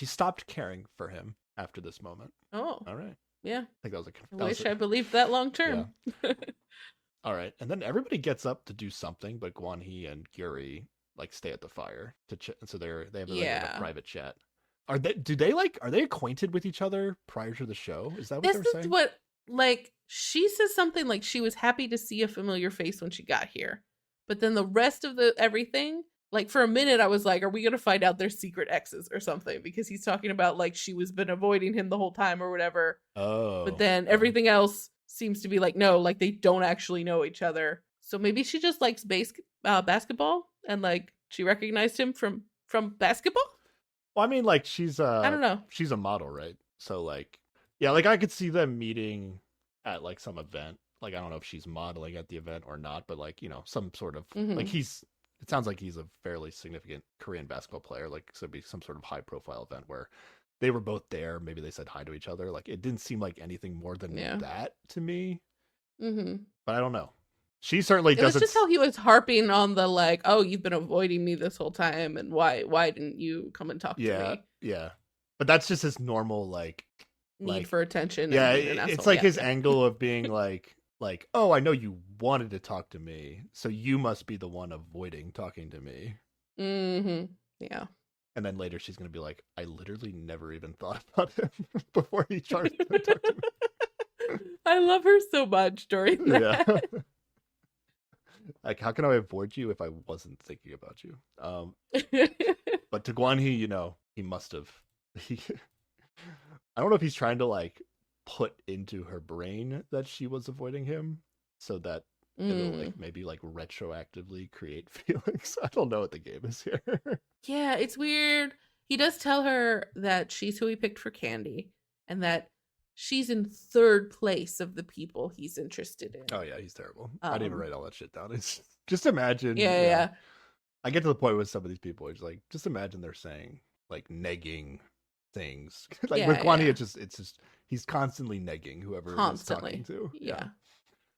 stopped caring for him after this moment. Oh, all right. Yeah, I think that was I wish I believed that long term. Yeah. All right, and then everybody gets up to do something, but Guan He and Gyuri like stay at the fire to so they have a private chat. Are they acquainted with each other prior to the show? Is that what they're saying? This is what, like, she says something like she was happy to see a familiar face when she got here, but then the rest of everything, like for a minute I was like, are we gonna find out they're secret exes or something? Because he's talking about like she was been avoiding him the whole time or whatever. Oh, but then everything else seems to be like, no, like they don't actually know each other. So maybe she just likes basketball, and like she recognized him from basketball. Well, I mean, like I don't know. She's a model, right? So like, yeah, like I could see them meeting at like some event. Like I don't know if she's modeling at the event or not, but like, some sort of like it sounds like he's a fairly significant Korean basketball player. Like so it'd be some sort of high profile event where they were both there. Maybe they said hi to each other. Like it didn't seem like anything more than that to me. But I don't know. She certainly doesn't. It was just how he was harping on the like, oh, you've been avoiding me this whole time, and why didn't you come and talk to me? Yeah. But that's just his normal like need for attention. Yeah, it's like his angle of being like, oh, I know you wanted to talk to me, so you must be the one avoiding talking to me. Yeah. And then later she's gonna be like, I literally never even thought about him before he started to talk to me. I love her so much during that. Yeah. Like, how can I avoid you if I wasn't thinking about you? But to Guan He, he must have. I don't know if he's trying to like put into her brain that she was avoiding him, so that It'll Mm. like maybe like retroactively create feelings. I don't know what the game is here. Yeah, it's weird. He does tell her that she's who he picked for Candy and that she's in third place of the people he's interested in. Oh yeah, he's terrible. I didn't even Um, write all that shit down. It's just imagine. yeah, Yeah, yeah, I get to the point with some of these people. It's like just imagine they're saying like negging things. Like with yeah, Guan Yi, yeah. it's just he's constantly negging whoever he's talking Constantly. to. Yeah, Yeah.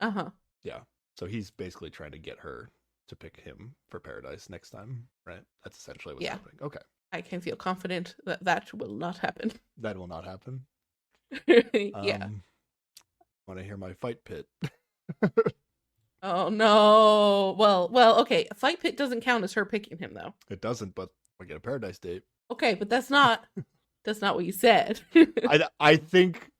Uh-huh. yeah. So he's basically trying to get her to pick him for Paradise next time, right? That's essentially what's Yeah. happening. Okay, I can feel confident that that will not happen. that will not happen. Yeah. Want to hear my fight pit? Oh no. Well, okay. Fight Pit doesn't count as her picking him though. It doesn't, but we get a Paradise date. Okay, but that's not what you said. I think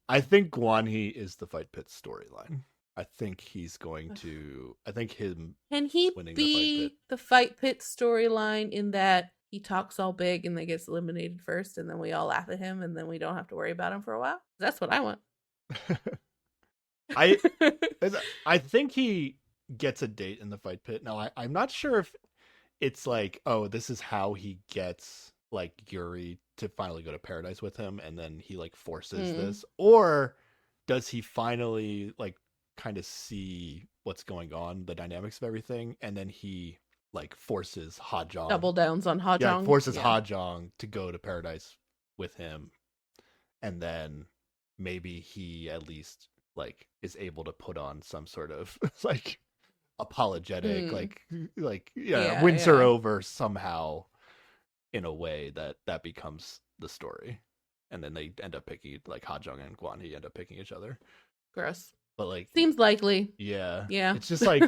Guan Yi is the fight pit storyline. I think he's going to. I think him Can he winning be the Fight Pit storyline in that he talks all big and then gets eliminated first, and then we all laugh at him, and then we don't have to worry about him for a while? That's what I want. the fight pit. I think he gets a date in the fight pit. Now I'm not sure if it's like, oh, this is how he gets like Yuri to finally go to Paradise with him, and then he like forces this, or does he finally like kind of see what's going on, the dynamics of everything, and then he like forces Hajong, Double downs on Hajong. yeah, forces Hajong to go to Paradise with him, and then maybe he at least like is able to put on some sort of like apologetic, wins her over somehow in a way that becomes the story, and then they end up picking like Hajong and Guan Yi end up picking each other. Gross. But like Seems likely. yeah, Yeah. it's just like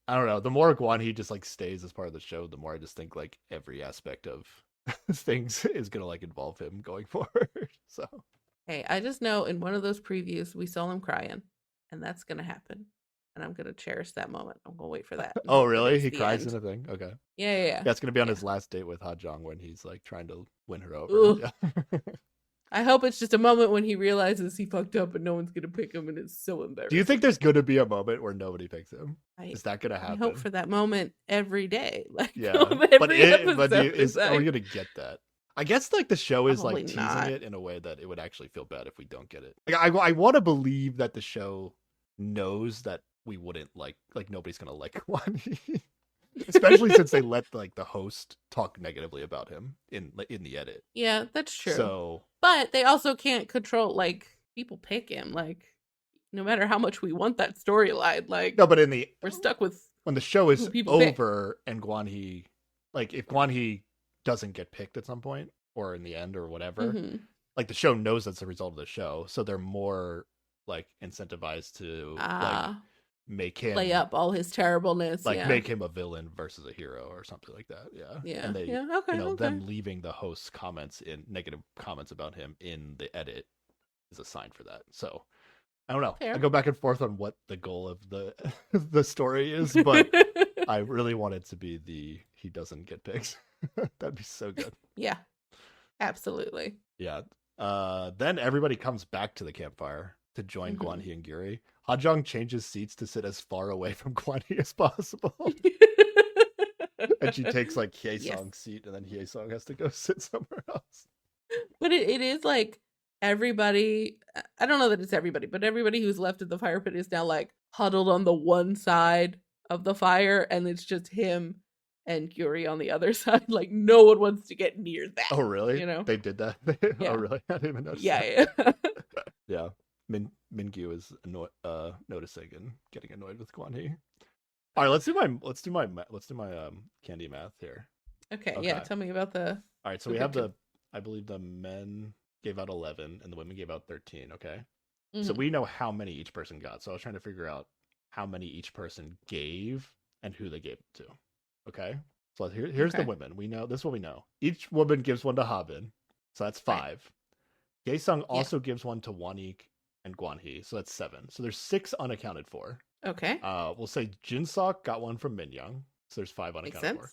I don't know. The more Guan Yi just like stays as part of the show, the more I just think like every aspect of things is gonna like involve him going forward. So Hey, I just know in one of those previews we saw him crying, and that's gonna happen. And I'm gonna cherish that moment. I'm gonna wait for that. oh really? He cries in a thing? Okay. Yeah. Yeah, it's gonna be on his last date with Hajong when he's like trying to win her over. Ooh. Yeah. I hope it's just a moment when he realizes he fucked up and no one's gonna pick him, and it's so embarrassing. Do you think there's gonna be a moment where nobody picks him? Is that gonna happen? I hope for that moment every day. Like yeah, episode are we gonna get that? I guess like the show is Probably like teasing not. it in a way that it would actually feel bad if we don't get it. Like I want to believe that the show knows that we wouldn't like nobody's gonna like Guan Yi. Especially since they let like the host talk negatively about him in the edit. Yeah, that's true. So, but they also can't control like people pick him. Like no matter how much we want that storyline, like no, but we're stuck with when the show is over pick. and Guan Yi, like if Guan Yi doesn't get picked at some point or in the end or whatever, like the show knows that's the result of the show, so they're more like incentivized to like make him play up all his terribleness, like make him a villain versus a hero or something like that. Yeah. And they them leaving the host's negative comments about him in the edit is a sign for that. So I don't know. Fair. I go back and forth on what the goal of the the story is, but I really want it to be he doesn't get picked. That'd be so good. Yeah, absolutely. Yeah. Then everybody comes back to the campfire to join Guan Yi and Yuri. Hajong changes seats to sit as far away from Guan Yi as possible. And she takes like Hye-song's seat, and then Hye-song has to go sit somewhere else. But it is like everybody, I don't know that it's everybody, but everybody who's left at the fire pit is now like huddled on the one side of the fire, and it's just him and Yuri on the other side. Like no one wants to get near that. Oh really? You know? They did that? Yeah. Oh really? I didn't even notice. Yeah. Yeah. Mingyu is noticing and getting annoyed with Guan Yi. All right, let's do my candy math here. Okay, yeah. Tell me about the. All right, so we have I believe the men gave out 11 and the women gave out 13. Okay, so we know how many each person got. So I was trying to figure out how many each person gave and who they gave it to. Okay, so here's the women. We know this is what we know. Each woman gives one to Habin, so that's 5. Right. Hye-song also gives one to Wanik and Guan Yi, so that's 7. So there's 6 unaccounted for. Okay. We'll say Jinsok got one from Minyoung, so there's 5 unaccounted for.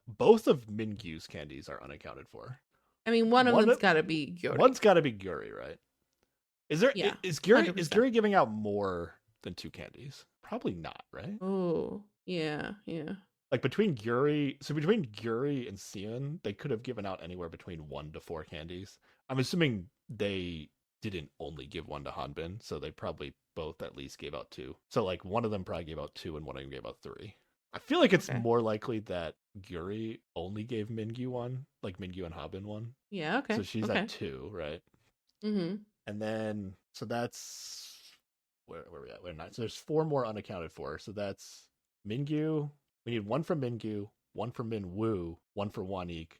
Both of Mingyu's candies are unaccounted for. I mean, one of them's got to be Gyuri. One's got to be Gyuri, right? Is Gyuri giving out more than 2 candies? Probably not, right? Oh, yeah, yeah. Like between Gyuri and Sion, they could have given out anywhere between 1 to 4 candies. I'm assuming they didn't only give 1 to Hanbin, so they probably both at least gave out 2. So like one of them probably gave out 2 and one of them gave out 3. I feel like it's Okay. more likely that Gyuri only gave Mingyu 1, like Mingyu and Hanbin 1. Yeah, okay. So she's okay. at 2, right? Mm-hmm. And then so that's where are we at? We're 9. So there's 4 more unaccounted for. So that's Mingyu. We need 1 from Mingyu, 1 for Minwoo, 1 for Wanik,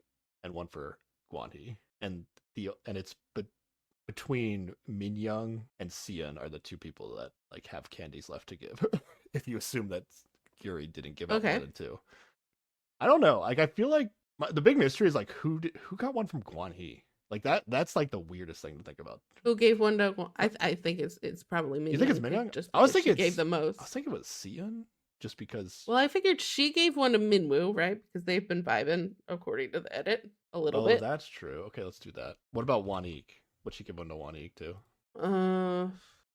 and 1 for Guanhee. And it's between Minyoung and Sion are the 2 people that like have candies left to give. If you assume that Yuri didn't give out more than 2. I don't know. Like I feel like the big mystery is like who got 1 from Guanhee. Like that's like the weirdest thing to think about. Who gave 1 to? I think it's probably Minyoung. You think it's Minyoung? Just I was thinking she gave the most. I was thinking it was Sion, just because. Well, I figured she gave 1 to Minwoo, right? Because they've been vibing according to the edit a little bit. Oh, that's true. Okay, let's do that. What about Wanik? Would she give 1 to Wanik too?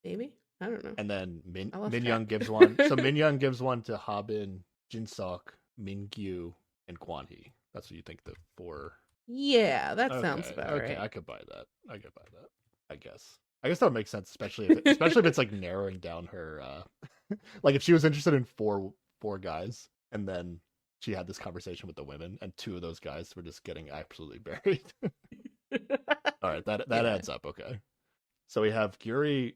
Maybe. I don't know. And then Minyoung gives 1. So Minyoung gives 1 to Habin, Jinsuk, Mingyu, and Guanhee. That's what you think the 4. Yeah, that sounds about right. Okay, I could buy that. I guess that would make sense, especially if it's like narrowing down her. Like if she was interested in four guys, and then she had this conversation with the women, and 2 of those guys were just getting absolutely buried. All right, that adds up. Okay, so we have Gyuri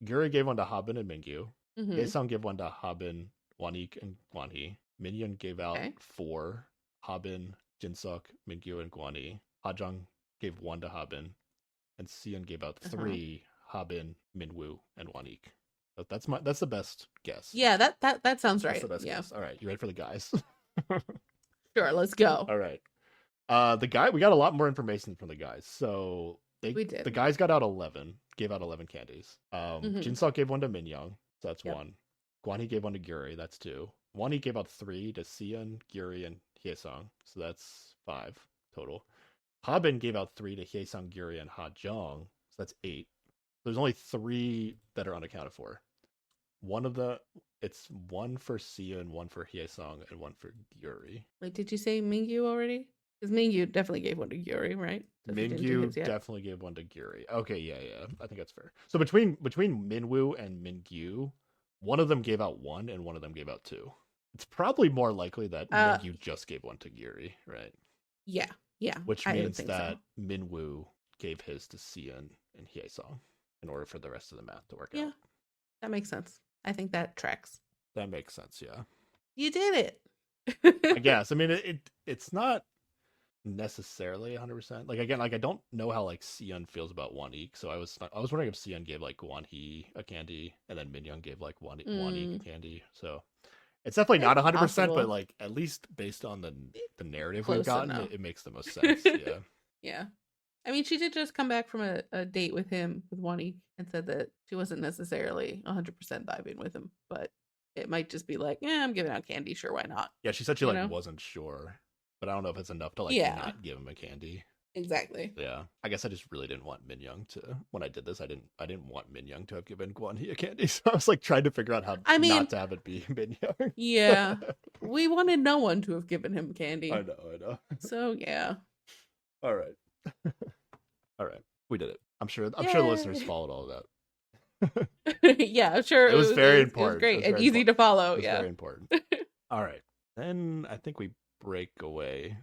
gave 1 to Habin and Mingyu. Daesung gave 1 to Habin, Wanik, and Guanhee. Minyoung gave out 4. Habin, Jinsuk, Mingyu, and Guanhee. Hajang gave 1 to Habin, and Sion gave out 3. Habin, Minwoo, and Wanik. That's the best guess. Yeah, that sounds right. That's the best guess. All right, you ready for the guys? Sure, let's go. All right. We got a lot more information from the guys. So we did. The guys gave out 11 candies. Jinsuk gave 1 to Minyoung, so that's 1. Guanhee gave 1 to Gyuri, that's 2. Wanik gave out 3 to Sion, Gyuri, and Hyeseong, so that's 5 total. Habin gave out 3 to Hyeseong, Gyuri, and Hajong, so that's 8. There's only 3 that are unaccounted for. It's 1 for Sion, 1 for Hyeseong, and 1 for Gyuri. Wait, did you say Mingyu already? Because Mingyu definitely gave 1 to Gyuri, right? Mingyu definitely gave 1 to Gyuri. Okay, yeah. I think that's fair. So between Minwoo and Mingyu, one of them gave out 1 and one of them gave out 2. It's probably more likely that Mingyu just gave 1 to Gyuri, right? Yeah. Which means that Minwoo gave his to Sion and Hyeseong in order for the rest of the math to work out. Yeah, that makes sense. I think that tracks. That makes sense, yeah. You did it. I guess. I mean, it's not necessarily 100%. Like again, like I don't know how like Sion feels about Wanik, so I was wondering if Sion gave like Guanhee a candy and then Minyoung gave like Wanik a candy. So it's definitely not 100%, but like at least based on the narrative we've gotten, it makes the most sense. Yeah. Yeah. I mean, she did just come back from a date with him, with Wanik, and said that she wasn't necessarily 100% vibing with him, but it might just be like, I'm giving out candy, sure, why not? Yeah, she said she wasn't sure, but I don't know if it's enough to not give him a candy. Exactly. Yeah, I guess I just really didn't want Minyoung to. When I did this, I didn't want Minyoung to have given Guanhee a candy, so I was like trying to figure out how not to have it be Minyoung. Yeah, we wanted no one to have given him candy. I know. So yeah. All right. All right, we did it. I'm sure the listeners followed all of that. Yeah, I'm sure it was very important. It was great and easy to follow. It was very important. All right, then I think we break away,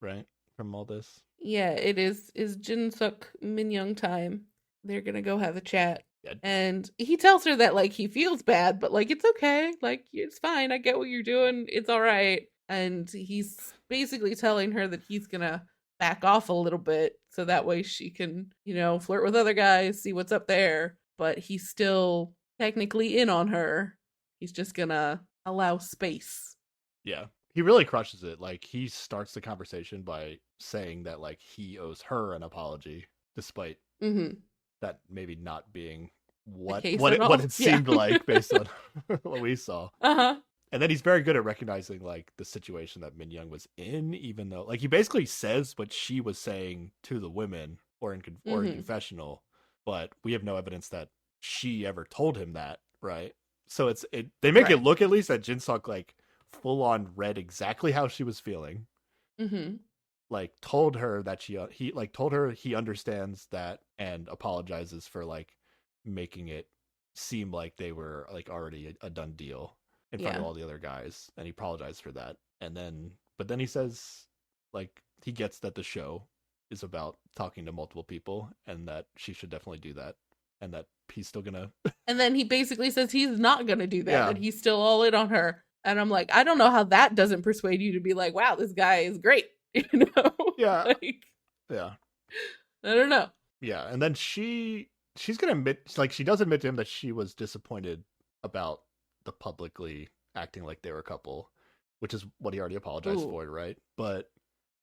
right, from all this. Yeah, it is Jinsuk Minyoung time. They're gonna go have a chat. Yeah. And he tells her that like he feels bad, but like it's okay, like it's fine. I get what you're doing. It's all right. And he's basically telling her that he's gonna back off a little bit so that way she can, flirt with other guys, see what's up there. But he's still technically in on her. He's just gonna allow space. Yeah. He really crushes it. Like he starts the conversation by saying that like he owes her an apology, despite that maybe not being what it seemed like based on what we saw. And then he's very good at recognizing like the situation that Minyoung was in, even though like he basically says what she was saying to the women or in confessional, but we have no evidence that she ever told him that, right? So they make it Right. look at least that Jinsuk like full on read exactly how she was feeling, Mm-hmm. like told her that he like told her he understands that and apologizes for like making it seem like they were like already a done deal in front of Yeah. all the other guys, and he apologized for that. And then but then he says like he gets that the show is about talking to multiple people and that she should definitely do that, and that he's still gonna And then he basically says he's not going to do that, yeah that he's still all in on her. And I'm like, I don't know how that doesn't persuade you to be like, wow, this guy is great. You know? yeah Like, yeah I don't know. yeah. And then she's gonna admit, like she does admit to him that she was disappointed about the publicly acting like they were a couple, which is what he already apologized Ooh. for, right? But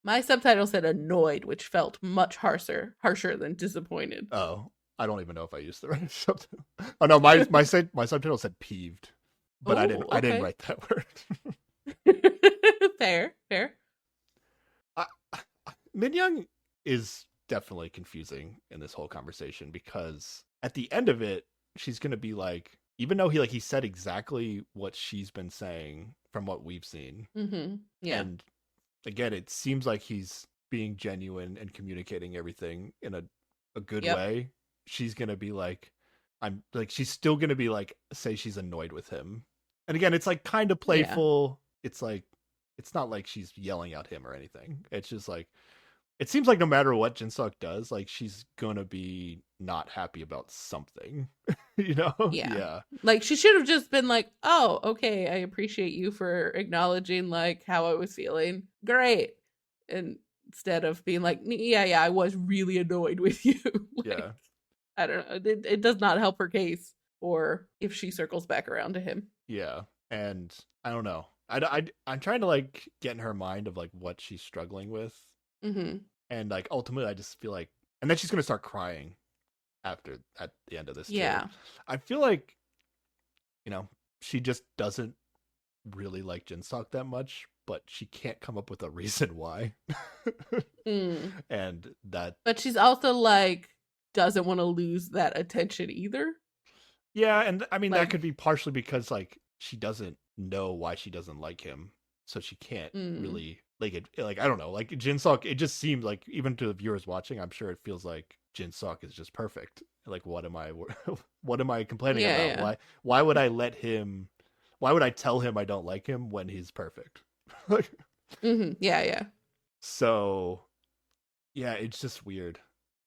My subtitle said annoyed, which felt much harsher than disappointed. oh, I don't even know if I used the right subtitle. Oh no, my subtitle said peeved, but Oh, I didn't okay. write that word. Fair, fair. I, Min Young is definitely confusing in this whole conversation because at the end of it, she's gonna be like, even though he said exactly what she's been saying from what we've seen, Mm-hmm. Yeah. and again, it seems like he's being genuine and communicating everything in a good Yep. way. She's gonna be like, I'm like, she's still gonna be like, say she's annoyed with him. And again, it's like kind of Yeah. playful. It's like, it's not like she's yelling at him or anything. It's just like, it seems like no matter what Jinsuk does, like she's gonna be not happy about something, you know? Yeah. Yeah, Like she should have just been like, "Oh, okay, I appreciate you for acknowledging like how I was feeling. Great." And instead of being like, "Yeah, yeah, I was really annoyed with you." yeah, Like, I don't know. It does not help her case or if she circles back around to him. yeah. And I don't know. I'm trying to like get in her mind of like what she's struggling with, Mhm. and like ultimately I just feel like, and then she's gonna start crying after at the end of this too. Yeah. I feel like, you know, she just doesn't really like Jinsuk that much, but she can't come up with a reason why. Mm. And that, But she's also like doesn't want to lose that attention either. yeah, and I mean that Like, could be partially because like she doesn't know why she doesn't like him, so she can't mm, really like it. Like I don't know, like Jinsuk. It just seemed like even to the viewers watching, I'm sure it feels like Jinsuk is just perfect. Like what am I, what am I complaining yeah, about? yeah. Why would I let him? Why would I tell him I don't like him when he's perfect? Like Yeah, yeah. so, yeah, it's just weird.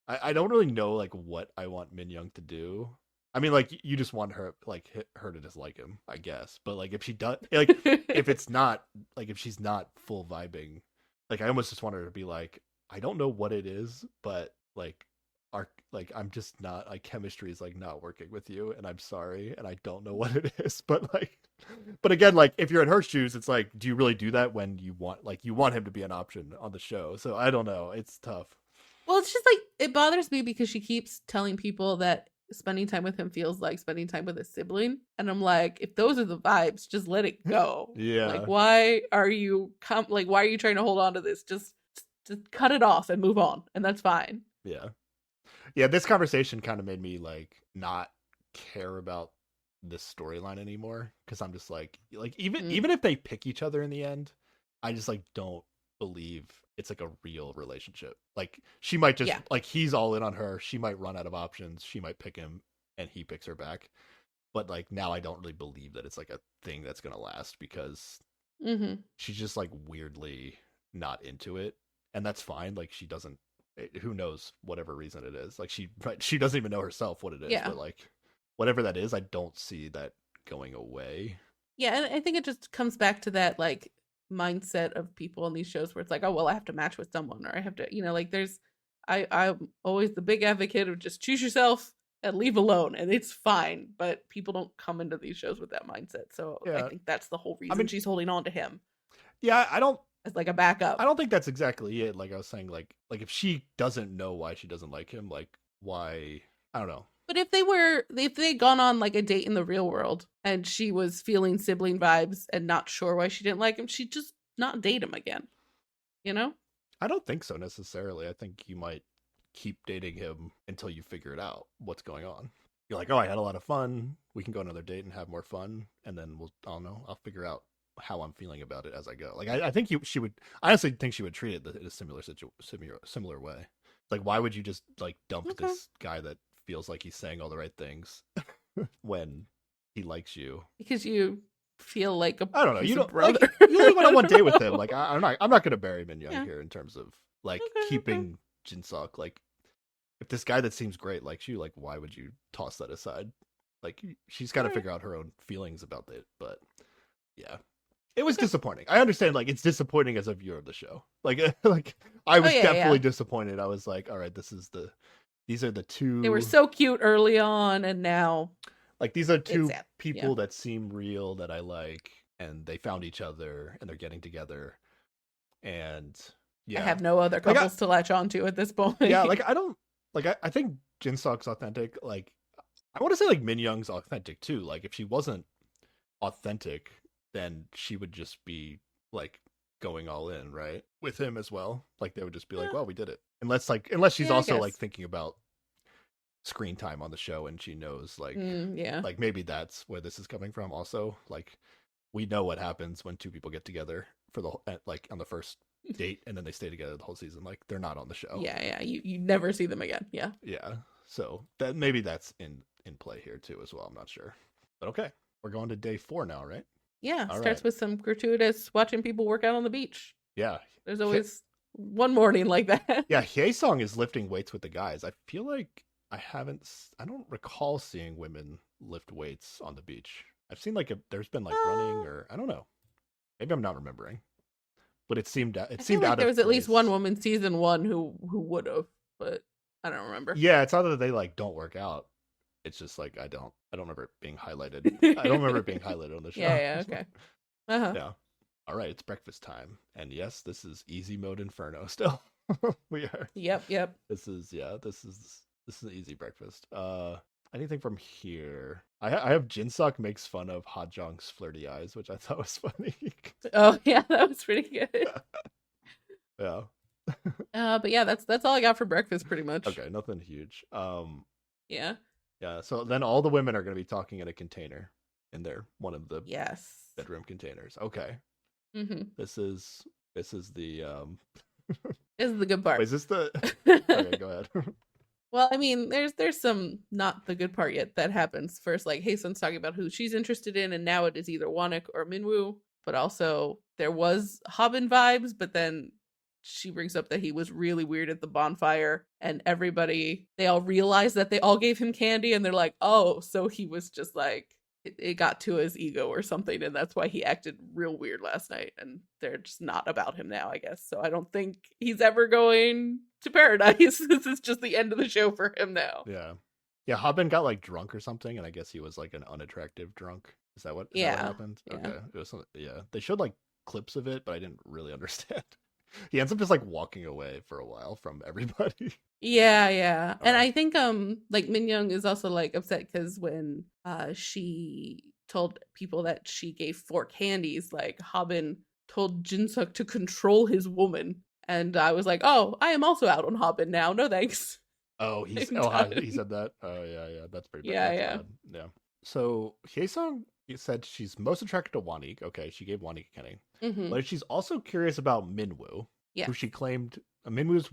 I don't really know like what I want Min Young to do. I mean, like you just want her like her to dislike him, I guess. But like if she does, like if it's not like if she's not full vibing, like I almost just want her to be like, I don't know what it is, but like our like I'm just not like chemistry is like not working with you, and I'm sorry, and I don't know what it is. But like, but again, like if you're in her shoes, it's like, do you really do that when you want him to be an option on the show? So I don't know. It's tough. Well, it's just like it bothers me because she keeps telling people that spending time with him feels like spending time with a sibling, and I'm like, if those are the vibes, just let it go. Like, Yeah. why are you like why are you trying to hold on to this? Just cut it off and move on, and that's fine. Yeah. Yeah, this conversation kind of made me like not care about this storyline anymore because I'm just like Mm. even if they pick each other in the end, I just like don't believe it's like a real relationship. Like she might just Yeah. like he's all in on her, she might run out of options, she might pick him and he picks her back. But like now I don't really believe that it's like a thing that's going to last because Mm-hmm. she's just like weirdly not into it, and that's fine. Like she doesn't, who knows, whatever reason it is, like she doesn't even know herself what it is, Yeah. but like whatever that is, I don't see that going away. Yeah, and I think it just comes back to that like mindset of people in these shows where it's like, oh well, I have to match with someone, or I have to, like there's I'm always the big advocate of just choose yourself and leave alone, and it's fine. But people don't come into these shows with that mindset, so I Yeah, think that's the whole I reason mean, she's holding on to him yeah, as like a I backup. don't think that's exactly it. Like I was saying, like if she doesn't know why she doesn't like him, like why, I don't know. But if they'd gone on like a date in the real world and she was feeling sibling vibes and not sure why she didn't like him, she'd just not date him again, you know? I don't think so necessarily. I think you might keep dating him until you figure it out what's going on. You're like, oh, I had a lot of fun. we can go on another date and have more fun, and then I don't know, I'll figure out how I'm feeling about it as I go. Like I think she would. I honestly think she would treat it in a similar way. Like, why would you just like dump Okay. this guy that feels like he's saying all the right things when he likes you? Because you feel like I don't know. he's You a don't like brother. you only went I on one don't date with him. know. Like I'm not gonna bury Min Young Yeah. here in terms of like Okay. keeping Jinsuk. Like if this guy that seems great likes you, like why would you toss that aside? Like she's got to Alright. figure out her own feelings about it. But yeah, it was Okay. disappointing. I understand. Like it's disappointing as a viewer of the show. Like like I Oh was yeah, definitely yeah. disappointed. I was like, all right, these are the They were two so cute early on, and now like these are it's two sad. Yeah. people that seem real that I like, and they found each other and they're getting together, and I yeah, have no other like couples to latch on to at this point. yeah, like I don't like I think Jinsok's authentic. Like I want to say like Min Young's authentic too. Like if she wasn't authentic, then she would just be like going all in, right? With him as well. Like they would just be like, Yeah, well, we did it. Unless she's yeah, I also like guess. thinking about screen time on the show and she knows Yeah. like maybe that's where this is coming from also. Like we know what happens when two people get together for like on the first date and then they stay together the whole season. Like they're not on the show. Yeah, yeah. You never see them again. Yeah. Yeah. So that maybe that's in play here too as well. I'm not sure. But okay. We're going to day 4 now, right? Yeah. All right. Starts with some gratuitous watching people work out on the beach. Yeah. There's always one morning like that. Yeah, Haesung is lifting weights with the guys. I feel like I don't recall seeing women lift weights on the beach. I've seen there's been like running or I don't know. Maybe I'm not remembering. But it seemed I feel like out there of was at least place. one woman season 1 who would have, but I don't remember. Yeah, it's not that they like don't work out. It's just like I don't remember it being highlighted. I don't remember it being highlighted on the show. Yeah, okay. Uh-huh. Yeah. All right, it's breakfast time. And yes, this is easy mode Inferno still. We are. Yep. This is an easy breakfast. Anything from here? I have Jinsuk makes fun of Hajong's flirty eyes, which I thought was funny. Oh yeah, that was pretty good. Yeah. But yeah, that's all I got for breakfast pretty much. Okay, nothing huge. Yeah. Yeah, so then all the women are going to be talking in a container in one of the Yes. bedroom containers. Okay. Mm-hmm. This is the This is the good part. Wait, is this the Okay, go ahead. Well, I mean, there's some not the good part yet that happens. First, like Haesun's talking about who she's interested in, and now it is either Wanik or Minwoo. But also there was Hobbin vibes, but then she brings up that he was really weird at the bonfire, and they all realize that they all gave him candy, and they're like, oh, so he was just like it got to his ego or something, and that's why he acted real weird last night, and they're just not about him now, I guess. So I don't think he's ever going to paradise. This is just the end of the show for him now. Yeah. Yeah, Hobbin got like drunk or something, and I guess he was like an unattractive drunk. Is that what happened? Yeah. Okay. It was something, yeah. They showed like clips of it, but I didn't really understand. He ends up just like walking away for a while from everybody. Yeah. And Uh, I think like Min Young is also like upset because when she told people that she gave 4 candies, like Hobbin told Jinsuk to control his woman. And I was like, oh, I am also out on Hobbin now. No thanks. oh, I'm he done. said that. Oh yeah. That's pretty bad. Yeah, That's yeah. bad. Yeah. So Hyeseong said she's most attracted to Wanik. Okay, she gave Wanik a candy. Mm-hmm. But she's also curious about Minwoo, Yeah. who she claimed Minwoo's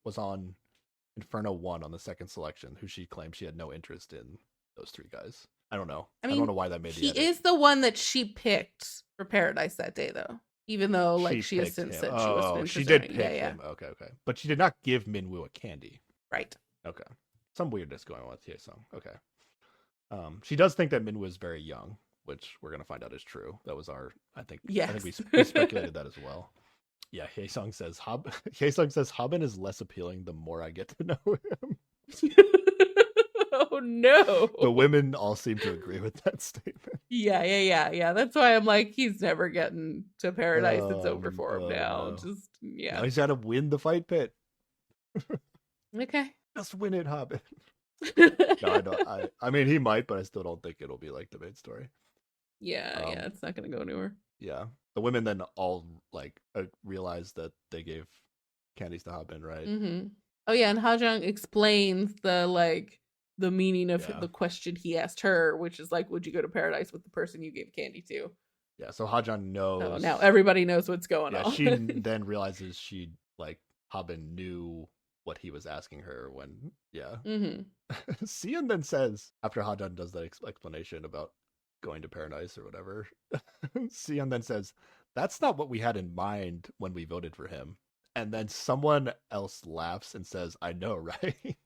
was on Inferno 1 on the second selection, who she claimed she had no interest in those 3 guys. I don't know. I I mean, don't know why that made the he edit. is the one that she picked for Paradise that day, though. Even though, like, she has picked since him. said she was Oh, interested she did in it. pick Yeah. him. Okay. But she did not give Minwoo a candy. Right. Okay. Some weirdness going on with Hyeseong. Okay. She does think that Minwoo is very young, which we're gonna find out is true. That was I think Yes. we speculated that as well. Yeah, Hyeseong says Hobbin is less appealing the more I get to know him. Oh no. The women all seem to agree with that statement. Yeah. That's why I'm like, he's never getting to Paradise. It's over for him now. No. Just Now he's got to win the fight pit. Okay. Just win it, Hobbin. No, I don't. I mean, he might, but I still don't think it'll be like the main story. Yeah, it's not gonna go anywhere. Yeah, the women then all like realized that they gave candies to Hobbin, right? Mm-hmm. Oh yeah, and Hajong explains the like the meaning of Yeah. the question he asked her, which is like, would you go to paradise with the person you gave candy to? Yeah, so Hajang So knows. now everybody knows what's going Yeah, on. she then realizes she like Haben knew what he was asking her when Mm-hmm. Sion then says after Hajang does that explanation about going to paradise or whatever, Sion then says that's not what we had in mind when we voted for him. And then someone else laughs and says, "I know, right?"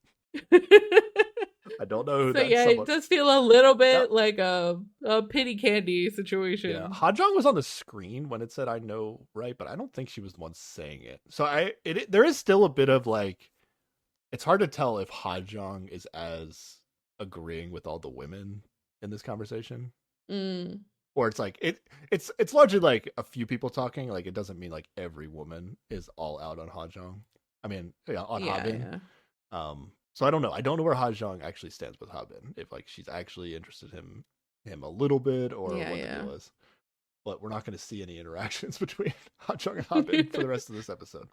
I don't know who So that yeah, someone. it does feel a little That, bit like a pity candy yeah, situation. Hajong was on the screen when it said "I know," right? But I don't think she was the one saying it. So there is still a bit of like, it's hard to tell if Hajong is as agreeing with all the women in this conversation, Mm. or it's like it's largely like a few people talking. Like it doesn't mean like every woman is all out on Hajong. I mean, yeah, on Yeah, Haben. yeah. So I don't know. I don't know where Hajong actually stands with Haben. If like she's actually interested in him a little bit, or Yeah, what the yeah. deal is. But we're not going to see any interactions between Hajong and Haben for the rest of this episode.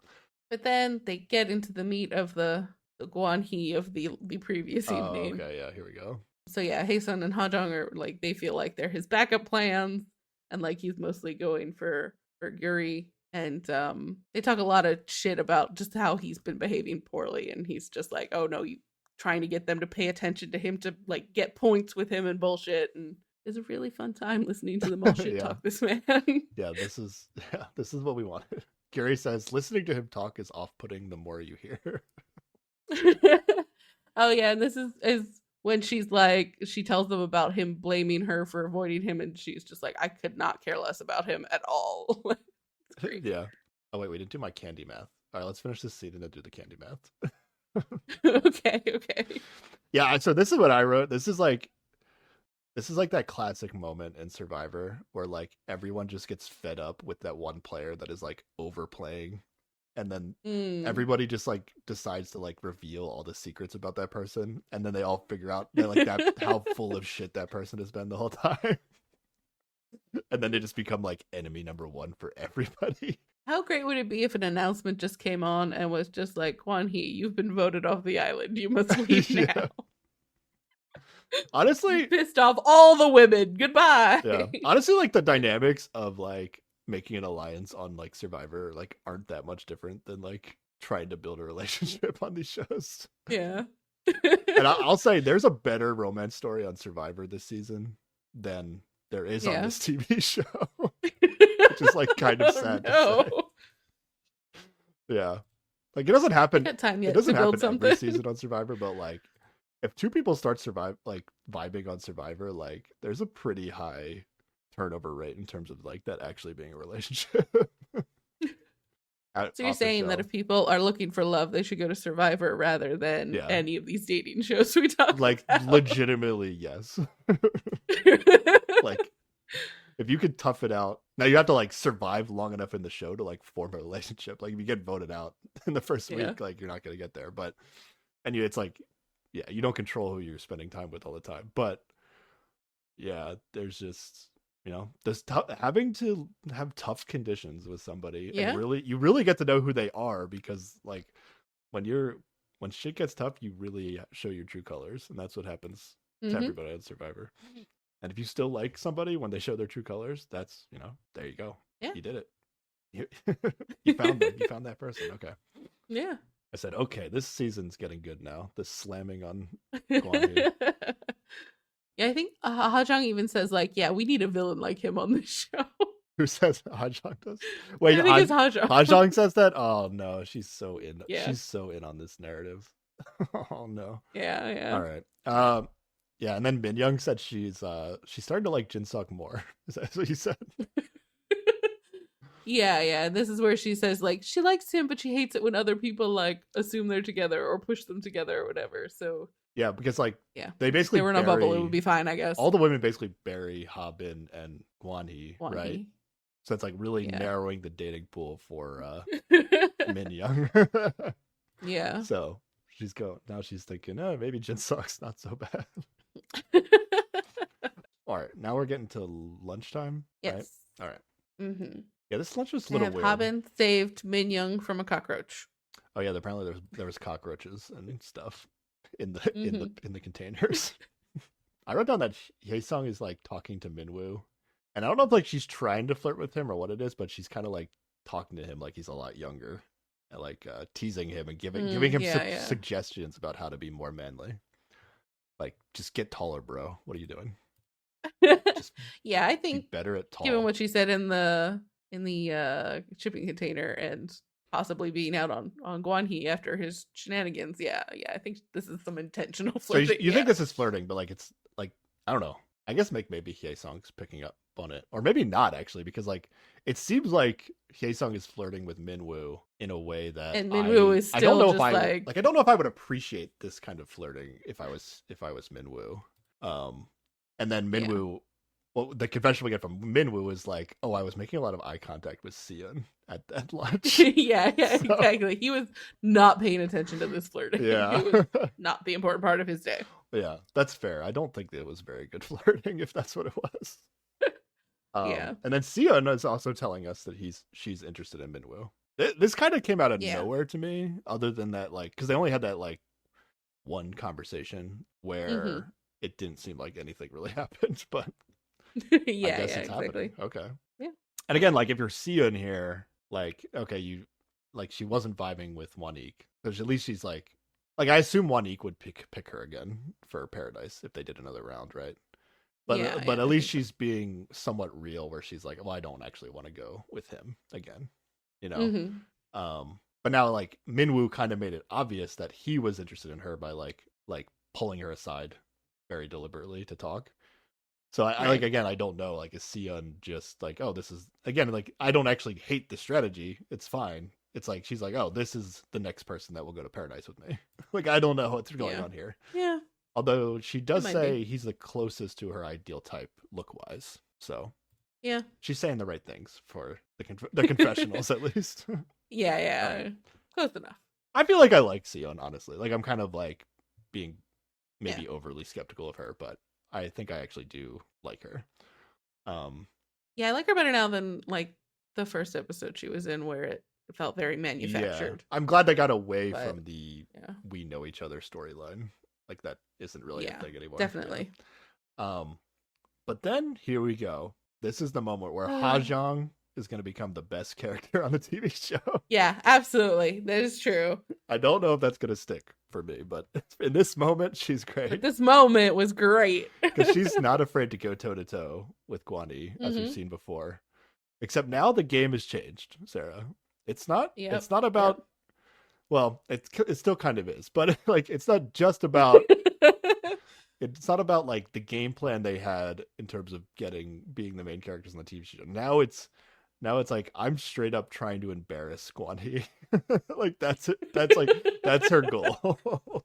But then they get into the meat of the Guan He of the previous evening. Okay, yeah, here we go. So yeah, Haesun and Hajong are like, they feel like they're his backup plans, and like he's mostly going for Yuri. And they talk a lot of shit about just how he's been behaving poorly, and he's just like, oh no, you trying to get them to pay attention to him to like get points with him and bullshit. And it's a really fun time listening to them all shit Yeah. talk this man. Yeah, this is what we wanted. Gary says listening to him talk is off-putting the more you hear. Oh yeah, and this is when she's like, she tells them about him blaming her for avoiding him, and she's just like, I could not care less about him at all. It's crazy. Yeah. Oh wait, we didn't do my candy math. All right, let's finish this scene and then do the candy math. Okay. Yeah, so this is what I wrote. This is like that classic moment in Survivor where like everyone just gets fed up with that one player that is like overplaying, and then everybody just like decides to like reveal all the secrets about that person, and then they all figure out they're like that how full of shit that person has been the whole time. And then they just become like enemy number one for everybody. How great would it be if an announcement just came on and was just like, Kwan Hee, you've been voted off the island. You must leave now. Honestly, you pissed off all the women. Goodbye. Yeah. Honestly, like the dynamics of like making an alliance on like Survivor like aren't that much different than like trying to build a relationship on these shows. Yeah. And I'll say there's a better romance story on Survivor this season than there is on this TV show. Which is like kind of sad to say. Yeah. Like it doesn't happen. It doesn't happen something. every season on Survivor, but like if two people start vibing on Survivor, like there's a pretty high turnover rate in terms of like that actually being a relationship. So you're saying that if people are looking for love, they should go to Survivor rather than any of these dating shows we talk like about? Legitimately, yes. Like if you could tough it out, now you have to like survive long enough in the show to like form a relationship. Like if you get voted out in the first week, like you're not gonna get there. But it's like, yeah, you don't control who you're spending time with all the time. But yeah, there's just this having to have tough conditions with somebody, and you really get to know who they are, because like when shit gets tough, you really show your true colors, and that's what happens to everybody on Survivor. And if you still like somebody when they show their true colors, that's there you go. Yeah. You did it. You found them. You found that person. Okay. Yeah. I said, okay, this season's getting good now. This slamming on Guan. Yeah, I think Hajang even says like, yeah, we need a villain like him on this show. Who says Hajang does? Wait, I think it's Hajang. Hajang says that? Oh no, she's so in. Yeah. She's so in on this narrative. Oh no. Yeah. All right. Yeah, and then Minyoung said she's starting to like Jinsuk more. Is that what you said? Yeah. This is where she says like she likes him, but she hates it when other people like assume they're together or push them together or whatever. So yeah, because like they basically if they were in a bubble, it would be fine, I guess. All the women basically bury Haben and Guan-hee, right? So it's like really narrowing the dating pool for Minyoung. Yeah. So she's thinking, oh, maybe Jinsuk's not so bad. All right, now we're getting to lunchtime. Yes. Right? All right. Mm-hmm. Yeah, this lunch was a little weird. Haben saved Minyoung from a cockroach. Oh yeah, apparently there was cockroaches and stuff in the containers. I wrote down that Haesung is like talking to Minwoo, and I don't know if like she's trying to flirt with him or what it is, but she's kind of like talking to him like he's a lot younger, and like teasing him and giving him suggestions about how to be more manly. Like, just get taller, bro. What are you doing? Just yeah, I be think better at tall. given what she said in the shipping container and possibly being out on Guanhee after his shenanigans, yeah, I think this is some intentional flirting. So you think this is flirting, but like it's like, I don't know. I guess maybe Haesung's picking up on it, or maybe not actually, because like it seems like Haesung is flirting with Minwoo in a way that and Minwoo is still I don't know just if I like I don't know if I would appreciate this kind of flirting if I was Minwoo. And then Minwoo, well, the confession we get from Minwoo is like, oh, I was making a lot of eye contact with Sion at lunch. yeah, exactly. He was not paying attention to this flirting. Yeah. It was not the important part of his day. Yeah, that's fair. I don't think it was very good flirting if that's what it was. Yeah. And then Sion is also telling us that she's interested in Minwoo. This kind of came out of nowhere to me, other than that, like, because they only had that like one conversation where it didn't seem like anything really happened, but yeah, I guess it's exactly. happening. Okay. Yeah. And again, like if you're Sion here, like, okay, you like she wasn't vibing with Wanique. Because at least she's like I assume Wanique would pick her again for Paradise if they did another round, right? But at least she's being somewhat real, where she's like, well, I don't actually want to go with him again, you know. But now like Minwoo kind of made it obvious that he was interested in her by like pulling her aside very deliberately to talk. So I like, again, I don't know, like, is Sion just like, oh, this is, again, like, I don't actually hate the strategy. It's fine. It's like, she's like, oh, this is the next person that will go to Paradise with me. Like, I don't know what's going on here. Yeah. Although she does say he's the closest to her ideal type look-wise. So yeah, she's saying the right things for the confessionals, at least. Yeah. Close enough. I feel like I like Sion, honestly. Like, I'm kind of like being maybe overly skeptical of her, but I think I actually do like her. Yeah, I like her better now than like the first episode she was in, where it felt very manufactured. Yeah. I'm glad they got away from the we know each other storyline. Like, that isn't really a thing anymore. Definitely. But then here we go. This is the moment where Ha-jung is going to become the best character on the TV show. Yeah, absolutely. That is true. I don't know if that's going to stick for me, but in this moment, she's great. But this moment was great. Because she's not afraid to go toe-to-toe with Guanhee, as we've seen before. Except now the game has changed, Sarah. It's not about... Well, it still kind of is, but like it's not just about... It's not about like the game plan they had in terms of being the main characters on the TV show. Now it's like I'm straight up trying to embarrass Guanhee. Like that's it. That's her goal.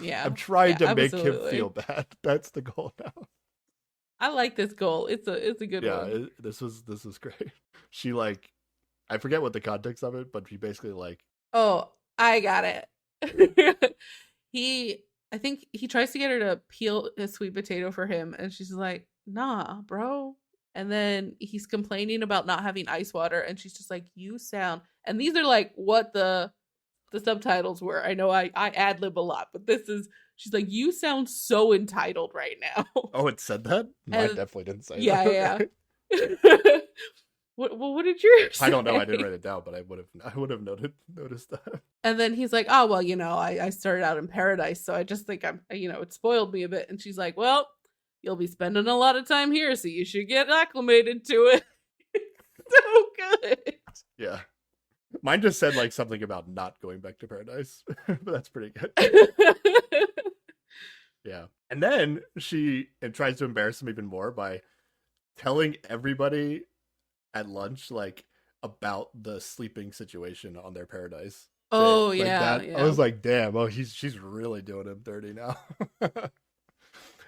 Yeah. I'm trying to make him feel bad. That's the goal now. I like this goal. It's a good one. Yeah, this was great. She like, I forget what the context of it, but she basically like, oh, I got it. I think he tries to get her to peel a sweet potato for him, and she's like, nah, bro. And then he's complaining about not having ice water, and she's just like, you sound... And these are like what the subtitles were. I know I ad-lib a lot, but this is... She's like, you sound so entitled right now. Oh, it said that? Mine definitely didn't say that. Yeah. What did you say? I don't know. I didn't write it down, but I would have noticed that. And then he's like, oh, well, I started out in Paradise, so I just think it spoiled me a bit. And she's like, well, you'll be spending a lot of time here, so you should get acclimated to it. So good. Yeah. Mine just said like something about not going back to Paradise, but that's pretty good. Yeah. And then she tries to embarrass him even more by telling everybody at lunch like about the sleeping situation on their Paradise. Oh, like yeah, I was like, damn, she's really doing him dirty now.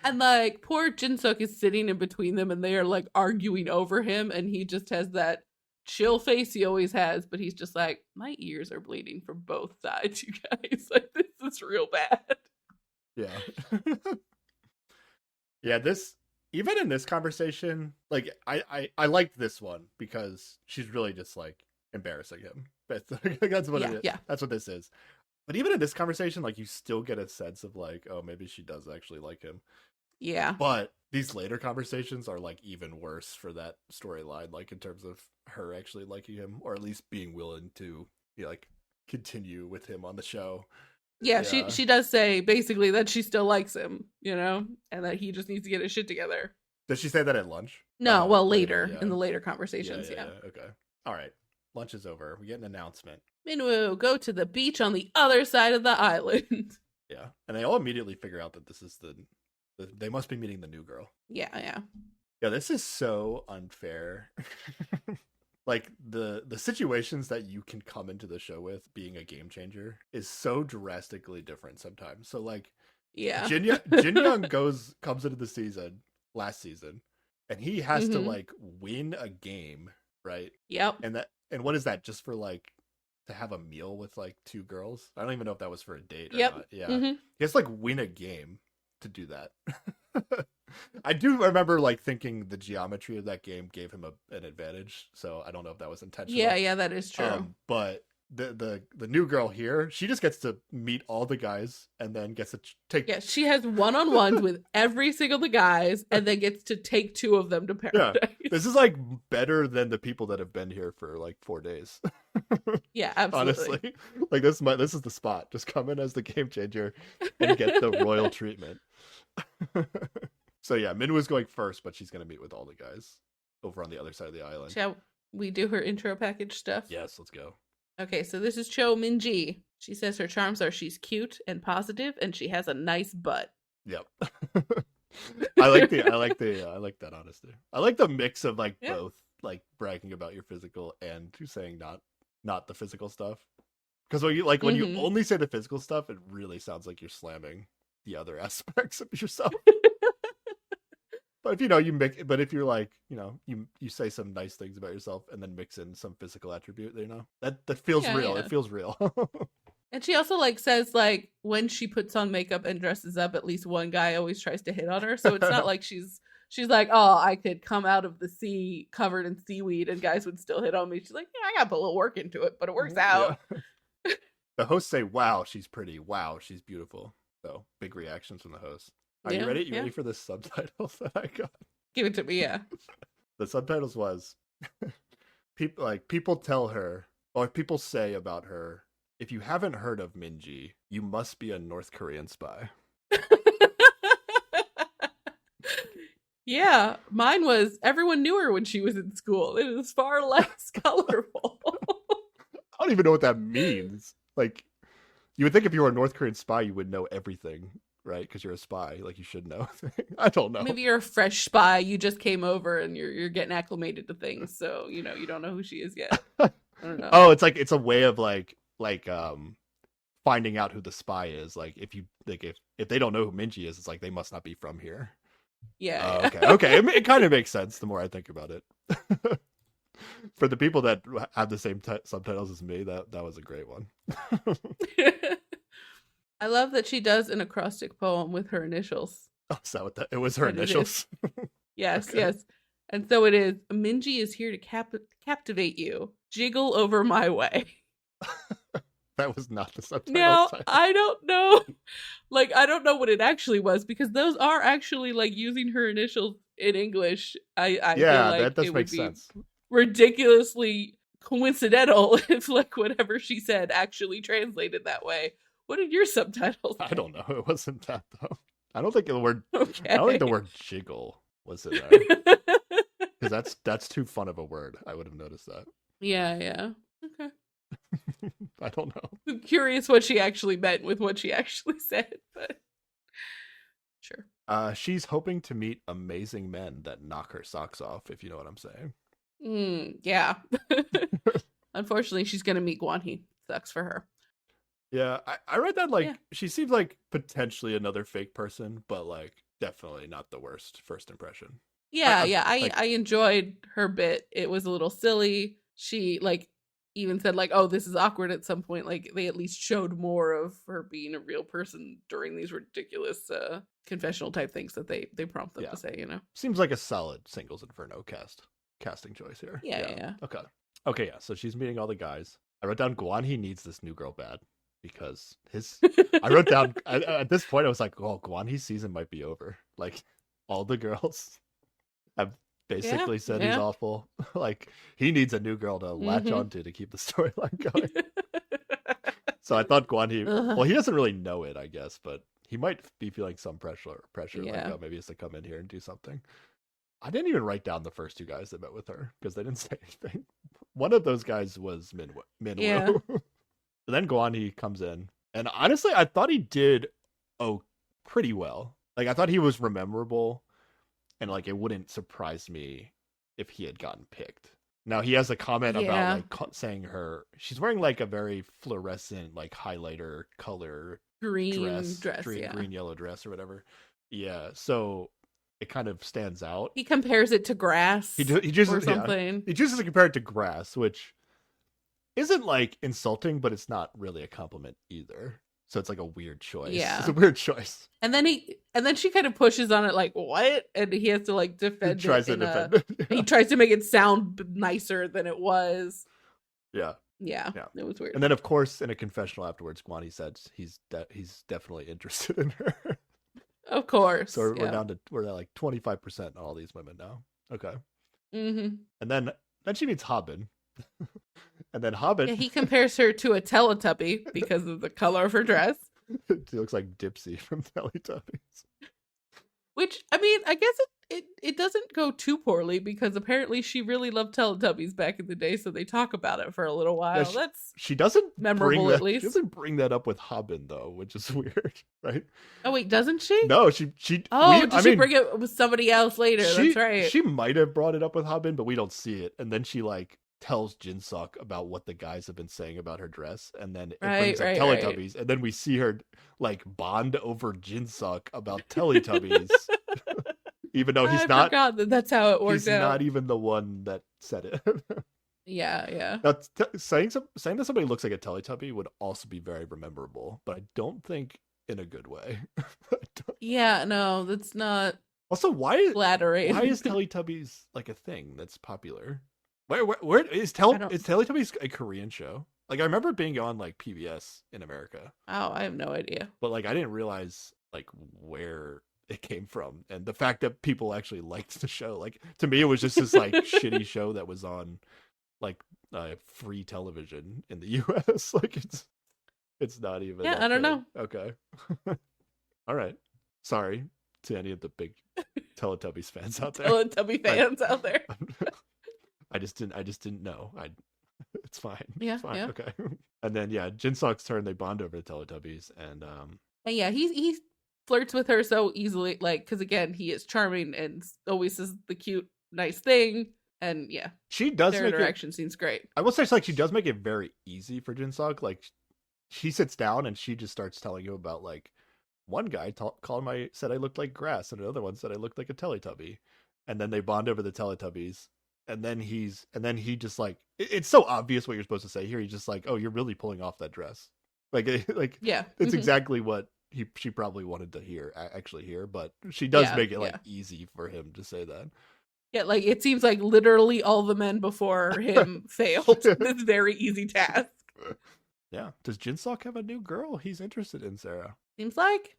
And like poor Jinsuk is sitting in between them, and they are like arguing over him, and he just has that chill face he always has, but he's just like, my ears are bleeding from both sides, you guys. Like, this is real bad. Yeah. Yeah, even in this conversation, like I liked this one because she's really just like embarrassing him. That's what it is. Yeah. That's what this is. But even in this conversation, like you still get a sense of like, oh, maybe she does actually like him. Yeah. But these later conversations are like even worse for that storyline, like in terms of her actually liking him, or at least being willing to like continue with him on the show. Yeah, Yeah. she does say basically that she still likes him, and that he just needs to get his shit together. Does she say that at lunch? No, well, Later, in the later yeah. conversations, yeah. Okay. All right. Lunch is over. We get an announcement. Minwoo, go to the beach on the other side of the island. Yeah. And they all immediately figure out that this is they must be meeting the new girl. Yeah. Yeah, this is so unfair. Like the situations that you can come into the show with being a game changer is so drastically different sometimes. So like yeah. Jin Young comes into the last season, and he has to like win a game, right? Yep. And what is that, just for like to have a meal with like two girls? I don't even know if that was for a date or not. Yeah. He has to like win a game to do that. I do remember like thinking the geometry of that game gave him an advantage, so I don't know if that was intentional. Yeah, that is true. But the new girl here, she just gets to meet all the guys and then gets to take. Yeah, she has one-on-ones with every single of the guys, and then gets to take two of them to paradise. Yeah, this is like better than the people that have been here for like 4 days. Yeah, absolutely. Honestly, like this is the spot. Just come in as the game changer and get the royal treatment. So yeah, Minwoo's going first, but she's going to meet with all the guys over on the other side of the island. Shall we do her intro package stuff? Yes, let's go. Okay, so this is Cho Min-ji. She says her charms are she's cute and positive, and she has a nice butt. Yep. I like that honesty. I like the mix of like both, like bragging about your physical and saying not the physical stuff. Because when you only say the physical stuff, it really sounds like you're slamming the other aspects of yourself. But if you're like, you say some nice things about yourself and then mix in some physical attribute, that feels real. Yeah. It feels real. And she also like says like when she puts on makeup and dresses up, at least one guy always tries to hit on her. So it's not like she's like, oh, I could come out of the sea covered in seaweed and guys would still hit on me. She's like, yeah, I got to put a little work into it, but it works out. Yeah. The hosts say, wow, she's pretty. Wow, she's beautiful. So big reactions from the host. Are you ready? You ready for the subtitles that I got? Give it to me, yeah. The subtitles was people tell her, or people say about her, if you haven't heard of Minji, you must be a North Korean spy. Yeah, mine was everyone knew her when she was in school. It is far less colorful. I don't even know what that means. Like, you would think if you were a North Korean spy, you would know everything, right? Because you're a spy, like you should know. I don't know. Maybe you're a fresh spy. You just came over and you're getting acclimated to things, so you don't know who she is yet. I don't know. Oh, it's a way of like finding out who the spy is. Like if they don't know who Minji is, it's like they must not be from here. Yeah. Okay. It kind of makes sense the more I think about it. For the people that have the same subtitles as me, that was a great one. I love that she does an acrostic poem with her initials. Oh, is that what it was? Her initials? Yes, okay. Yes. And so it is, Minji is here to captivate you. Jiggle over my way. That was not the subtitle. Now, I don't know. Like, I don't know what it actually was, because those are actually, like, using her initials in English. I feel like that does make sense. Ridiculously coincidental if, like, whatever she said actually translated that way. What did your subtitles say? I don't know. It wasn't that, though. I don't think the word jiggle was in there. Because that's too fun of a word. I would have noticed that. Yeah. Okay. I don't know. I'm curious what she actually meant with what she actually said, but sure. She's hoping to meet amazing men that knock her socks off, if you know what I'm saying. Yeah. Unfortunately, she's going to meet Guanhee. Sucks for her. Yeah, I read that she seems like potentially another fake person, but like definitely not the worst first impression. Yeah, I enjoyed her bit. It was a little silly. She like even said like, oh, this is awkward at some point. Like they at least showed more of her being a real person during these ridiculous confessional type things that they prompt them to say, Seems like a solid singles Inferno casting choice here. Yeah. Okay, yeah, so she's meeting all the guys. I wrote down Guanhee needs this new girl bad. because I wrote down at this point I was like, oh, Guan Yi's season might be over. Like all the girls have Yeah, basically said he's yeah. awful. Like he needs a new girl to latch Mm-hmm. onto to keep the storyline going. So I thought Guan Yi, Ugh, well, he doesn't really know it, I guess, but he might be feeling some pressure, like, yeah. oh, maybe he has to come in here and do something. I didn't even write down the first two guys that met with her because they didn't say anything. One of those guys was Yeah. Minwoo. But then Guan Yi comes in, and honestly, I thought he did pretty well. Like I thought he was memorable, and like it wouldn't surprise me if he had gotten picked. Now he has a comment about Yeah. like saying she's wearing like a very fluorescent like highlighter color Green dress, yeah. green yellow dress or whatever. Yeah, so it kind of stands out. He compares it to grass He chooses or something. he chooses to compare it to grass, which isn't like insulting, but it's not really a compliment either. So it's like a weird choice. Yeah. It's a weird choice. And then she kind of pushes on it like, what? And he has to like defend He tries it to defend it. he tries to make it sound nicer than it was. Yeah. Yeah. Yeah. It was weird. And then, of course, in a confessional afterwards, Guan Yi said he's definitely interested in her. Of course. So yeah. we're at like 25% on all these women now. Okay. Mm-hmm. And then she meets Haben. And then Haben, Yeah, he compares her to a Teletubby because of the color of her dress. she looks like Dipsy from Teletubbies. Which, I mean, I guess it doesn't go too poorly because apparently she really loved Teletubbies back in the day, so they talk about it for a little while. Yeah, That's she doesn't memorable at least. She doesn't bring that up with Haben though, which is weird, right? Oh wait, doesn't she? No, she Oh, did she bring it with somebody else later? That's right. She might have brought it up with Haben, but we don't see it. And then she like tells Jinsuk about what the guys have been saying about her dress, and then it brings up Teletubbies, and then we see her like bond over Jinsuk about Teletubbies. Even though he's not, forgot that's how it worked he's out. not even the one that said it. Yeah. Now, saying that somebody looks like a Teletubby would also be very memorable, but I don't think in a good way. Yeah, no, that's not Also, why flattering. Why is Teletubbies like a thing that's popular? Where is Teletubbies a Korean show? Like I remember it being on like PBS in America. Oh, I have no idea. But like I didn't realize like where it came from, and the fact that people actually liked the show. Like to me, it was just this like shitty show that was on like free television in the U.S. Like it's not even. Yeah, I don't know. Okay, all right. Sorry to any of the big Teletubbies fans out there. Teletubby fans out there. I just didn't know. It's fine. Yeah, It's fine. yeah. Okay. And then Jinsuk's turn, they bond over the Teletubbies, and And yeah, he flirts with her so easily, like because again, he is charming and always says the cute, nice thing, and yeah, she does their make interaction seems great. I will say, like she does make it very easy for Jinsuk. Like she sits down and she just starts telling you about like one guy said I looked like grass, and another one said I looked like a Teletubby, and then they bond over the Teletubbies. And then he just like it's so obvious what you're supposed to say here. He's just like, oh, you're really pulling off that dress, like Yeah, it's exactly what she probably wanted to actually hear, but she does make it like easy for him to say that. Yeah, like it seems like literally all the men before him failed this very easy task. Yeah, does Jinsuk have a new girl he's interested in, Sarah? Seems like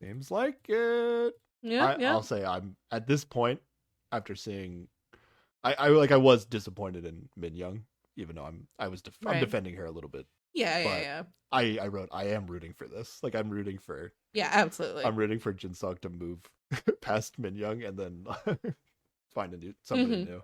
it. Yeah. I'll say I'm at this point after seeing. I was disappointed in Min Young, even though I'm defending her a little bit. Yeah. I wrote I am rooting for this. Like I'm rooting for. Yeah, absolutely. I'm rooting for Jinsuk to move past Min Young and then find somebody new.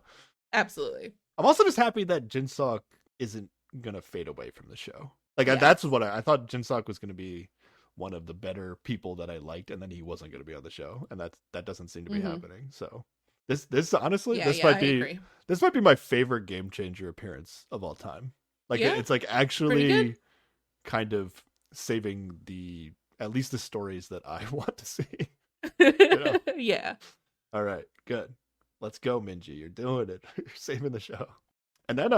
Absolutely. I'm also just happy that Jinsuk isn't gonna fade away from the show. Like that's what I thought. Jinsuk was gonna be one of the better people that I liked, and then he wasn't gonna be on the show, and that doesn't seem to be happening. So. This honestly, this might be my favorite game changer appearance of all time. Like it's like actually kind of saving at least the stories that I want to see. Yeah. All right, good. Let's go, Minji. You're doing it. You're saving the show. And then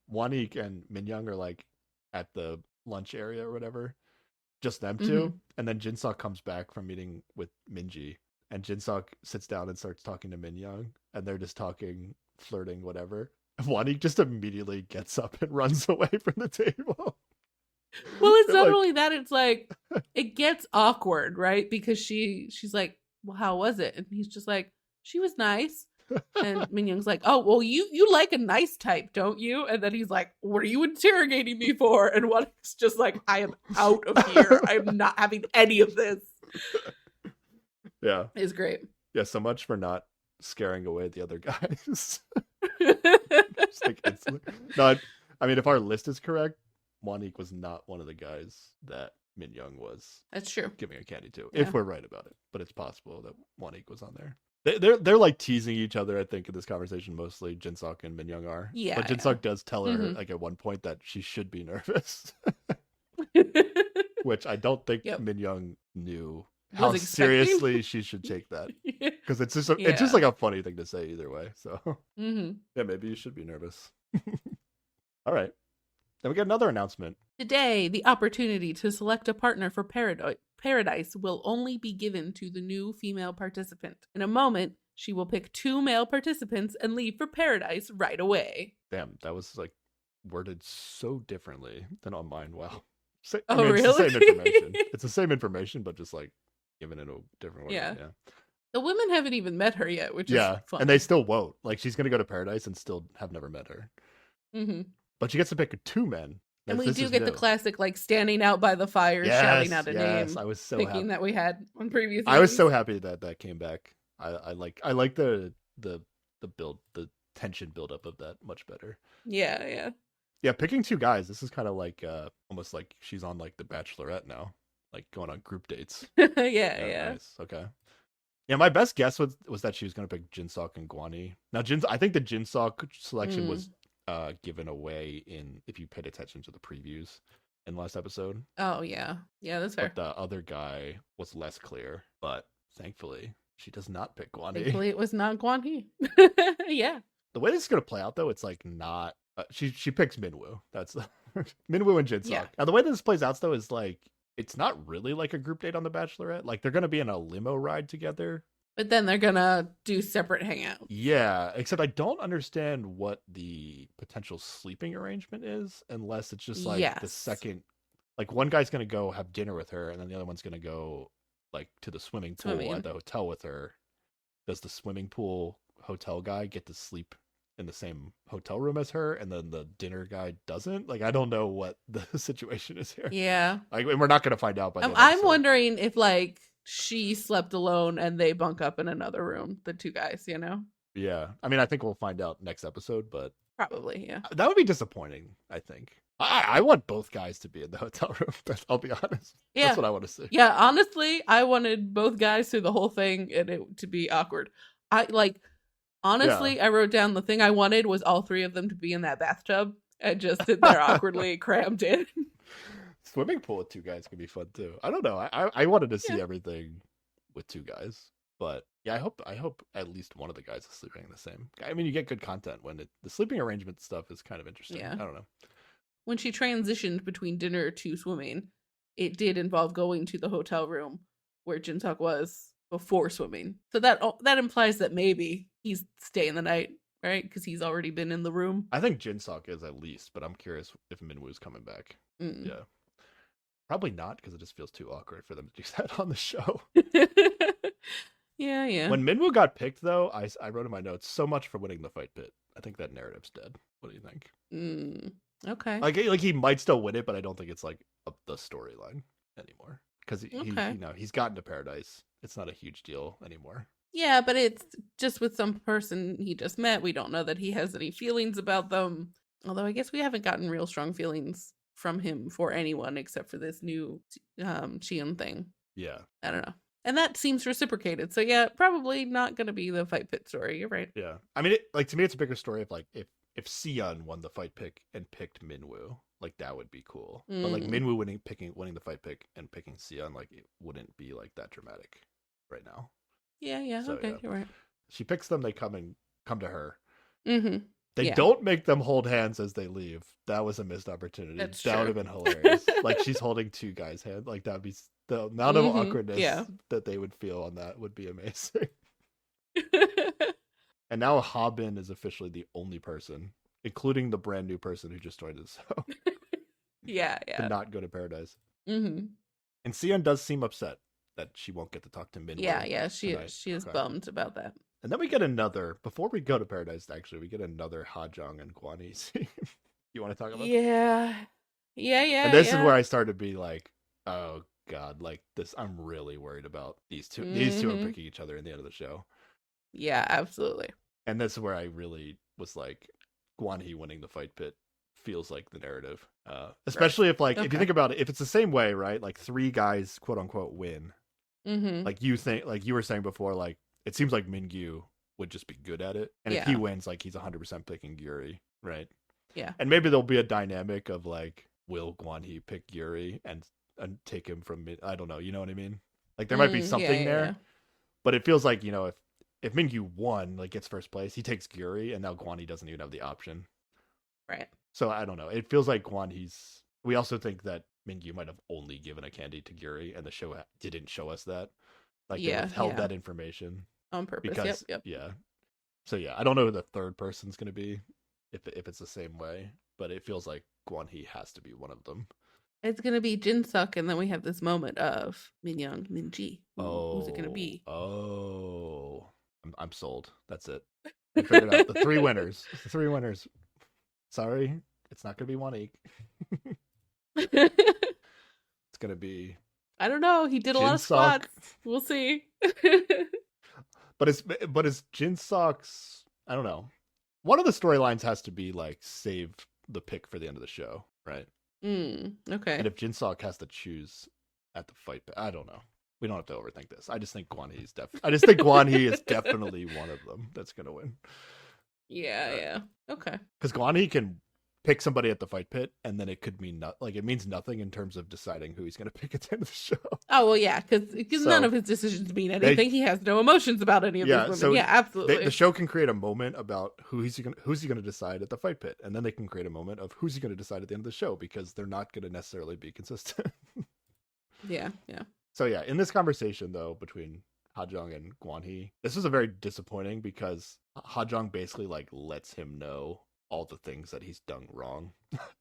Wanik and Minyoung are like at the lunch area or whatever. Just them two. And then Jinsuk comes back from meeting with Minji. And Jinsuk sits down and starts talking to Minyoung, and they're just talking, flirting, whatever. And Wanik just immediately gets up and runs away from the table. Well, it's They're not like, only that, it's like it gets awkward, right? Because she's like, "Well, how was it?" And he's just like, "She was nice." And Minyoung's like, "Oh, well, you like a nice type, don't you?" And then he's like, "What are you interrogating me for?" And one is just like, "I am out of here. I am not having any of this." yeah, It's great. yeah. So much for not scaring away the other guys. That's Just like instantly. No, I mean, if our list is correct, Monique was not one of the guys that Min Young was true. giving a candy to. Yeah. If we're right about it, but it's possible that Monique was on there. They're like teasing each other. I think in this conversation, mostly Jinsuk and Min Young are. Yeah. But Jinsuk does tell her Mhm. like at one point that she should be nervous, Yep. which I don't think Min Young knew Was how expecting. seriously she should take that. Because it's just it's just like a funny thing to say either way. So yeah, maybe you should be nervous. All right. Then we get another announcement. Today, the opportunity to select a partner for Paradise will only be given to the new female participant. In a moment, she will pick 2 male participants and leave for Paradise right away. Damn, that was like worded so differently than on mine. Wow. Oh, it's really? the same information. It's the same information, but just like given in a different way. Yeah. Yeah. The women haven't even met her yet, which is fun. And they still won't. Like she's gonna go to Paradise and still have never met her. But she gets to pick 2 men. And we do get the classic, like, standing out by the fire, shouting out a name. I was so thinking happy that we had on previous. I was so happy that that came back. I like the build, the tension buildup of that much better. Yeah. Yeah, picking 2 guys. This is kind of like almost like she's on like The Bachelorette now, like going on group dates. yeah. Nice. Okay. Yeah, my best guess was that she was going to pick Jinsuk and Guani. Now, I think the Jinsuk selection was given away in if you paid attention to the previews in the last episode. Oh yeah, that's fair. But the other guy was less clear. But thankfully, she does not pick Guani. Thankfully, it was not Guani. Yeah. The way this is going to play out, though, it's like not. She picks Minwoo. That's Minwoo and Jinsuk. Yeah. Now, the way this plays out, though, is like it's not really like a group date on The Bachelorette. Like they're going to be in a limo ride together. But then they're gonna do separate hangouts. Yeah, except I don't understand what the potential sleeping arrangement is, unless it's just like the second, like one guy's gonna go have dinner with her, and then the other one's gonna go like to the swimming pool at the hotel with her. Does the swimming pool hotel guy get to sleep in the same hotel room as her, and then the dinner guy doesn't? Like, I don't know what the situation is here. Yeah, like, and we're not gonna find out. By I'm wondering if like she slept alone and they bunk up in another room, the 2 guys, you know? Yeah. I mean, I think we'll find out next episode, but probably, yeah. That would be disappointing, I think. I want both guys to be in the hotel room. I'll be honest. Yeah. That's what I want to see. Yeah, honestly, I wanted both guys through the whole thing and it to be awkward. Honestly, I wrote down the thing I wanted was all 3 of them to be in that bathtub and just sit there awkwardly crammed in. Swimming pool with 2 guys could be fun too. I don't know. I wanted to see everything with 2 guys, but yeah, I hope at least one of the guys is sleeping in the same. I mean, you get good content when the sleeping arrangement stuff is kind of interesting. Yeah. I don't know. When she transitioned between dinner to swimming, it did involve going to the hotel room where Jinsuk was before swimming. So that implies that maybe he's staying the night, right? Because he's already been in the room. I think Jinsuk is at least, but I'm curious if Minwoo's coming back. Yeah. Probably not, because it just feels too awkward for them to do that on the show. Yeah. When Minwoo got picked, though, I wrote in my notes, so much for winning the fight pit. I think that narrative's dead. What do you think? Okay. Like he might still win it, but I don't think it's like the storyline anymore. Because he's gotten to Paradise. It's not a huge deal anymore. Yeah, but it's just with some person he just met. We don't know that he has any feelings about them. Although I guess we haven't gotten real strong feelings from him for anyone except for this new Shion thing. Yeah. I don't know. And that seems reciprocated. So yeah, probably not going to be the fight pit story. You're right. Yeah. I mean, to me, it's a bigger story of like if Sion won the fight pick and picked Minwoo, like that would be cool. But like Minwoo winning the fight pick and picking Sion, like it wouldn't be like that dramatic right now. Yeah. So, okay, you're right. She picks them. They come to her. Mm-hmm. They don't make them hold hands as they leave. That was a missed opportunity. That's that true. would have been hilarious. Like she's holding 2 guys' hand. Like that would be the amount of awkwardness that they would feel on that would be amazing. And now Habin is officially the only person, including the brand new person who just joined the show, Yeah, to yeah. not go to paradise. Mm-hmm. And Sion does seem upset that she won't get to talk to Yeah, Minwoo yeah. tonight. She is Okay. bummed about that. And then we get another, before we go to paradise, actually, we get another Hajong and Guan scene. You want to talk about that? Yeah. Yeah, And yeah, this is yeah. where I started to be like, oh God, like this, I'm really worried about these two. These two are Mm-hmm. picking each other in the end of the show. Yeah, absolutely. And this is where I really was like, Guan Hee winning the fight pit feels like the narrative. Right. Especially if like, if you Okay. think about it, if it's the same way, right? Like three guys, quote unquote, win. Mm-hmm. Like you think, like you were saying before, like it seems like Mingyu would just be good at it. And if he Yeah. wins, like he's 100% picking Yuri, right? Yeah. And maybe there'll be a dynamic of like, will Guan Hee pick Yuri and take him from I don't know, you know what I mean? Like there might be Yeah, something yeah, yeah. there, but it feels like, you know, if Mingyu won, like gets first place, he takes Yuri, and now Guan Hee doesn't even have the option. Right. So I don't know. It feels like Guan Hee's. We also think that Mingyu might have only given a candy to Yuri, and the show didn't show us that. Like they Yeah, withheld yeah. that information On purpose. Yep, because yep. yeah. So yeah, I don't know who the third person's gonna be, if it's the same way, but it feels like Guan Hee has to be one of them. It's gonna be Jinsuk, and then we have this moment of Minyoung, Minji. Who's it gonna Oh, be? oh, I'm sold. That's it. We figured out the three winners. The three winners. Sorry, it's not gonna be Wanik. It's gonna be I don't know. He did a lot of Jinsuk. squats. We'll see. But it's Jinsok's. I don't know. One of the storylines has to be like save the pick for the end of the show, right? Okay. And if Jinsok has to choose at the fight, I don't know. We don't have to overthink this. I just think Guan Hee is I just think Guan Hee is definitely one of them that's gonna win. Yeah, yeah. Okay. Because Guan Hee can pick somebody at the fight pit, and then it could mean it means nothing in terms of deciding who he's gonna pick at the end of the show. Oh well, yeah, because none So of his decisions mean anything. He has no emotions about any of these women. so Yeah, absolutely. the show can create a moment about who's he gonna decide at the fight pit, and then they can create a moment of who's he gonna decide at the end of the show, because they're not gonna necessarily be consistent. Yeah, yeah. So yeah, in this conversation though between Hajong and Guan Hee, this was a very disappointing, because Hajong basically like lets him know all the things that he's done wrong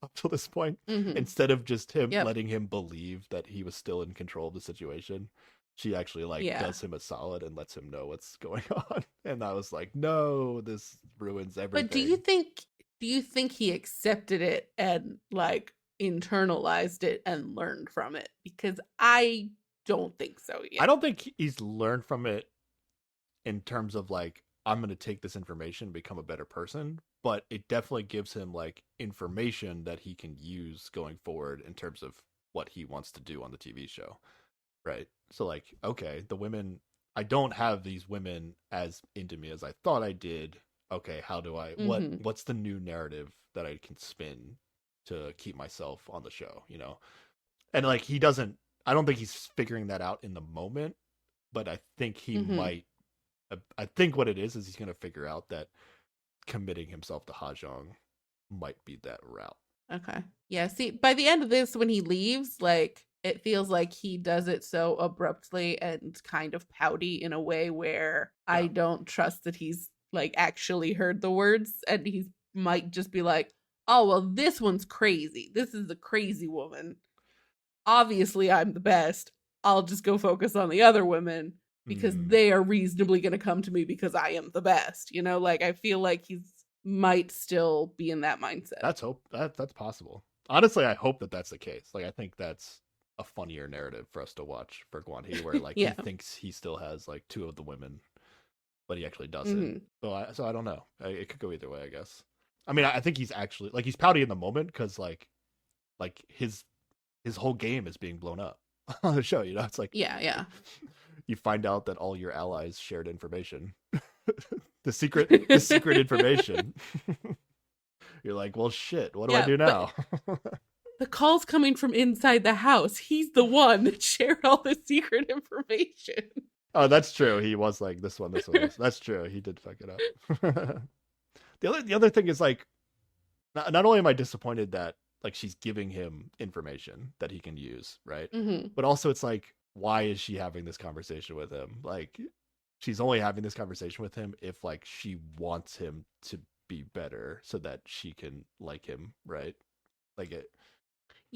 up to this point, Mm-hmm. instead of just him Yep. letting him believe that he was still in control of the situation. She actually like Yeah. does him a solid and lets him know what's going on. And I was like, no, this ruins everything. But do you think he accepted it and like internalized it and learned from it? Because I don't think so yet. I don't think he's learned from it in terms of like, I'm going to take this information and become a better person, but it definitely gives him like information that he can use going forward in terms of what he wants to do on the TV show. Right. So like, okay, the women, I don't have these women as into me as I thought I did. Okay, how do I Mm-hmm. what's the new narrative that I can spin to keep myself on the show, you know? And like I don't think he's figuring that out in the moment, but I think he Mm-hmm. might. I think what it is he's going to figure out that committing himself to Hajong might be that route. Okay. Yeah, see, by the end of this, when he leaves, like, it feels like he does it so abruptly and kind of pouty in a way where I Yeah. don't trust that he's, like, actually heard the words, and he might just be like, oh, well, this one's crazy. This is a crazy woman. Obviously, I'm the best. I'll just go focus on the other women because they are reasonably going to come to me because I am the best. You know, like, I feel like he's might still be in that mindset. That's possible. Honestly, I hope that that's the case. Like, I think that's a funnier narrative for us to watch for Guan Hee, where like Yeah. he thinks he still has like two of the women, but he actually doesn't. So I don't know. It could go either way, I guess. I mean, I think he's actually like, he's pouty in the moment because like his whole game is being blown up on the show. You know, it's like, Yeah. you find out that all your allies shared information, the secret information. You're like, well, shit, what do I do now? The call's coming from inside the house. He's the one that shared all the secret information. Oh, that's true. He was like, this one. That's true. He did fuck it up. The other thing is like, not only am I disappointed that like she's giving him information that he can use, right? Mm-hmm. But also it's like, why is she having this conversation with him? Like, she's only having this conversation with him if like she wants him to be better so that she can like him, right? Like it.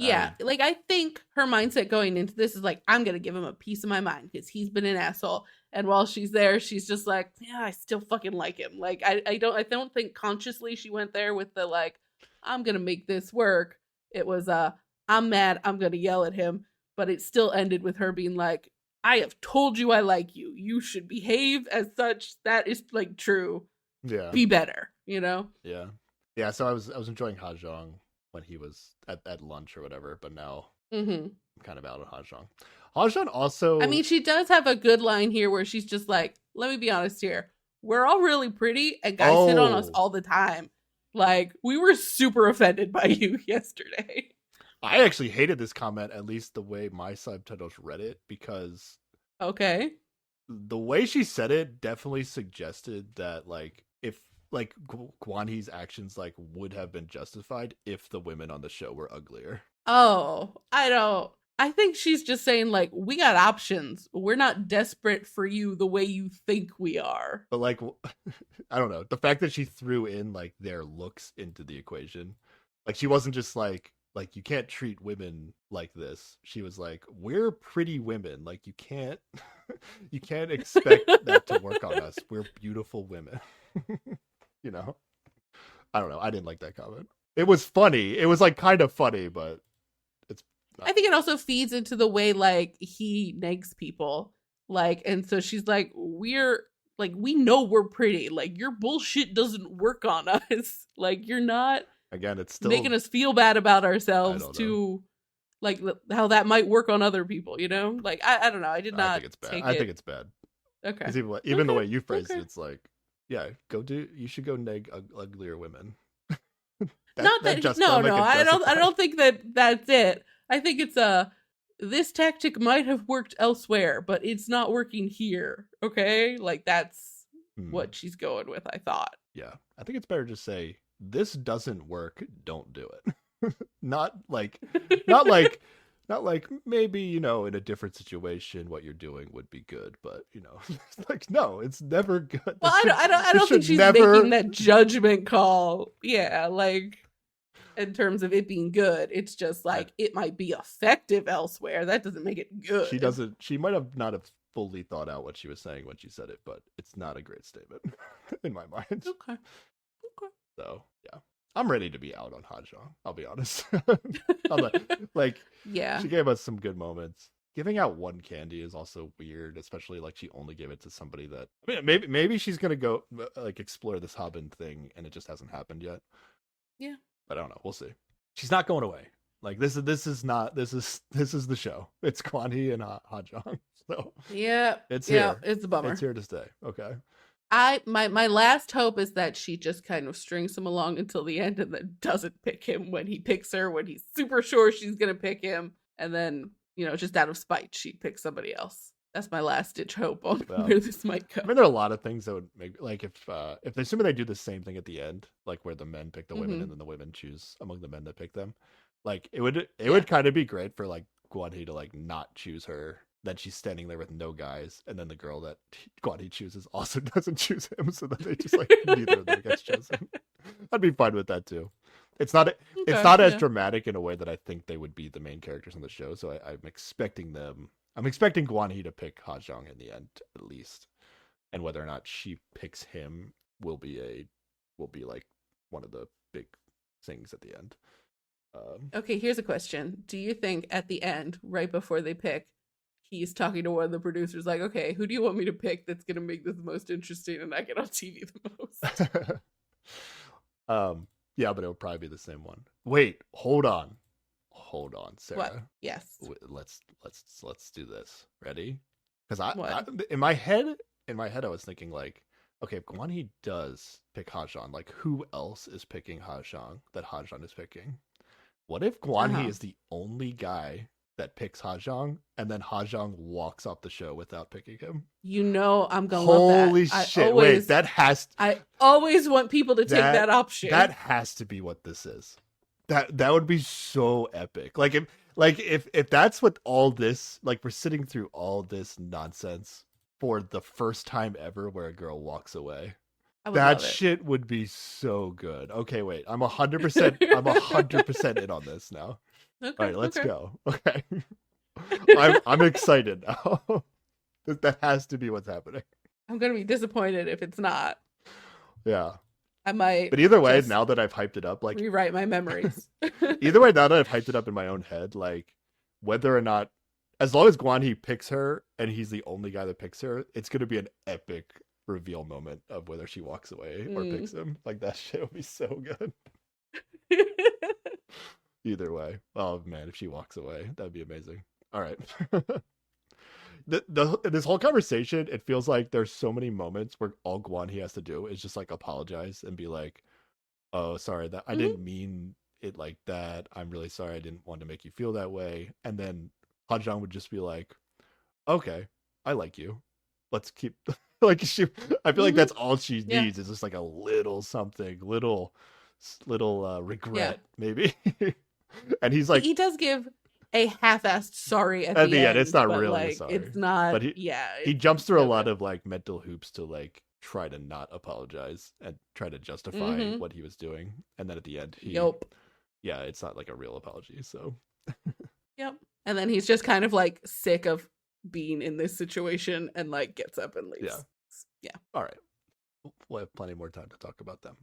Yeah, like I think her mindset going into this is like, I'm gonna give him a piece of my mind because he's been an asshole. And while she's there, she's just like, yeah, I still fucking like him. Like I don't think consciously she went there with the like, I'm gonna make this work. It was I'm mad, I'm gonna yell at him, but it still ended with her being like, I have told you I like you. You should behave as such. That is like true. Yeah. Be better, you know? Yeah. Yeah, so I was enjoying Ha Jong when he was at lunch or whatever, but now I'm kind of out of Ha Jong. Ha Jong also, I mean, she does have a good line here where she's just like, let me be honest here. We're all really pretty and guys hit on us all the time. Like, we were super offended by you yesterday. I actually hated this comment, at least the way my subtitles read it, because okay, the way she said it definitely suggested that like if like Guan He's actions like would have been justified if the women on the show were uglier. Oh, I think she's just saying like, we got options. We're not desperate for you the way you think we are. But like, I don't know. The fact that she threw in like their looks into the equation, like she wasn't just like you can't treat women like this. She was like, we're pretty women. Like you can't expect that to work on us. We're beautiful women. You know? I don't know. I didn't like that comment. It was funny. It was like kind of funny, but it's not. I think it also feeds into the way like he negs people. Like, and so she's like, we're like, we know we're pretty. Like, your bullshit doesn't work on us. Like, you're not Again, it's still making us feel bad about ourselves to like how that might work on other people, you know? Like, I don't know. I did not I think it's bad. I think it's bad. Okay. Even the way you phrased it, it's like, yeah, you should go neg uglier women. Not that I don't think that's it. I think it's this tactic might have worked elsewhere, but it's not working here. Okay? Like that's what she's going with, I thought. Yeah. I think it's better to say this doesn't work, don't do it. not like maybe, you know, in a different situation what you're doing would be good, but you know, like no, it's never good. Well, I don't think she's making that judgment call. Yeah, like in terms of it being good, it's just like it might be effective elsewhere. That doesn't make it good. She might have not have fully thought out what she was saying when she said it, but it's not a great statement in my mind. Okay. So yeah, I'm ready to be out on Ha Jong. I'll be honest. like, yeah, she gave us some good moments. Giving out one candy is also weird, especially like she only gave it to somebody that maybe she's gonna go like explore this Harbin thing, and it just hasn't happened yet. Yeah, but I don't know. We'll see. She's not going away. Like this is the show. It's Guan He and Ha Jong. So yeah, it's here. Yeah, it's a bummer. It's here to stay. Okay. My last hope is that she just kind of strings him along until the end and then doesn't pick him when he picks her, when he's super sure she's gonna pick him, and then, you know, just out of spite she picks somebody else. That's my last ditch hope on where this might go. I mean, there are a lot of things that would make, like, if they assuming they do the same thing at the end, like where the men pick the women and then the women choose among the men that pick them, like it would kind of be great for like Guan He to like not choose her. Then she's standing there with no guys, and then the girl that Guan He chooses also doesn't choose him, so that they just like neither of them gets chosen. I'd be fine with that too. It's not as dramatic in a way that I think they would be the main characters on the show. So I'm expecting Guan He to pick Ha Jong in the end at least, and whether or not she picks him will be like one of the big things at the end. Okay, here's a question: do you think at the end, right before they pick, he's talking to one of the producers like, okay, who do you want me to pick that's going to make this the most interesting and I get on TV the most? Yeah, but it would probably be the same one. Wait, hold on, Sarah. What? Yes. Let's do this. Ready? Because I in my head I was thinking like, okay, if Guan He does pick Ha Jong, like who else is picking Ha Jong that Ha Jong is picking? What if Guan He is the only guy that picks Ha Jong, and then Ha Jong walks off the show without picking him? You know I'm gonna love that. Holy shit! Wait, that has. I always want people to take that option. That has to be what this is. That would be so epic. Like if that's what all this, like we're sitting through all this nonsense for the first time ever, where a girl walks away. That shit would be so good. Okay, wait, I'm 100% in on this now. All Okay. right, let's Okay. go. Okay. I'm excited now. That has to be what's happening. I'm gonna be disappointed if it's not. Yeah. I might But either way, just now that I've hyped it up, like rewrite my memories. either way, now that I've hyped it up in my own head, like whether or not, as long as Guan He picks her and he's the only guy that picks her, it's gonna be an epic reveal moment of whether she walks away or Mm. picks him. Like that shit will be so good. Either way. Oh man, if she walks away, that'd be amazing. All right. This whole conversation, it feels like there's so many moments where all Guan He has to do is just like apologize and be like, "Oh, sorry, that I Mhm. didn't mean it like that. I'm really sorry. I didn't want to make you feel that way." And then Hajang would just be like, "Okay, I like you. Let's keep." Like she, I feel like Mhm. that's all she Yeah. needs is just like a little something, little Yeah. regret maybe. And he's like, He does give a half-assed sorry at at the the end, it's end, not but really a like sorry, it's not. but he Yeah. he jumps through a lot Okay. of like mental hoops to like try to not apologize and try to justify Mhm. what he was doing, and then at the end he, Yup. yeah, it's not like a real apology. So Yep. And then he's just kind of like sick of being in this situation and like gets up and yeah, leaves. Yeah. all right, we'll have plenty more time to talk about them.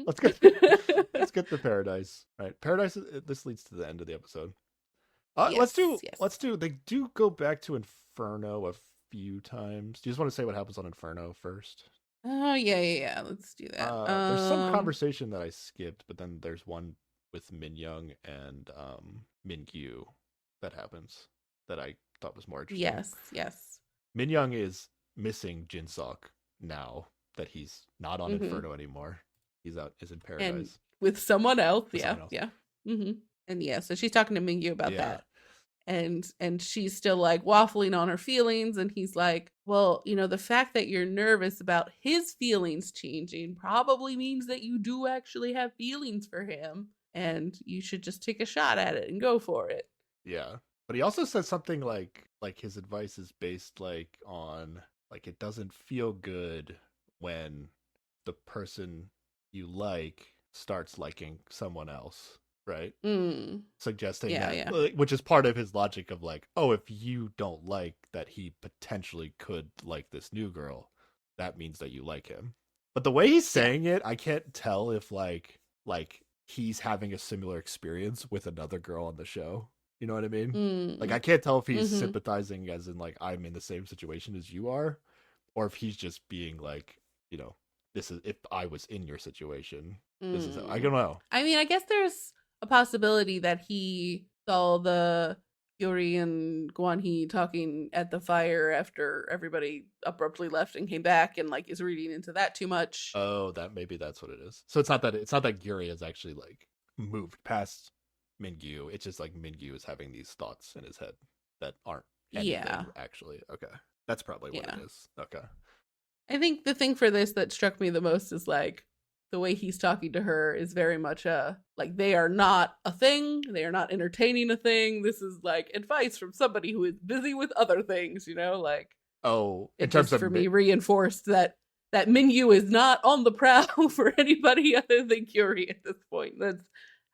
Let's get Mhm. let's get to Paradise. All right, Paradise. This leads to the end of the episode. Let's Yes. do Yes. let's do. They do go back to Inferno a few times. Do you just want to say what happens on Inferno first? Oh yeah, yeah, yeah. Let's do that. There's some conversation that I skipped, but then there's one with Min Young and Min Gyu that happens that I thought was more interesting. Yes, yes. Min Young is missing Jin Sok now that he's not on Hmm. Inferno anymore. He's out, is in And Paradise with someone else, with yeah, someone else. yeah. Hmm. And yeah, so she's talking to Mingyu about Yeah, that. And she's still like waffling on her feelings, and he's like, well, the fact that you're nervous about his feelings changing probably means that you do actually have feelings for him, and you should just take a shot at it and go for it. yeah. But he also says something like his advice is based like on like it doesn't feel good when the person you like starts liking someone else, right? Mm. Suggesting Yeah, that, yeah. which is part of his logic of like, oh, if you don't like that he potentially could like this new girl, that means that you like him. But the way he's Yeah. saying it, I can't tell if like he's having a similar experience with another girl on the show. You know what I mean? Like Mm. I can't tell if he's Mhm. sympathizing as in like I'm in the same situation as you are, or if he's just being like, you know, this is if I was in your situation, this is how, I Mm. don't know. I mean, I guess there's a possibility that he saw the Yuri and Guan He talking at the fire after everybody abruptly left and came back, and like is reading into that too much. Oh, that maybe that's what it is. So it's not that Gyuri has actually like moved past Mingyu. It's just like Mingyu is having these thoughts in his head that aren't Yeah, anything actually. Okay. That's probably what it yeah. is. Okay. I think the thing for this that struck me the most is like the way he's talking to her is very much like they are not a thing. They are not entertaining a thing. This is like advice from somebody who is busy with other things, like Oh, in it terms just of for me reinforced that Minyu is not on the prowl for anybody other than Curie at this point. That's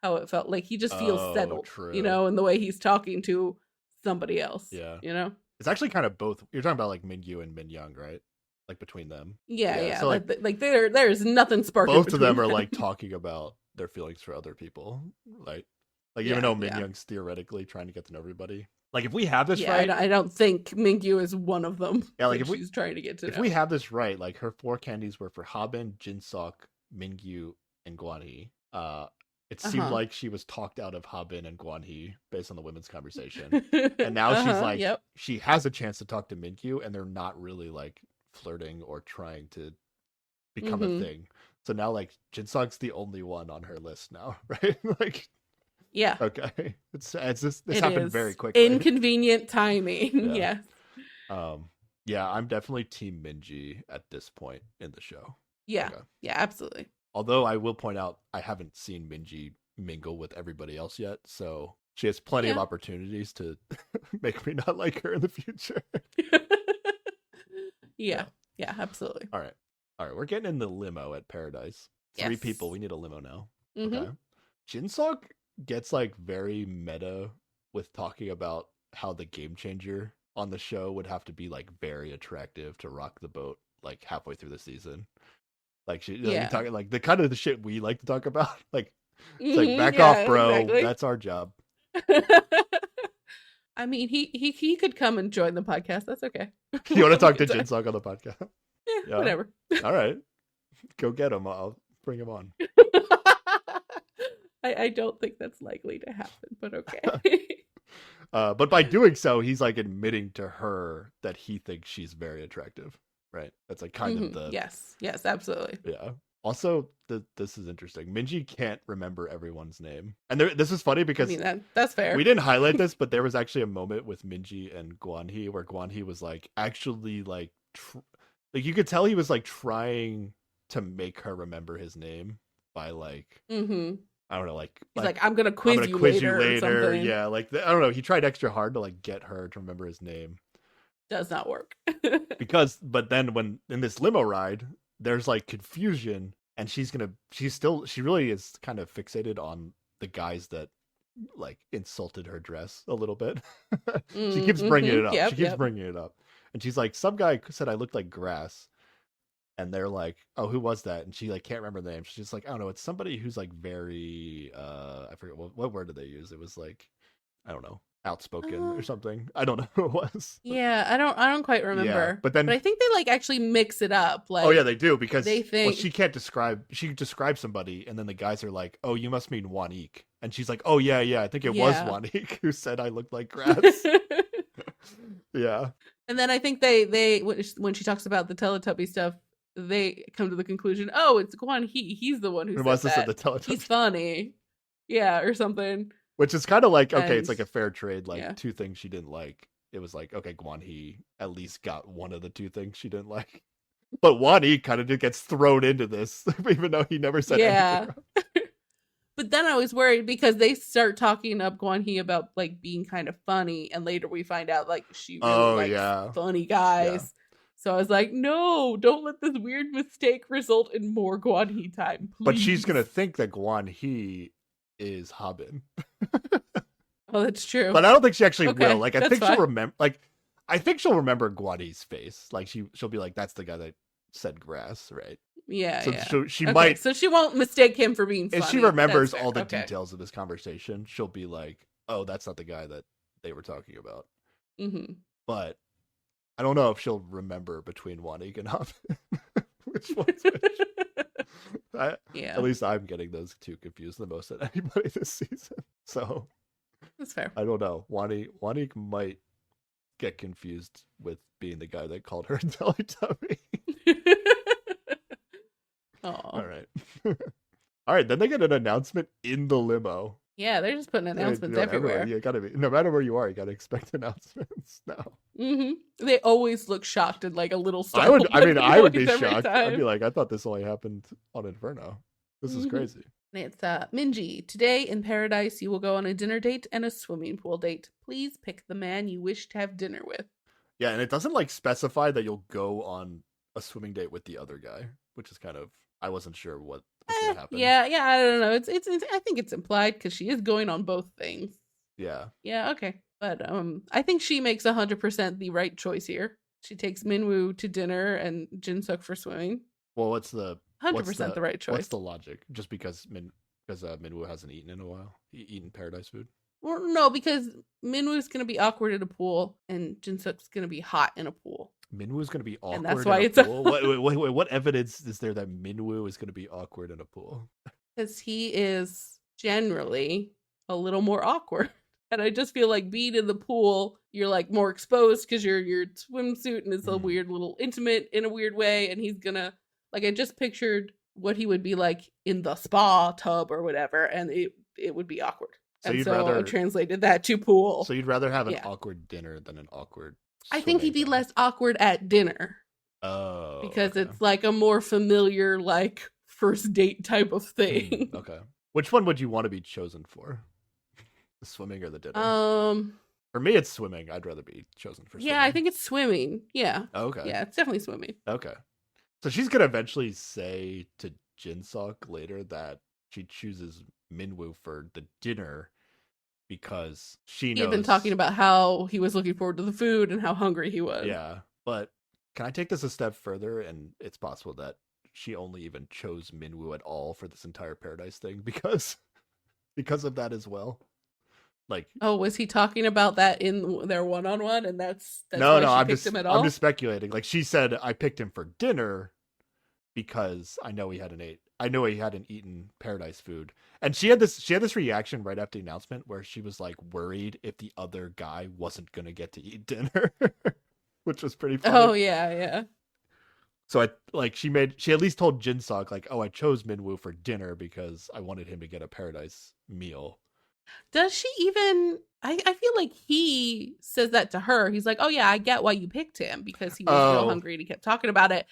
how it felt. Like he just feels oh, settled, true. in the way he's talking to somebody Yeah. else. It's actually kind of both. You're talking about like Mingyu and Minyoung, right? Like between them. Yeah, Yeah. yeah. So like Like there's nothing sparking both of between them are them. like talking about their feelings for other people, right? Like even Yeah, though yeah. Minyoung's theoretically trying to get to know everybody. Like if we have this Yeah, right, I don't think Mingyu is one of them yeah, like that she's trying to get to if know. we have this right, like her four candies were for Haben, Jinsok, Mingyu, and Guanhee. It seemed Uh-huh. like she was talked out of Haben and Guanhee based on the women's conversation. And now she's Uh-huh. like Yep. she has a chance to talk to Mingyu and they're not really like flirting or trying to become a Mhm. thing. So now like Jinsok's the only one on her list now, right? Like Yeah. okay. It's just this It happened very is quickly. inconvenient timing. Yeah. Yes. Yeah, I'm definitely team Minji at this point in the show. Yeah. Okay. Yeah, absolutely. Although I will point out I haven't seen Minji mingle with everybody else yet, so she has plenty of Yeah. opportunities to make me not like her in the future. Yeah. Yeah, absolutely. All right. All right, we're getting in the limo at Paradise. 3 Yes. people. We need a limo now. Mm-hmm. Okay. Jinsok gets like very meta with talking about how the game changer on the show would have to be like very attractive to rock the boat like halfway through the season. Like she like Yeah. talking like the kind of the shit we like to talk about. Like it's like back off, Yeah, bro. exactly. That's our job. I mean, he could come and join the podcast. That's okay. You We'll want to have a talk to good time. Jinsung on the podcast? Yeah, Yeah. whatever. All right. Go get him. I'll bring him on. I don't think that's likely to happen, but okay. But by doing so, he's like admitting to her that he thinks she's very attractive, right? That's like kind of the yes, absolutely. yeah. Also, this is interesting. Minji can't remember everyone's name, and this is funny I because mean that's fair. we didn't highlight this, but there was actually a moment with Minji and Guanhee where Guanhee was like actually like you could tell he was like trying to make her remember his name by like I don't know, like he's like I'm gonna quiz you later. Or something. Yeah, like I don't know. He tried extra hard to like get her to remember his name. Does not work. But then when in this limo ride, there's like confusion, and she really is kind of fixated on the guys that like insulted her dress a little bit. She keeps bringing it up. Yep, she keeps bringing it up, and she's like, some guy said I looked like grass. And they're like, oh, who was that? And she like can't remember the name. She's like, I don't know. It's somebody who's like very I forget what word did they use. It was like, I don't know, outspoken or something. I don't know who it was. Yeah, I don't quite remember. Yeah, but I think they like actually mix it up. Like, oh yeah, they do because they think she can't describe. She describes somebody, and then the guys are like, oh, you must mean Wanik, and she's like, oh yeah, I think it was Wanik who said I looked like grass. Yeah. And then I think they when she talks about the Teletubby stuff, they come to the conclusion, oh, it's Guan He. He's the one who said that. The Teletubby. He's funny. Yeah, or something. Which is kind of like, okay, it's like a fair trade. Like, yeah. two things she didn't like. It was like, okay, Guan He at least got one of the two things she didn't like. But Guan He kind of just gets thrown into this, even though he never said anything. But then I was worried because they start talking up Guan He about like being kind of funny, and later we find out like she really likes funny guys. Yeah. So I was like, no, don't let this weird mistake result in more Guan He time, please. But she's gonna think that Guan He is Habin. Oh, that's true. But I don't think she actually will. Like, I think she'll remember. Like, I think she'll remember Guan He's face. Like, she'll be like, that's the guy that said grass, right? Yeah. So yeah. she might. So she won't mistake him for being funny. If she remembers all the details of this conversation, she'll be like, oh, that's not the guy that they were talking about. Mm-hmm. But I don't know if she'll remember between Wanik and Habin. Which one's which? At least I'm getting those two confused the most at anybody this season. So that's fair. I don't know. Wanik might get confused with being the guy that called her a Teletubby. All right. All right. Then they get an announcement in the limo. Yeah, they're just putting announcements everywhere. You gotta be, no matter where you are, you gotta expect announcements now. Mm-hmm. They always look shocked and like a little startled. I would be shocked. I'd be like, I thought this only happened on Inferno. This is crazy. It's Minji. Today in paradise, you will go on a dinner date and a swimming pool date. Please pick the man you wish to have dinner with. Yeah, and it doesn't like specify that you'll go on a swimming date with the other guy, which is kind of, I wasn't sure what was going to happen. Yeah, I don't know. It's I think it's implied because she is going on both things. Yeah. Yeah, okay. But I think she makes 100% the right choice here. She takes Minwoo to dinner and Jinsuk for swimming. Well, what's the 100% the right choice? What's the logic? Just because Minwoo hasn't eaten in a while, eaten paradise food. Well, no, because Minwoo's gonna be awkward in a pool, and Jinsuk's gonna be hot in a pool. Minwoo's gonna be awkward, and that's why it's pool? What evidence is there that Minwoo is gonna be awkward in a pool? Because he is generally a little more awkward. And I just feel like being in the pool, you're like more exposed because you're your swimsuit and it's a weird little intimate in a weird way. And he's gonna, like, I just pictured what he would be like in the spa tub or whatever, and it would be awkward. So I translated that to pool. So you'd rather have an awkward dinner than an awkward I think he'd be less awkward at dinner. Oh. Because it's like a more familiar, like, first date type of thing. Okay. Which one would you want to be chosen for? The swimming or the dinner? For me, it's swimming. I'd rather be chosen for swimming. Yeah, I think it's swimming. Yeah. Okay. Yeah, it's definitely swimming. Okay. So she's going to eventually say to Jinsuk later that she chooses Minwoo for the dinner because she He had been talking knows. about how he was looking forward to the food and how hungry he was. Yeah, but can I take this a step further? And it's possible that she only even chose Minwoo at all for this entire paradise thing because of that as well. Like, Oh, was he talking about that in their one-on-one, and that's no, why no, she picked him at all? I'm just speculating. Like she said, I picked him for dinner because I know he hadn't eaten paradise food. And she had this reaction right after the announcement where she was like worried if the other guy wasn't gonna get to eat dinner, which was pretty funny. Oh yeah, yeah. So she at least told Jinsok like, oh, I chose Minwoo for dinner because I wanted him to get a paradise meal. Does she even? I feel like he says that to her. He's like, "Oh yeah, I get why you picked him because he was real Oh hungry and he kept talking about it."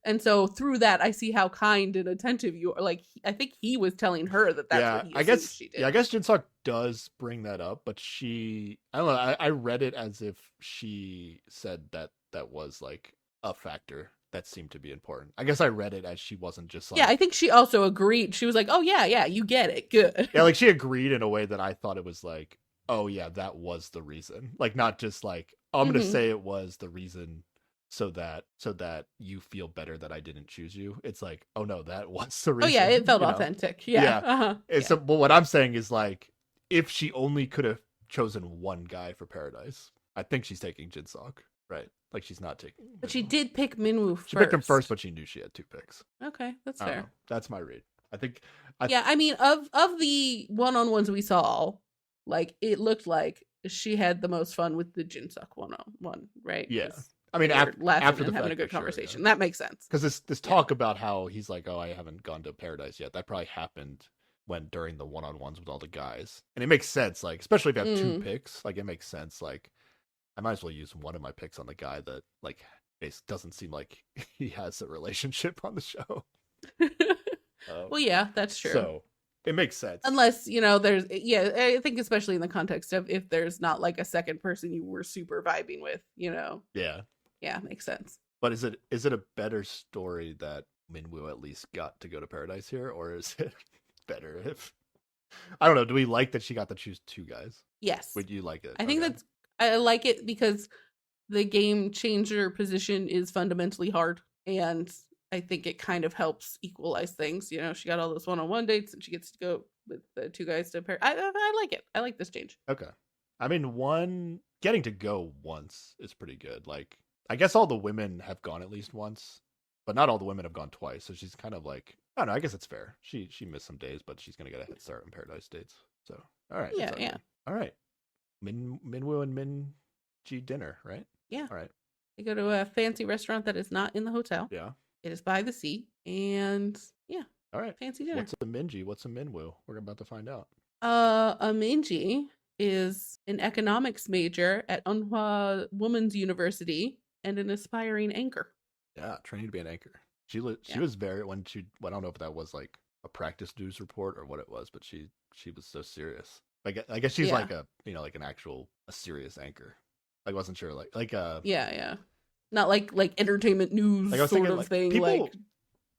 And so through that, I see how kind and attentive you are. Like, I think he was telling her that that's yeah, what he I assumed guess she did. yeah, I guess Jinsok does bring that up, but I don't know. I read it as if she said that was like a factor that seemed to be important. I guess I read it as she wasn't just Yeah, I like, think she also agreed. She was like, "Oh yeah, yeah, you get it, good." yeah, like she agreed in a way that I thought it was like, oh yeah, that was the reason. Like not just like, oh, I'm gonna hmm say it was the reason so that you feel better that I didn't choose you. It's like, oh no, that was the Oh yeah, it reason, felt you know? authentic. Yeah, Yeah. And yeah. so, but what I'm saying is like, if she only could have chosen one guy for Paradise, I think she's taking Jinsok, right? Like she's not taking But she Minwoo. did pick Minwoo She picked him first, first. but she knew she had two picks. Okay, that's I don't know. fair. That's my read. I think I Yeah, I mean, of the one-on-ones we saw, like it looked like she had the most fun with the Jinsuk one-on-one, right? yeah. Because I mean, they were laughing after the and having a fact, for good sure, yeah. conversation. That makes sense. Because this Yeah. talk about how he's like, oh, I haven't gone to Paradise yet. That probably happened when during the one-on-ones with all the guys, and it makes sense. Like, especially if you have two Mm. picks, like it makes sense. Like, I might as well use one of my picks on the guy that like doesn't seem like he has a relationship on the show. Well, yeah, that's true. So it makes sense. Unless, there's, yeah, I think especially in the context of if there's not like a second person you were super vibing with. Yeah, Yeah, makes sense. but is it a better story that Minwoo at least got to go to Paradise here, or is it better if I don't know? Do we like that she got to choose two guys? Yes. Would you like it? I think Okay. I like it because the game changer position is fundamentally hard. And I think it kind of helps equalize things. She got all those one-on-one dates and she gets to go with the two guys to pair. I like it. I like this change. Okay. I mean, one getting to go once is pretty good. Like, I guess all the women have gone at least once, but not all the women have gone twice. So she's kind of like, I don't know. I guess it's fair. She missed some days, but she's gonna get a head start in Paradise dates. So, all right, that's Yeah, all yeah, right. All right, Minwoo and Minji dinner, right? yeah. All right. They go to a fancy restaurant that is not in the hotel. Yeah. It is by the sea. And yeah, All right. fancy dinner. What's a Minji? What's a Minwoo? We're about to find out. A Minji is an economics major at Unhwa Women's University and an aspiring anchor. Yeah, training to be an anchor. She Yeah. was very when she. Well, I don't know if that was like a practice news report or what it was, but she was so serious. I guess she's Yeah. like a like an actual a serious anchor. I wasn't sure Yeah, yeah. Not like entertainment news like I was sort thinking of like thing, people like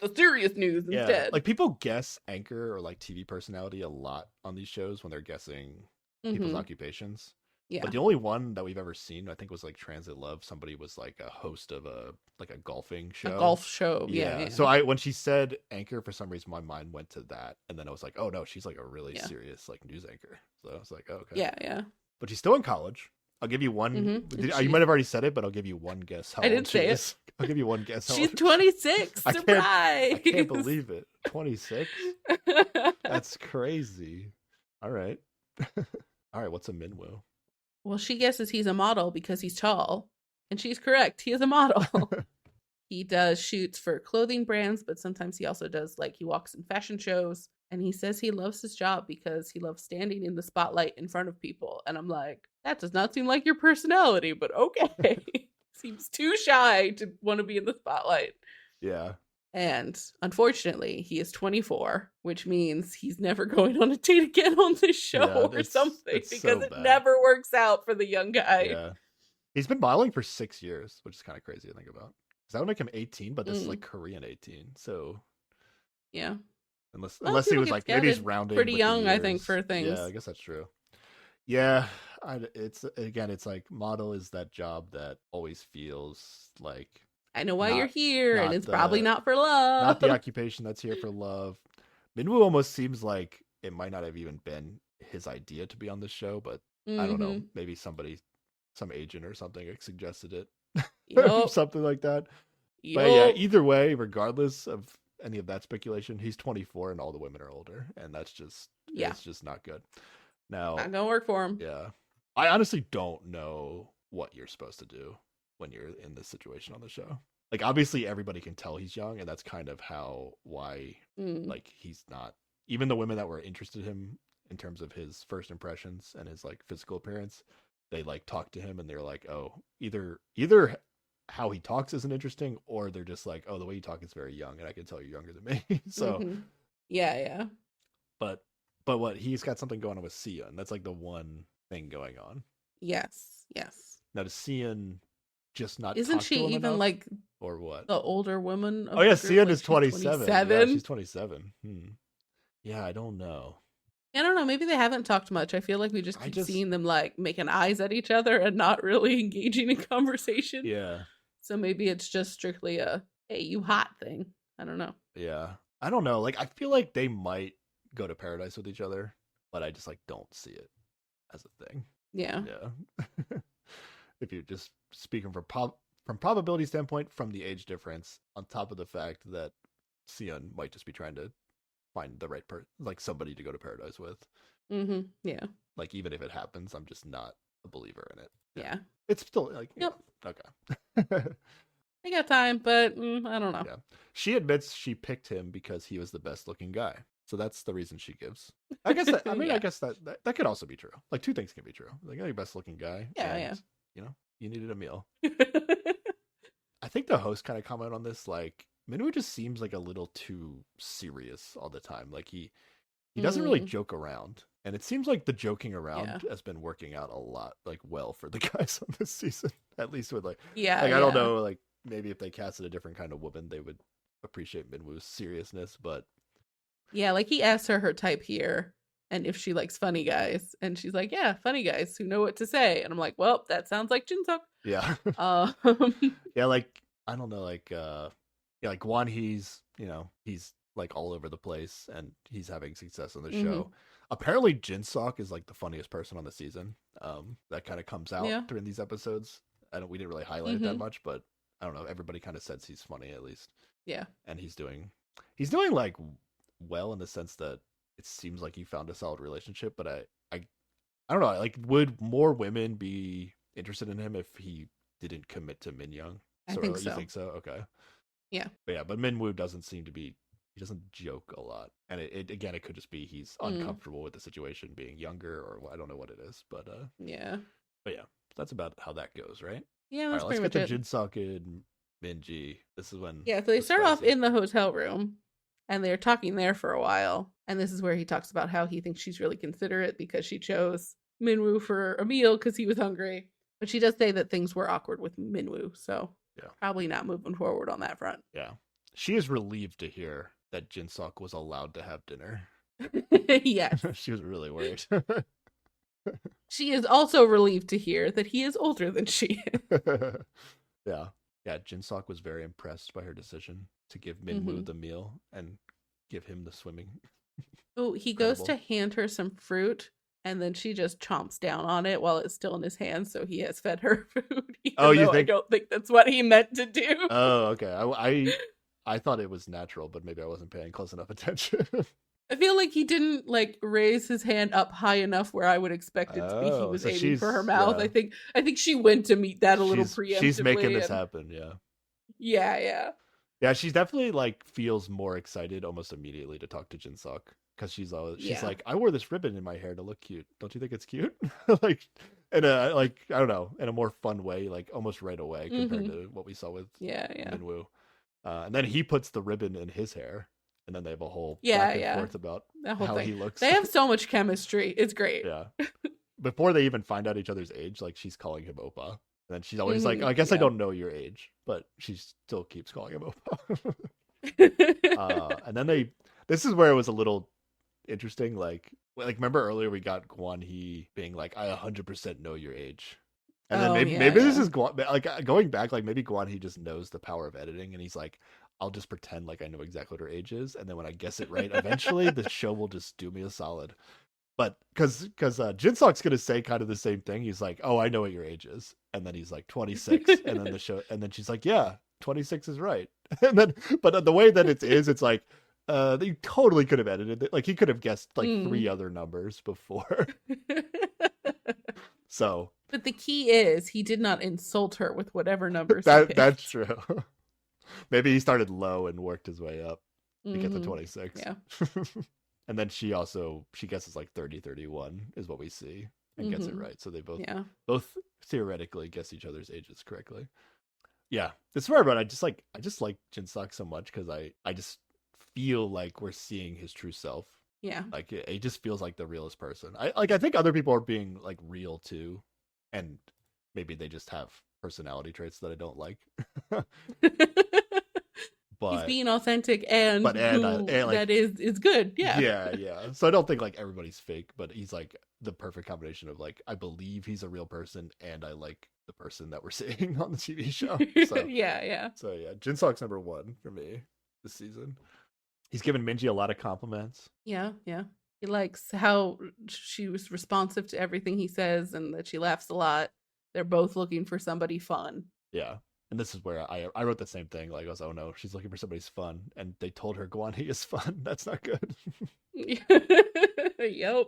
the serious news yeah instead. like people guess anchor or like TV personality a lot on these shows when they're guessing people's Mm-hmm. occupations. Yeah. But the only one that we've ever seen, I think, was like Transit Love. Somebody was like a host of a golfing A show. golf show. Yeah, Yeah. yeah. So when she said anchor, for some reason my mind went to that, and then I was like, oh no, she's like a really Yeah. serious like news anchor. So I was like, oh, okay. Yeah, yeah. But she's still in college. I'll give you one. Mm-hmm. You might have already said it, but I'll give you one guess how I old didn't she say it. is. I'll give you one guess how She's old 26. I Surprise! I can't believe it. 26. That's crazy. All right. All right. What's a Minwoo? Well, she guesses he's a model because he's tall. And she's correct. He is a model. He does shoots for clothing brands, but sometimes he also does, like, he walks in fashion shows. And he says he loves his job because he loves standing in the spotlight in front of people. And I'm like, that does not seem like your personality, but okay. Seems too shy to want to be in the spotlight. Yeah. And unfortunately, he is 24, which means he's never going on a date again on this show or something it's because so it bad. never works out for the young guy. Yeah. He's been modeling for 6 years, which is kind of crazy to think about. Because that would make him 18, but this is like Korean 18. So Yeah. Unless he people was get like maybe he's scouted rounding pretty with young, the I think, years. for things. Yeah, I guess that's true. Yeah, it's again, it's like model is that job that always feels like I know why you're not here, and not it's probably the not for love. not the occupation that's here for love. Minwoo almost seems like it might not have even been his idea to be on this show, but I don't know. Mm-hmm. Maybe some agent or something suggested it, Yup. something like that. But yeah, Yup. either way, regardless of any of that speculation, he's 24 and all the women are older, and Yeah. it's just not good. Now, Not gonna work for him. yeah, I honestly don't know what you're supposed to do when you're in this situation on the show. Like, obviously, everybody can tell he's young, and that's kind of why like he's not. Even the women that were interested in him in terms of his first impressions and his like physical appearance, they like talk to him and they're like, oh, either how he talks isn't interesting, or they're just like, oh, the way you talk is very young, and I can tell you're younger than me. So, Yeah. but what he's got something going on with Sion. That's like the one thing going on. Yes. Now, does Sion just not Isn't talk she to him even enough, like or what? the older woman? Oh yeah, Sion like, is 27. 27? Yeah, she's 27. Yeah, I don't know. I don't know. Maybe they haven't talked much. I feel like we just keep seeing them like making eyes at each other and not really engaging in conversation. Yeah. So maybe it's just strictly a "hey, you hot" thing. I don't know. Yeah. I don't know. Like, I feel like they might go to paradise with each other, but I just like don't see it as a thing. Yeah. If you're just speaking from probability standpoint, from the age difference, on top of the fact that Sion might just be trying to find the right person, like somebody to go to paradise with. Yeah. Like, even if it happens, I'm just not a believer in it. Yeah. It's still like, Yep. Okay. I got time, but I don't know. Yeah. She admits she picked him because he was the best looking guy. So that's the reason she gives. I guess that, I guess that could also be true. Like, two things can be true. Like, you're the best looking guy. Yeah. You know, you needed a meal. I think the host kind of commented on this. Like, Minwoo just seems like a little too serious all the time. Like, he doesn't really joke around. And it seems like the joking around has been working out a lot, like, well for the guys on this season. At least with like, I don't know, like, maybe if they casted a different kind of woman, they would appreciate Minwoo's seriousness. But yeah, like, he asked her type here and if she likes funny guys, and she's like, yeah, funny guys who know what to say. And I'm like, well, that sounds like Jinsuk. Yeah. Yeah, like, I don't know, like, like Wan He's like all over the place and he's having success on the show. Apparently Jinsuk is like the funniest person on the season. That kind of comes out during these episodes. We didn't really highlight it that much, but I don't know, everybody kind of says he's funny at least. Yeah. And he's doing like well in the sense that it seems like he found a solid relationship, but I don't know, like, would more women be interested in him if he didn't commit to Minyoung? I think so. You think so? Okay. Yeah. But Minwoo doesn't seem to be, he doesn't joke a lot. And it again, it could just be he's uncomfortable with the situation being younger, or I don't know what it is, but yeah. But yeah, that's about how that goes, right? Yeah, that's let's pretty get much to it. Jinsuk and Minji. This is when so they start off in the hotel room and they're talking there for a while. And this is where he talks about how he thinks she's really considerate because she chose Minwoo for a meal because he was hungry. But she does say that things were awkward with Minwoo, so probably not moving forward on that front. Yeah. She is relieved to hear that Jinsuk was allowed to have dinner. Yes. She was really worried. She is also relieved to hear that he is older than she is. Yeah. Jinsuk was very impressed by her decision to give Minwoo the meal and give him the swimming. Oh, he goes to hand her some fruit, and then she just chomps down on it while it's still in his hand, so he has fed her food. I don't think that's what he meant to do. Oh, okay. I thought it was natural, but maybe I wasn't paying close enough attention. I feel like he didn't like raise his hand up high enough where I would expect it to be he was aiming for her mouth. Yeah. I think she went to meet that a little preemptively. She's making this happen, yeah. Yeah. Yeah, she definitely like feels more excited almost immediately to talk to Jinsuk, because she's like, I wore this ribbon in my hair to look cute. Don't you think it's cute? Like, in a, like, I don't know, in a more fun way, like almost right away compared to what we saw with Minwoo. And then he puts the ribbon in his hair, and then they have a whole back and forth about how he looks. They have so much chemistry. It's great. Yeah. Before they even find out each other's age, like, she's calling him Oppa. And then she's always like, I guess I don't know your age, but she still keeps calling him Oppa. And then This is where it was a little interesting. Like remember earlier we got Guan He being like, "I 100% know your age," and then Oh maybe yeah, maybe this yeah. is Guan, like going back, like maybe Guan He just knows the power of editing, and he's like, "I'll just pretend like I know exactly what her age is, and then when I guess it right, eventually the show will just do me a solid." But because Jinsok's gonna say kind of the same thing. He's like, "Oh, I know what your age is," and then he's like 26, and then the show, and then she's like, "Yeah, 26 is right." And then, but the way that it is, it's like, you totally could have edited it. Like he could have guessed like three Mm. other numbers before. So But the key is he did not insult her with whatever numbers he that's picked. true. Maybe he started low and worked his way up to get to Hmm. 26. Yeah. And then she guesses like 30, 31 is what we see and gets it Hmm. right. So they Yeah. both theoretically guess each other's ages correctly. Yeah, it's rare, but I just like Jinsok so much because I just feel like we're seeing his true self. Yeah. Like it just feels like the realest person. I think other people are being like real too, and maybe they just have personality traits that I don't like. He's but being authentic and who and like that is good. Yeah. yeah. So I don't think like everybody's fake, but he's like the perfect combination of like I believe he's a real person and I like the person that we're seeing on the TV show. So Yeah, yeah. so yeah, Jinsok's number one for me this season. He's given Minji a lot of compliments. Yeah, yeah. He likes how she was responsive to everything he says and that she laughs a lot. They're both looking for somebody fun. Yeah. And this is where I wrote the same thing. Like I was, oh no, she's looking for somebody's fun, and they told her Guan is fun. That's not good. Yep.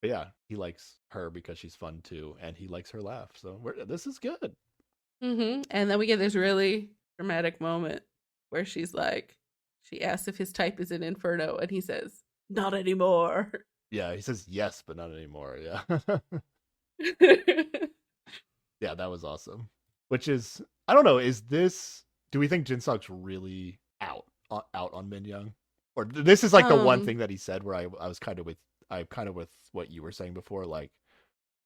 But yeah, he likes her because she's fun too, and he likes her laugh. So this is good. And then we get this really dramatic moment where she asks if his type is in Inferno, and he says, "Not anymore." Yeah, he says yes, but not anymore. Yeah, yeah, that was awesome. Which is, I don't know, is this? Do we think Jinsok's really out on Min Young, or this is like the one um, thing that he said where I was kind of with what you were saying before, like.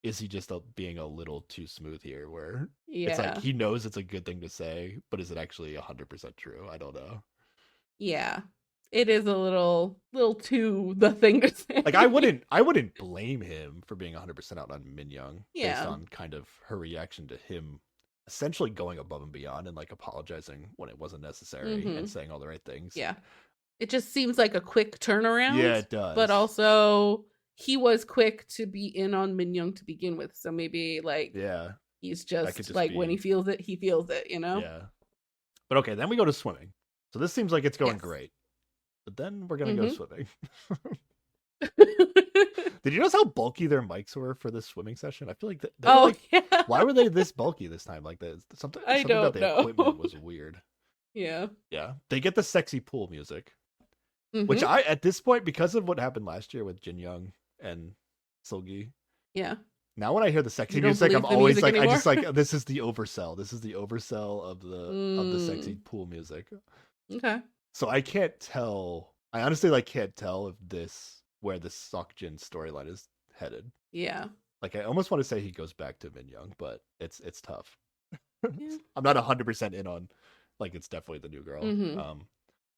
Is he just being a little too smooth here where it's like yeah, he knows it's a good thing to say, but is it actually 100% true? I don't know. yeah. It is a little too the thing to Like say. I wouldn't blame him for being 100% out on Min Young based Yeah. on kind of her reaction to him essentially going above and beyond and like apologizing when it wasn't necessary and Hmm. saying all the right things. Yeah. It just seems like a quick Yeah, turnaround, it but does. also he was quick to be in on Min Young to begin with. So maybe like Yeah, he's that could just just like when be he feels it, you know? yeah. But okay, then we go to swimming. So this seems like it's going Yes. great. But then we're going to go Hmm. swimming. Did you notice how bulky their mics were for this swimming session? I feel like they were Oh like, yeah. why were they this bulky this time? Like I something about don't the equipment know. was weird. Yeah. Yeah, they get the sexy pool music, which Hmm. I at this point because of what happened last year with Jin Young and Silgi. Yeah. Now when I hear the You sexy don't music, I'm believe the always music like, I anymore? just like this is the oversell. This is the oversell of the sexy Mm. pool music. Okay. So I can't tell. I honestly like can't tell if this where the Jin storyline is headed. Yeah. Like I almost want to say he goes back to Min Young, but it's tough. Yeah. I'm not 100% in on like it's definitely the new girl. Hmm.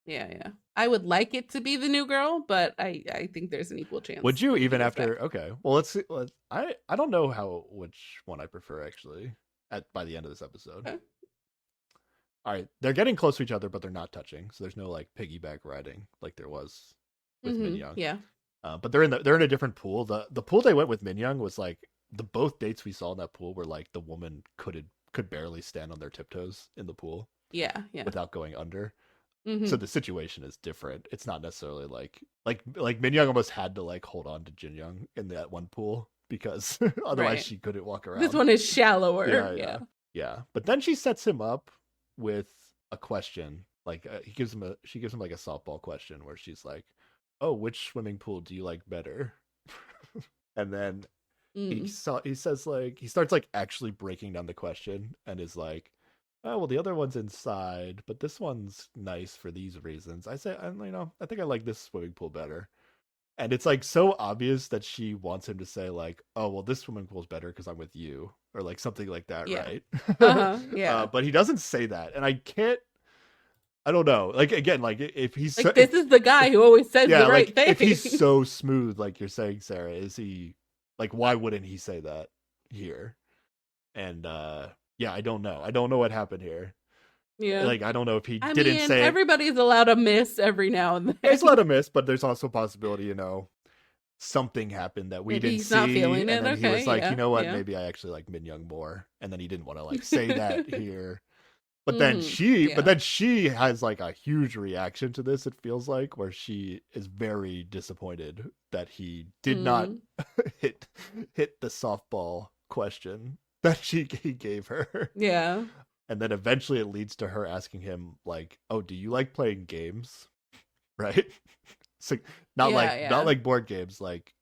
Yeah, yeah. I would like it to be the new girl, but I think there's an equal Would chance you he even goes back. after? Okay, well let's see. I don't know how which one I prefer actually. At by the end of this episode. Okay. All right, they're getting close to each other, but they're not touching. So there's no like piggyback riding like there was with Min Young. Yeah. But they're in a different pool. The pool they went with Min Young was like the both dates we saw in that pool were like the woman could barely stand on their tiptoes in the pool Yeah. Yeah. without going under. So Hmm. the situation is different. It's not necessarily like Min Young almost had to like hold on to Jin Young in that one pool because otherwise Right. she couldn't walk This around. one is shallower. Yeah, Yeah. yeah, yeah. But then she sets him up with a question. Like she gives him like a softball question where she's like, "Oh, which swimming pool do you like better?" And then Mm. he says like he starts like actually breaking down the question and is like, "Oh, well, the other one's inside, but this one's nice for these reasons." I say, I think I like this swimming pool better. And it's like so obvious that she wants him to say like, "Oh, well, this swimming pool's better because I'm with you," or like something like that, Yeah. right? Uh-huh. Yeah. But he doesn't say that, and I can't. I don't know. Like again, like if he's Like, this is the guy who always says yeah, the right like thing. if he's so smooth, like you're saying, Sarah, is he like why wouldn't he say that here? And yeah, I don't know. I don't know what happened here. Yeah. Like I don't know if he I didn't mean, say it. everybody's allowed a miss every now and Yeah, then. he's allowed to miss, but there's also a possibility, something happened that we Maybe didn't he's not see, feeling and it. then he was Okay, like, you yeah, know what, yeah. maybe I actually like Min Young more, and then he didn't want to like say that here. But Yeah. then she has like a huge reaction to this. It feels like where she is very disappointed that he did not Mm. hit the softball question that he gave her. Yeah. And then eventually it leads to her asking him like, "Oh, do you like playing games?" Right? So Yeah, yeah. not like board games, like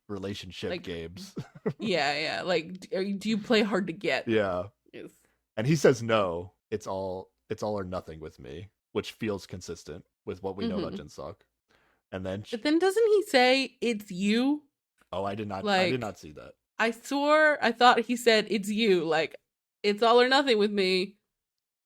relationship Like, games. yeah, yeah. Like, do you play hard to get? Yeah. Yes. And he says no. It's all or nothing with me, which feels consistent with what we know about Mm-hmm. Jinsok. And then But then doesn't he say it's you? oh, I did Like, not see that. I thought he said it's you. Like, it's all or nothing with me,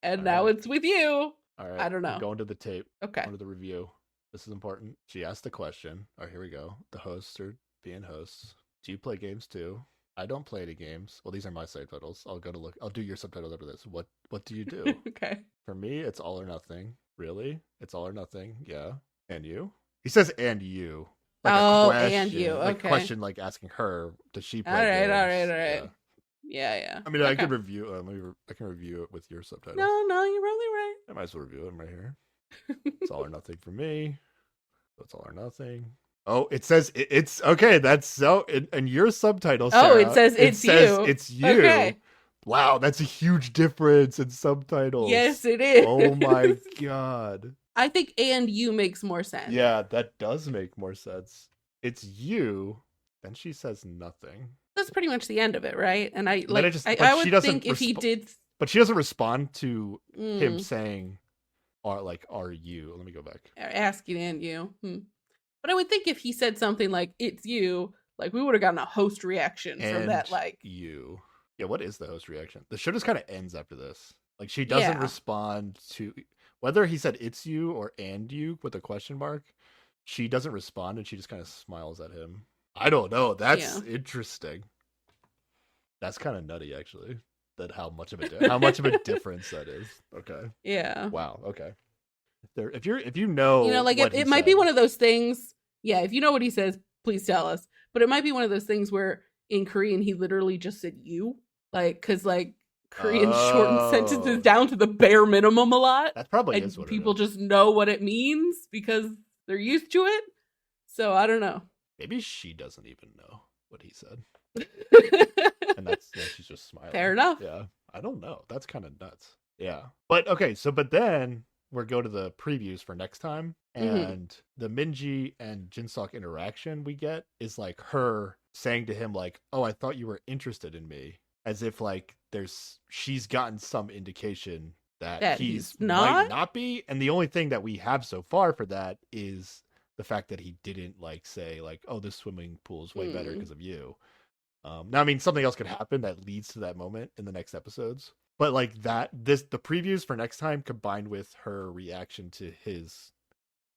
and All now right. it's with you. All right. I don't We're know. going to the tape. Okay. Going to the review. This is important. She asked the question. All right, here we go. The hosts are being hosts. Do you play games too? I don't play any games. Well, these are my subtitles. I'll go to look. I'll do your subtitles over this. What do you do? Okay. For me, it's all or nothing. Really? It's all or nothing. Yeah. And you? He says and you. Like Oh, a question. and you. Like Okay. question like asking her, does she play All right, games? all right, all right. Yeah. Yeah, yeah. I mean, okay. I could review I can review it with your subtitles. No, you're really right. I might as well review it right here. It's all or nothing for me. It's all or nothing. Oh, it says it's okay. That's so in your subtitle, Sarah. Oh, it says it's you. It's you. Okay. Wow, that's a huge difference in subtitles. Yes, it is. Oh my god. I think and you makes more sense. Yeah, that does make more sense. It's you. Then she says nothing. That's pretty much the end of it, right? And I And like I would think if he did but she doesn't respond to him mm, saying are you? Let me go back. asking and you. But I would think if he said something like it's you, like we would have gotten a host reaction from And that like you. Yeah, what is the host reaction? The show just kind of ends after this. Like she doesn't Yeah. respond to whether he said it's you or and you with a question mark. She doesn't respond and she just kind of smiles at him. I don't know. That's interesting. That's kind of nutty, actually. That how much of a difference that is. Okay. Yeah. Wow. Okay. If you know, like what it might be one of those things. Yeah, if you know what he says, please tell us. But it might be one of those things where in Korean he literally just said you, like because like Korean shorten sentences down to the bare minimum a lot. That probably and is what people it is. just know what it means because they're used to it. So I don't know. Maybe she doesn't even know what he said. And she's just smiling. Fair enough. Yeah. I don't know. That's kind of nuts. Yeah. But okay, but then we're go to the previews for next time. And the Minji and Jinsok interaction we get is like her saying to him like, "Oh, I thought you were interested in me." As if like she's gotten some indication that he's might not be. And the only thing that we have so far for that is the fact that he didn't like say like, "Oh, this swimming pool is way better because of you." Now, I mean, something else could happen that leads to that moment in the next episodes. But like the previews for next time combined with her reaction to his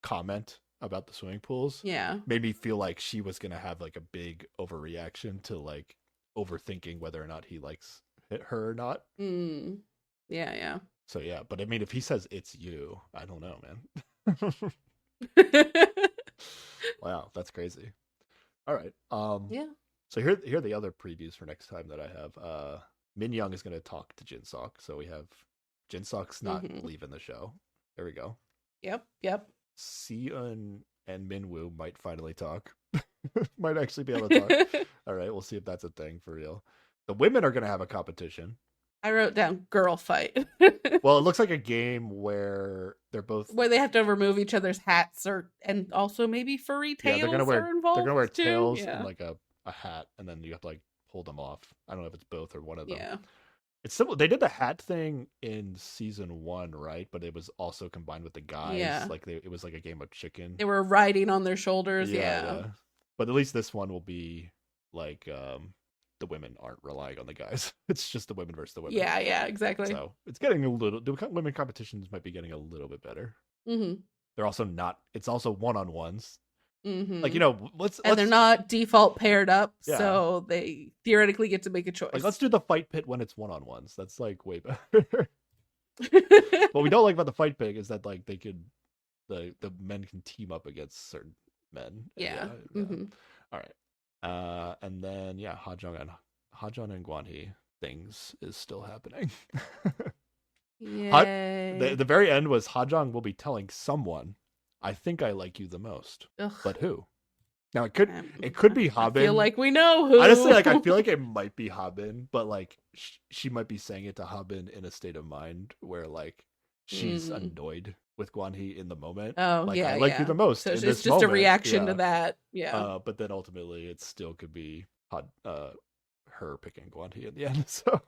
comment about the swimming pools, made me feel like she was gonna have like a big overreaction to like overthinking whether or not he likes her or not. Yeah. So yeah, but I mean, if he says it's you, I don't know, man. Wow, that's crazy. All right. Yeah. So here are the other previews for next time that I have. Min Young is going to talk to Jinsok, so we have Jinsok's not leaving the show. There we go. Yep. Si-eun and Minwoo might finally talk. Might actually be able to talk. All right, we'll see if that's a thing for real. The women are going to have a competition. I wrote down girl fight. Well, it looks like a game where they're both where they have to remove each other's hats and also maybe furry tails they're gonna wear are involved. They're gonna wear too. tails and like a hat, and then you have to like pull them off. I don't know if it's both or one of them. Yeah. It's simple. They did the hat thing in season 1, right? But it was also combined with the guys. Yeah. Like it was like a game of chicken. They were riding on their shoulders. Yeah. But at least this one will be like the women aren't relying on the guys. It's just the women versus the women. Yeah, exactly. So it's getting a little. The women competitions might be getting a little bit better. Mm-hmm. They're also not. It's also one-on-ones. Mm-hmm. Like, you know, let's they're not default paired up, Yeah. so they theoretically get to make a choice. like let's do the fight pit when it's one-on-ones. That's like way better. What we don't like about the fight pit is that like they could the men can team up against certain men. Yeah. Yeah. Mm-hmm. All right. And then yeah, Hajong and Guanhee things is still happening. Yay. The very end was Hajong will be telling someone, "I think I like you the most." Ugh. But who? Now it could be Habin. I feel like we know who. Honestly, like I feel like it might be Habin, but like she might be saying it to Habin in a state of mind where like she's annoyed with Guanhee in the moment. Oh, like, yeah, I like you the most. So in it's this just moment. a reaction Yeah. to that. Yeah. But then ultimately it still could be her picking Guanhee in the end. So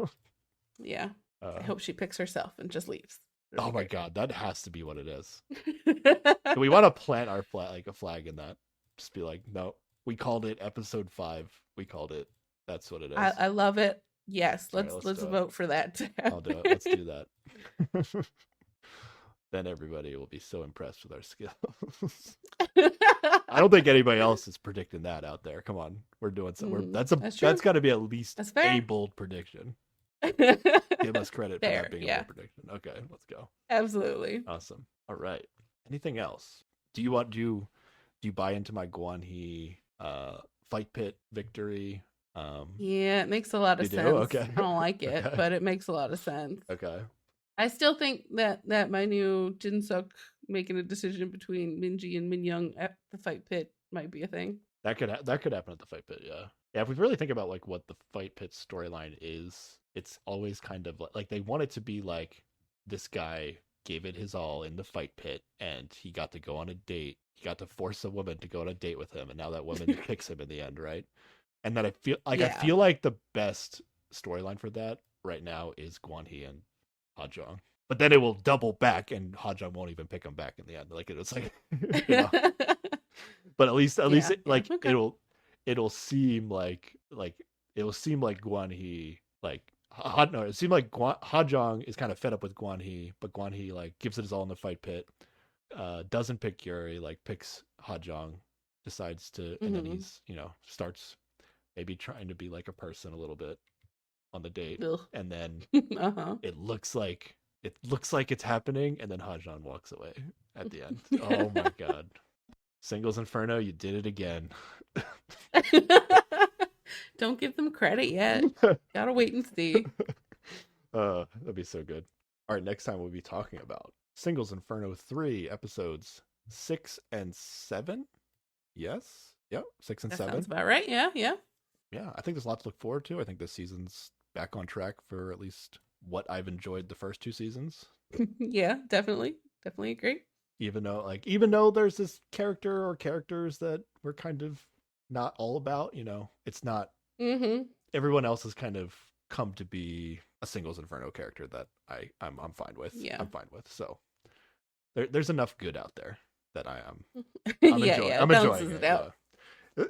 yeah. I hope she picks herself and just leaves. Oh my god, that has to be what it is. Do we want to plant our flag, like a flag in that? Just be like, no, we called it episode 5. We called it. That's what it is. I love it. Yes, let's do it. vote for that. I'll do it. Let's do that. Then everybody will be so impressed with our skills. I don't think anybody else is predicting that out there. Come on, we're doing something. That's got to be at least a bold prediction. Give us credit for that being a bold prediction. Okay, let's go. Absolutely. Awesome. All right. Anything else? Do you buy into my Guanhee fight pit victory? Yeah, it makes a lot of sense. Okay. I don't like it, Okay. but it makes a lot of sense. Okay. I still think that my new Jinsuk making a decision between Minji and Minyoung at the fight pit might be a thing. That could happen at the fight pit. Yeah. Yeah. If we really think about like what the fight pit storyline is, it's always kind of like they want it to be like this guy gave it his all in the fight pit and he got to go on a date. He got to force a woman to go on a date with him, and now that woman picks him in the end, right? And then I feel like the best storyline for that right now is Guanhee and Hajong. But then it will double back and Hajong won't even pick him back in the end. Like it's like you know. But at least like okay. it'll seem like Guanhee like no, it seemed like Hajong is kind of fed up with Guanhee, but Guanhee like gives it his all in the fight pit. Doesn't pick Yuri, like picks Hajong, decides to, and then he's starts maybe trying to be like a person a little bit on the date, and then it looks like it's happening, and then Hajong walks away at the end. Oh my god, Singles Inferno, you did it again. Don't give them credit yet. Gotta wait and see. That'd be so good. All right, next time we'll be talking about Singles Inferno 3 episodes 6 and 7. Yes. Yep. 6 and 7. Sounds about right. Yeah. I think there's a lot to look forward to. I think this season's back on track for at least what I've enjoyed the first 2 seasons. Yeah, definitely agree. Even though there's this character or characters that we're kind of not all about, it's not. Everyone else has kind of come to be a Singles Inferno character that I'm fine with. Yeah. I'm fine with. So there's enough good out there that I'm enjoying. I'm enjoying it. Yeah.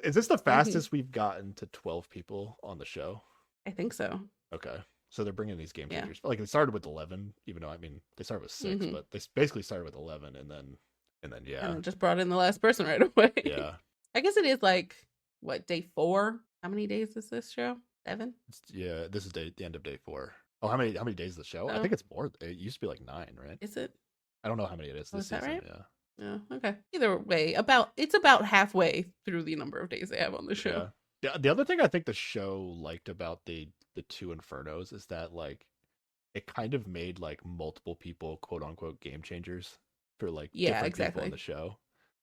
Is this the fastest we've gotten to 12 people on the show? I think so. Okay. So they're bringing these game changers. Like they started with 11, even though they started with 6, but they basically started with 11 and then yeah. And just brought in the last person right away. Yeah. I guess it is like day 4? How many days is this show? 7? Yeah, this is the end of day 4. Oh, how many days is the show? I think it's more. It used to be like 9, right? Is it? I don't know how many it is this season. Right? Yeah. Yeah. Okay. Either way, it's about halfway through the number of days they have on the show. Yeah. The other thing I think the show liked about the 2 Infernos is that like it kind of made like multiple people quote unquote game changers for like different people on the show.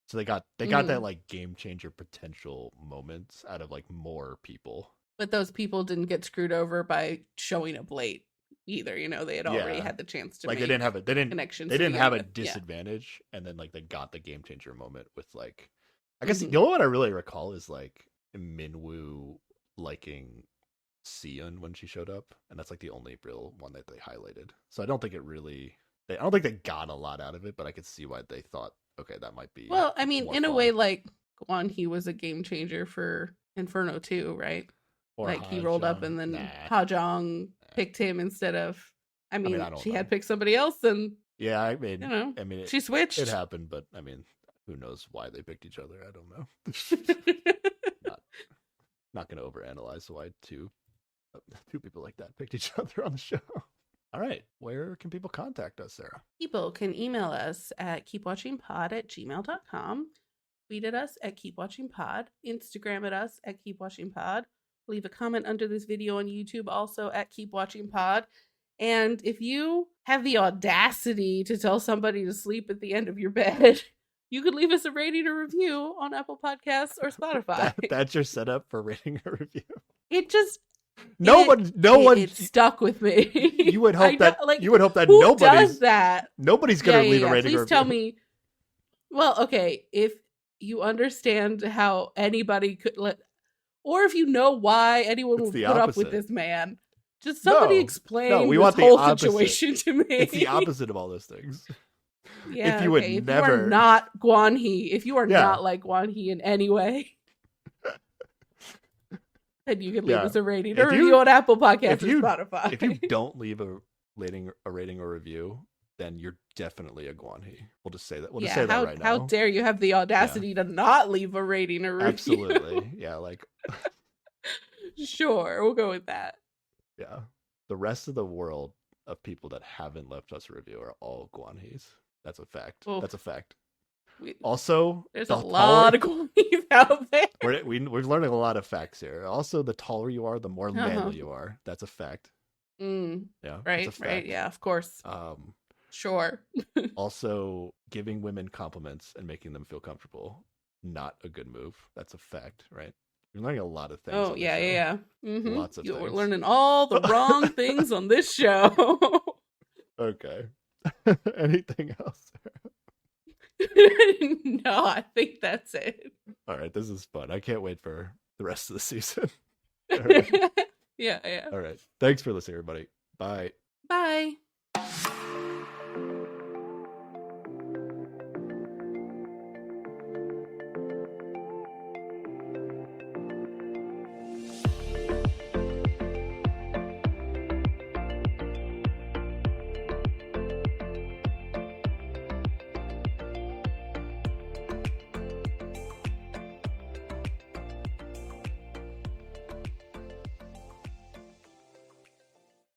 So they got that like game changer potential moments out of like more people. But those people didn't get screwed over by showing up late either. They had already had the chance to like make they didn't connections. They didn't have a disadvantage, and then like they got the game changer moment with like I guess the only one I really recall is like Minwoo liking Seon when she showed up, and that's like the only real one that they highlighted. So I don't think they got a lot out of it, but I could see why they thought, okay, that might be. Well, I mean, in a way, like Guanhee was a game changer for Inferno too, right? Or like he rolled up Ha-jung. and then Nah. Ha-jung picked him instead of. I mean, I don't she know. had picked somebody else, and Yeah, I mean, you know, I mean, she switched. It happened, but I mean, who knows why they picked each other? I don't know. Not going to overanalyze why two people like that picked each other on the show. All right, where can people contact us, Sarah? People can email us at keepwatchingpod@gmail.com, tweet at us at keepwatchingpod, Instagram at us at keepwatchingpod, leave a comment under this video on YouTube also at keepwatchingpod. And if you have the audacity to tell somebody to sleep at the end of your bed, you could leave us a rating or review on Apple Podcasts or Spotify. That's your setup for rating a review. It just no one it stuck with me. You would hope that who nobody's does that. Nobody's gonna leave a rating. Please or review. tell me. Well, okay, if you understand how anybody could or if you know why anyone would put up with this man, just somebody explain we want this whole the opposite. situation to me. It's the opposite of all those things. Yeah, if you would if never, you are not Guan He, if you are not like Guan He in any way, then you can leave us a rating or review on Apple Podcasts or Spotify. If you don't leave a rating or review, then you're definitely a Guan He. We'll just say that. We'll just say that right now. How dare you have the audacity to not leave a rating or review? Absolutely. Yeah, like sure, we'll go with that. Yeah. The rest of the world of people that haven't left us a review are all Guan He's. That's a fact. Oof. That's a fact. Also, there's a lot of Guan He's out there. We're learning a lot of facts here. Also, the taller you are, the more manly you are. That's a fact. Yeah. Right. Right. Yeah. Of course. Sure. Also, giving women compliments and making them feel comfortable, not a good move. That's a fact, right? You're learning a lot of things. Oh, yeah. Mm-hmm. Lots of things. We're learning all the wrong things on this show. Okay. Anything else? No, I think that's it. All right, this is fun. I can't wait for the rest of the season. Right. Yeah. All right. Thanks for listening, everybody. Bye. Bye.